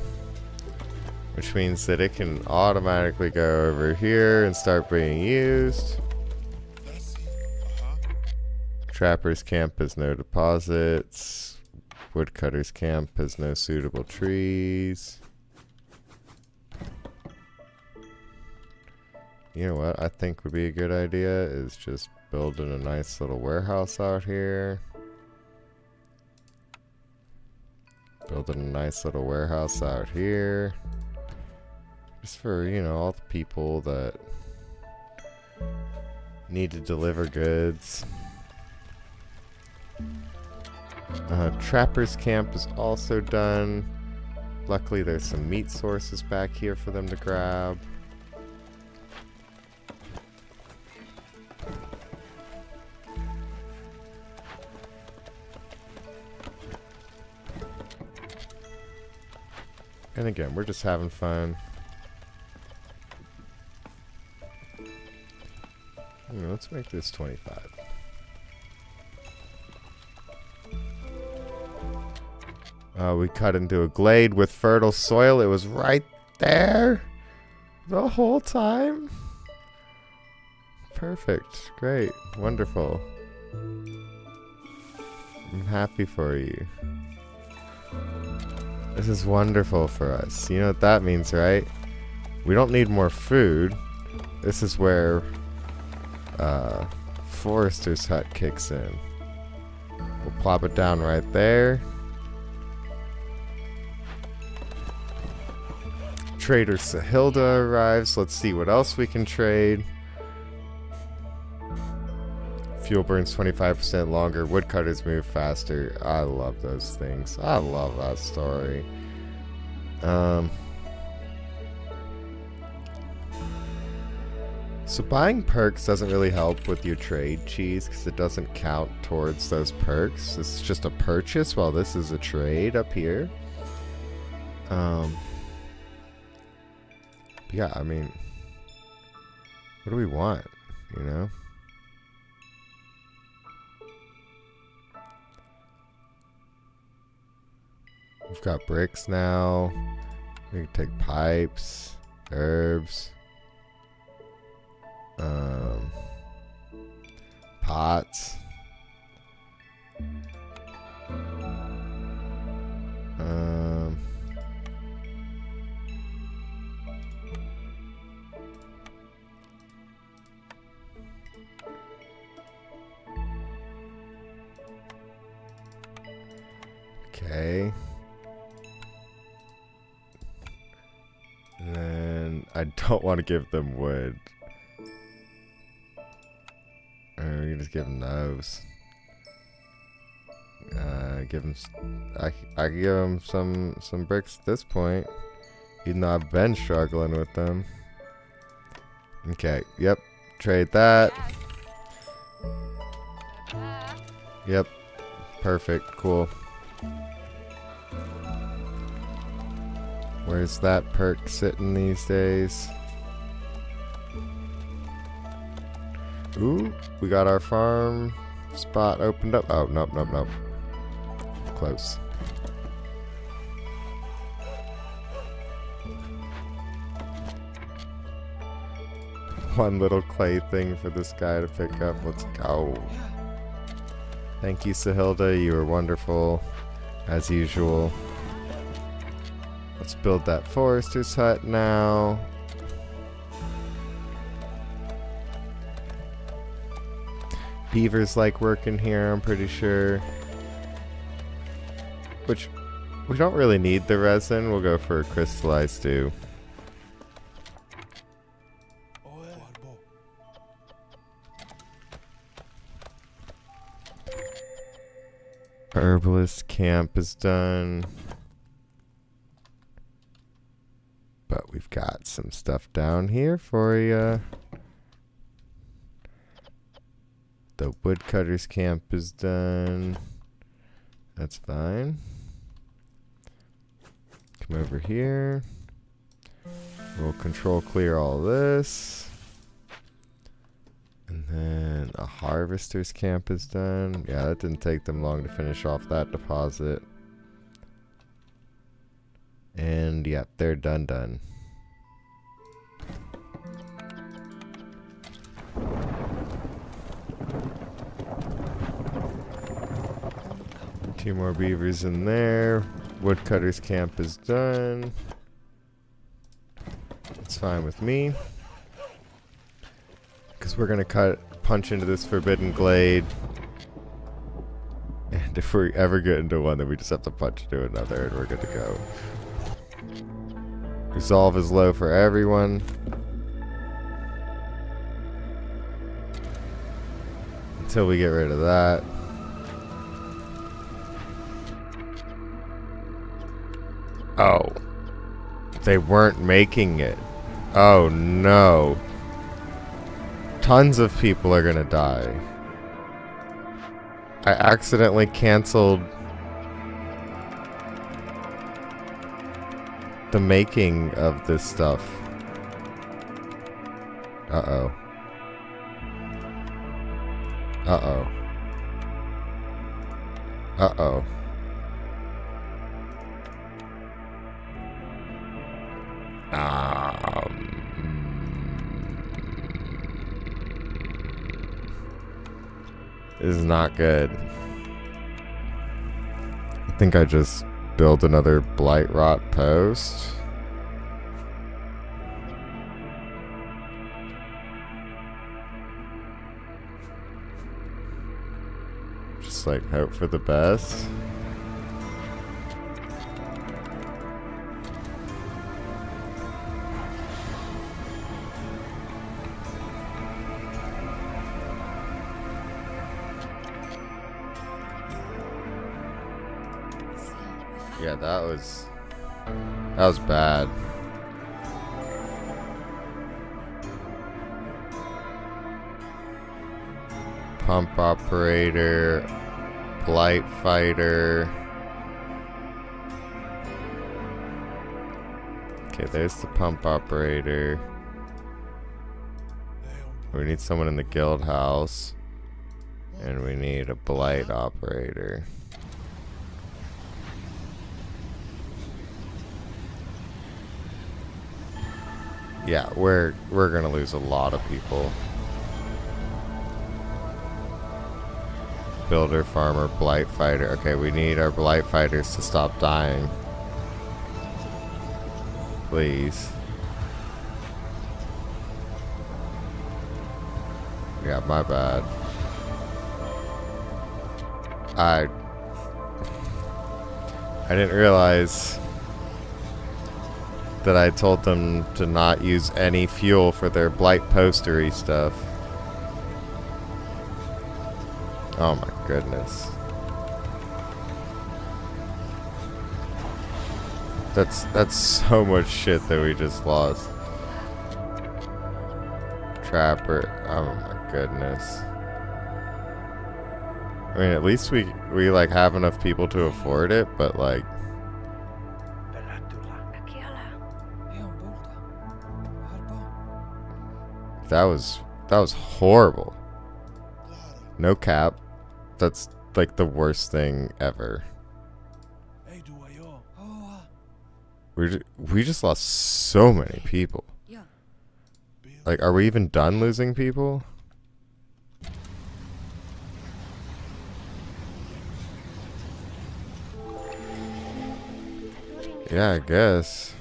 which means that it can automatically go over here and start being used. Trappers Camp has no deposits. Woodcutters Camp has no suitable trees. You know what I think would be a good idea is just building a nice little warehouse out here. Building a nice little warehouse out here. Just for, you know, all the people that need to deliver goods. Trappers Camp is also done. Luckily there's some meat sources back here for them to grab. And again, we're just having fun. Let's make this 25. We cut into a glade with fertile soil. It was right there the whole time. Perfect. Great. Wonderful. I'm happy for you. This is wonderful for us. You know what that means, right? We don't need more food. This is where Forester's Hut kicks in. We'll plop it down right there. Trader Sahilda arrives. Let's see what else we can trade. Fuel burns 25% longer. Woodcutters move faster. I love those things. I love that story. So buying perks doesn't really help with your trade cheese because it doesn't count towards those perks. This is just a purchase while this is a trade up here. Yeah, I mean, what do we want, you know? We've got bricks now. We can take pipes, herbs, pots. Okay. And then I don't want to give them wood. Or we can just give them those. Give them. I could give them some bricks at this point, even though I've been struggling with them. Okay. Yep. Trade that. Yep. Perfect. Cool. Where's that perk sitting these days? Ooh, we got our farm spot opened up. Oh, nope, nope, nope. Close. One little clay thing for this guy to pick up. Let's go. Thank you, Sahilda. You were wonderful, as usual. Let's build that Forester's Hut now. Beavers like working here, I'm pretty sure. Which, we don't really need the resin. We'll go for a crystallized stew. Herbalist camp is done. But we've got some stuff down here for you. The woodcutter's camp is done. That's fine. Come over here. We'll control clear all this. And then a harvester's camp is done. Yeah, that didn't take them long to finish off that deposit. And yep, they're done. Two more beavers in there. Woodcutter's camp is done. It's fine with me. Because we're going to punch into this forbidden glade. And if we ever get into one, then we just have to punch into another and we're good to go. Resolve is low for everyone. Until we get rid of that. Oh. They weren't making it. Oh no. Tons of people are gonna die. I accidentally canceled the making of this stuff. Uh-oh. Uh-oh. Uh-oh. This is not good. I think I just build another blight rot post. Just like hope for the best. Yeah, that was bad. Pump operator, blight fighter. Okay, there's the pump operator. We need someone in the guild house. And we need a blight operator. Yeah, we're gonna lose a lot of people. Builder, farmer, blight fighter. Okay, we need our blight fighters to stop dying. Please. Yeah, my bad. I didn't realize that I told them to not use any fuel for their blight postery stuff. Oh my goodness. That's so much shit that we just lost. Trapper. Oh my goodness. I mean, at least we like have enough people to afford it, but like that was horrible. No cap. That's like the worst thing ever. We just lost so many people. Like, are we even done losing people? Yeah, I guess.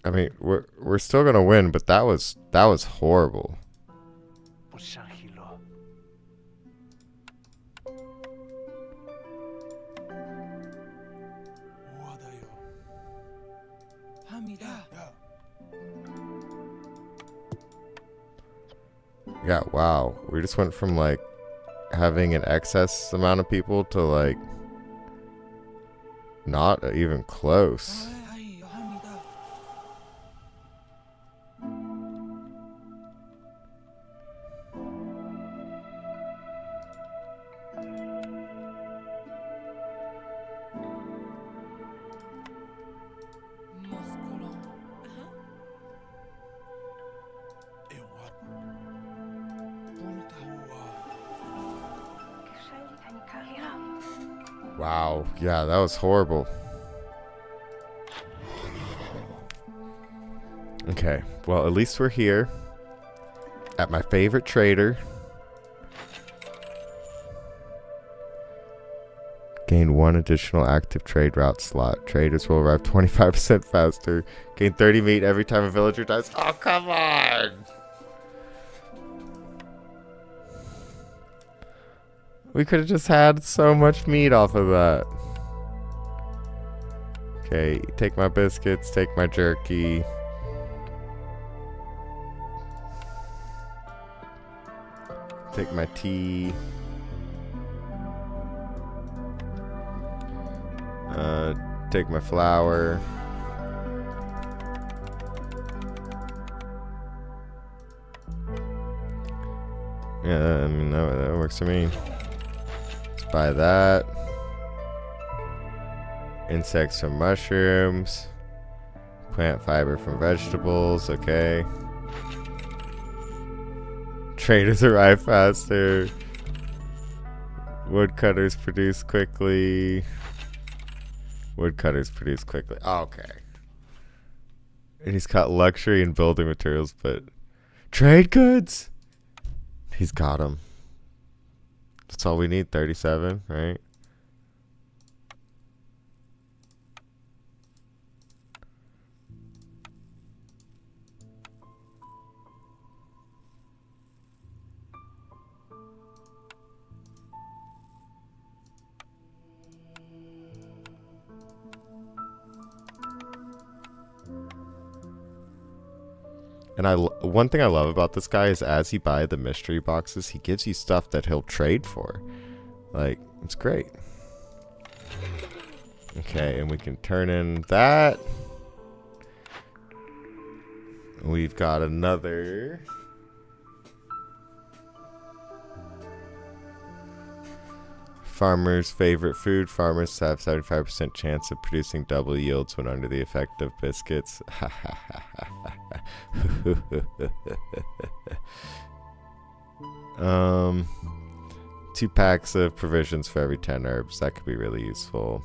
I mean, we're still gonna win, but that was horrible. Yeah, wow. We just went from like having an excess amount of people to like not even close. Wow, yeah, that was horrible. Okay, well, at least we're here at my favorite trader. Gain 1 additional active trade route slot. Traders will arrive 25% faster. Gain 30 meat every time a villager dies. Oh, come on! We could have just had so much meat off of that. Okay, take my biscuits, take my jerky. Take my tea. Take my flour. Yeah, I mean, that works for me. Let's buy that. Insects from mushrooms. Plant fiber from vegetables, okay. Traders arrive faster. Woodcutters produce quickly. Woodcutters produce quickly. Oh, okay. And he's got luxury and building materials, but trade goods? He's got them. That's all we need, 37, right? And one thing I love about this guy is as you buy the mystery boxes, he gives you stuff that he'll trade for. Like, it's great. Okay, and we can turn in that. We've got another... Farmer's favorite food. Farmers have 75% chance of producing double yields when under the effect of biscuits. 2 packs of provisions for every 10 herbs. That could be really useful.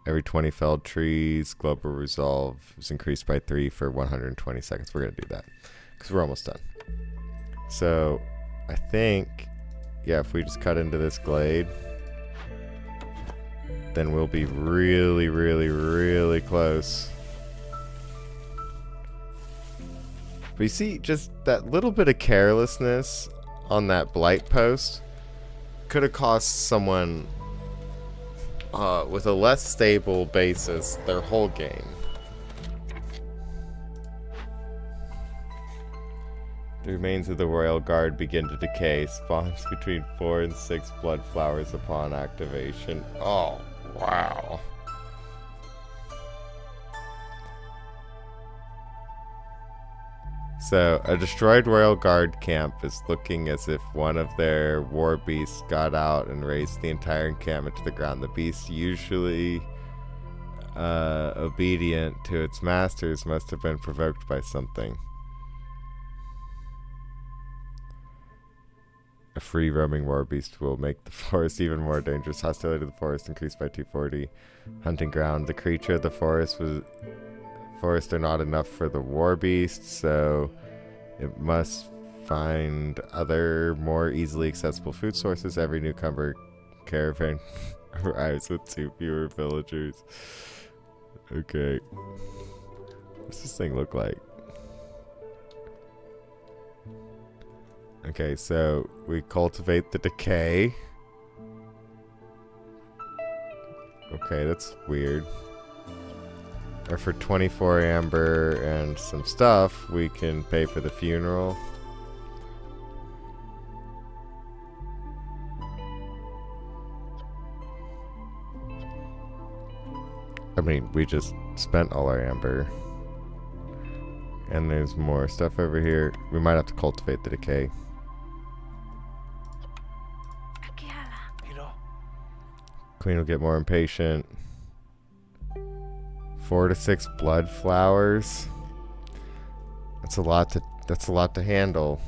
Every 20 felled trees, global resolve is increased by 3 for 120 seconds. We're going to do that because we're almost done. So I think, yeah, if we just cut into this glade, then we'll be really, really, really close. But you see, just that little bit of carelessness on that blight post could have cost someone with a less stable basis their whole game. The remains of the royal guard begin to decay. Spawns between 4 and 6 blood flowers upon activation. Oh, wow. So, a destroyed royal guard camp is looking as if one of their war beasts got out and razed the entire encampment to the ground. The beast, usually obedient to its masters, must have been provoked by something. A free roaming war beast will make the forest even more dangerous. Hostility to the forest increased by 240. Hunting ground. The creature of the forest are not enough for the war beast, so it must find other more easily accessible food sources. Every newcomer caravan arrives with 2 fewer villagers. Okay. What's this thing look like? Okay, so we cultivate the decay. Okay, that's weird. Or for 24 amber and some stuff, we can pay for the funeral. I mean, we just spent all our amber. And there's more stuff over here. We might have to cultivate the decay. Queen will get more impatient. 4 to 6 blood flowers. That's a lot to handle.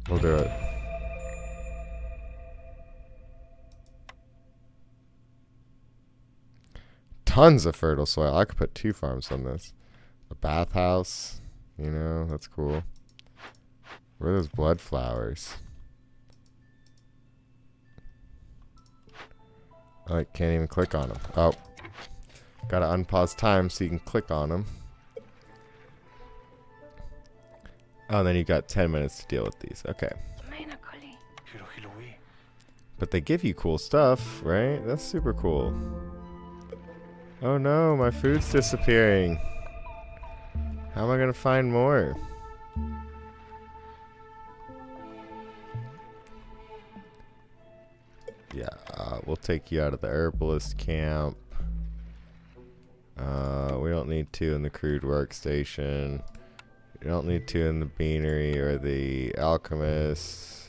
We'll do it. Tons of fertile soil. I could put 2 farms on this. A bathhouse. You know, that's cool. Where are those blood flowers? I can't even click on them. Oh. Gotta unpause time so you can click on them. Oh, and then you got 10 minutes to deal with these. Okay. But they give you cool stuff, right? That's super cool. Oh no, my food's disappearing. How am I gonna find more? Yeah, we'll take you out of the herbalist camp. We don't need 2 in the crude workstation. We don't need 2 in the beanery or the alchemist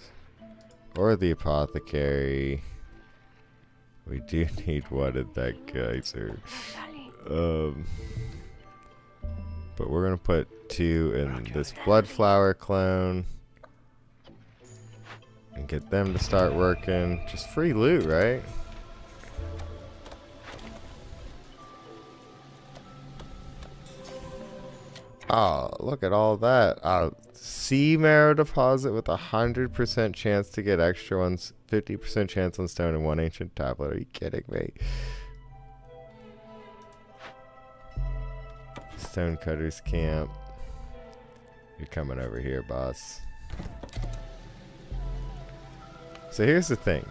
or the apothecary. We do need 1 in that geyser. But we're gonna put 2 in this blood flower clone. And get them to start working. Just free loot, right? Oh, look at all that. Sea marrow deposit with 100% chance to get extra ones. 50% chance on stone and 1 ancient tablet. Are you kidding me? Stonecutters camp. You're coming over here, boss. So here's the thing.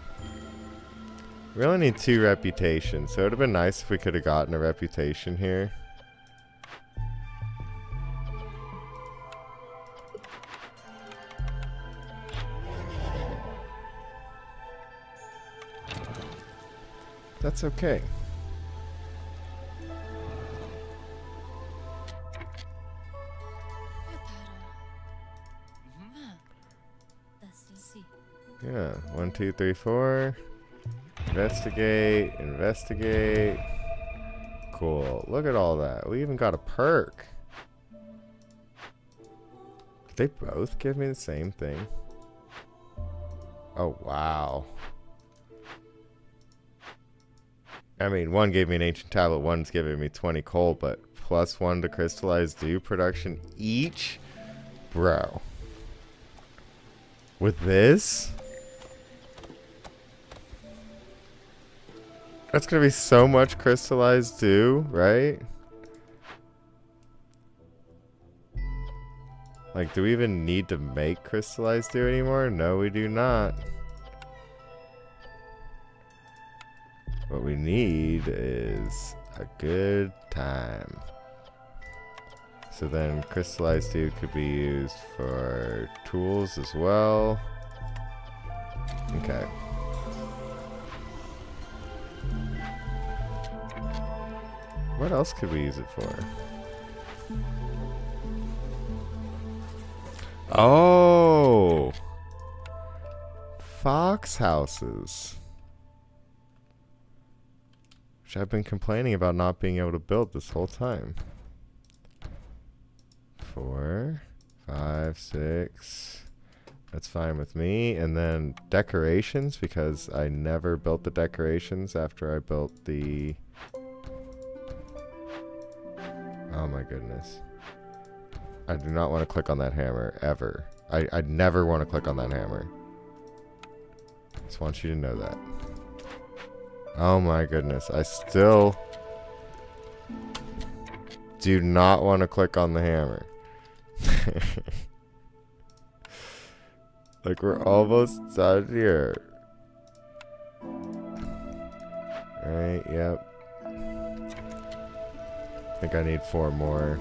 We only need 2 reputations, so it would have been nice if we could have gotten a reputation here. That's okay. Yeah, 1, 2, 3, 4. Investigate, investigate. Cool. Look at all that. We even got a perk. Did they both give me the same thing? Oh, wow. I mean, one gave me an ancient tablet, one's giving me 20 coal, but +1 to crystallized dew production each? Bro. With this? That's gonna be so much crystallized dew, right? Like, do we even need to make crystallized dew anymore? No, we do not. What we need is a good time. So then crystallized dew could be used for tools as well. Okay. What else could we use it for? Oh! Fox houses. Which I've been complaining about not being able to build this whole time. 4, 5, 6. That's fine with me. And then decorations, because I never built the decorations after I built the... Oh my goodness. I do not want to click on that hammer, ever. I'd never want to click on that hammer. Just want you to know that. Oh my goodness. I still do not want to click on the hammer. Like, we're almost done here. Alright, yep. I think I need 4 more.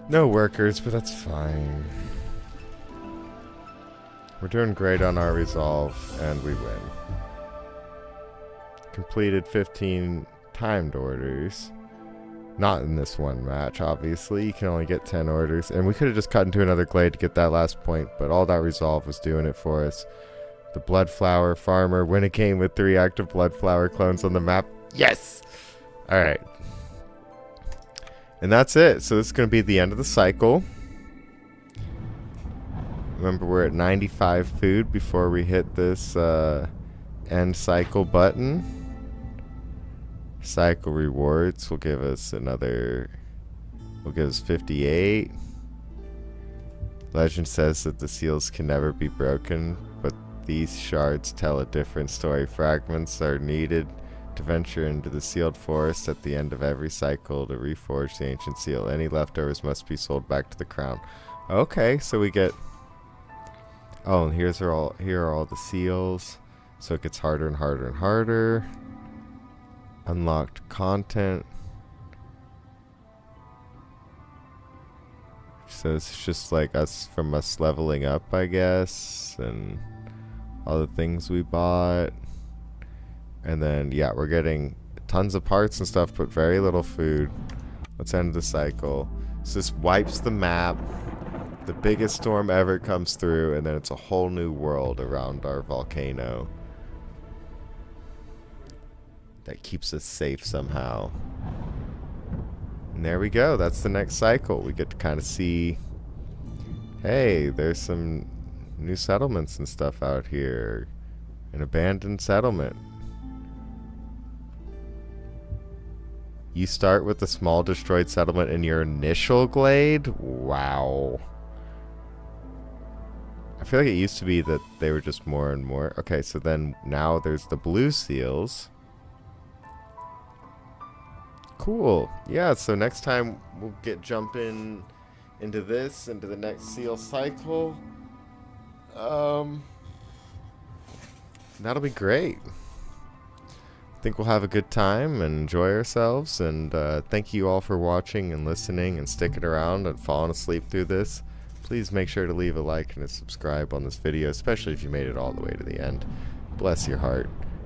No workers, but that's fine. We're doing great on our resolve, and we win. Completed 15 timed orders. Not in this one match, obviously. You can only get 10 orders. And we could have just cut into another glade to get that last point, but all that resolve was doing it for us. The Bloodflower Farmer win a game with 3 active Bloodflower clones on the map. Yes! Alright. And that's it. So this is going to be the end of the cycle. Remember, we're at 95 food before we hit this end cycle button. Cycle rewards will give us another... will give us 58. Legend says that the seals can never be broken, but these shards tell a different story. Fragments are needed to venture into the sealed forest at the end of every cycle to reforge the ancient seal. Any leftovers must be sold back to the crown. Okay, so we get... Oh, and here are all the seals. So it gets harder and harder and harder. Unlocked content. So it's just like us leveling up, I guess, and all the things we bought. And then, yeah, we're getting tons of parts and stuff, but very little food. Let's end the cycle. So this wipes the map. The biggest storm ever comes through, and then it's a whole new world around our volcano. That keeps us safe somehow. And there we go. That's the next cycle. We get to kind of see, hey, there's some new settlements and stuff out here. An abandoned settlement. You start with the small destroyed settlement in your initial glade? Wow. I feel like it used to be that they were just more and more. Okay, so then now there's the blue seals. Cool. Yeah, so next time we'll get jumping into this, into the next seal cycle. That'll be great. I think we'll have a good time and enjoy ourselves. And thank you all for watching and listening and sticking around and falling asleep through this. Please make sure to leave a like and a subscribe on this video, especially if you made it all the way to the end. Bless your heart.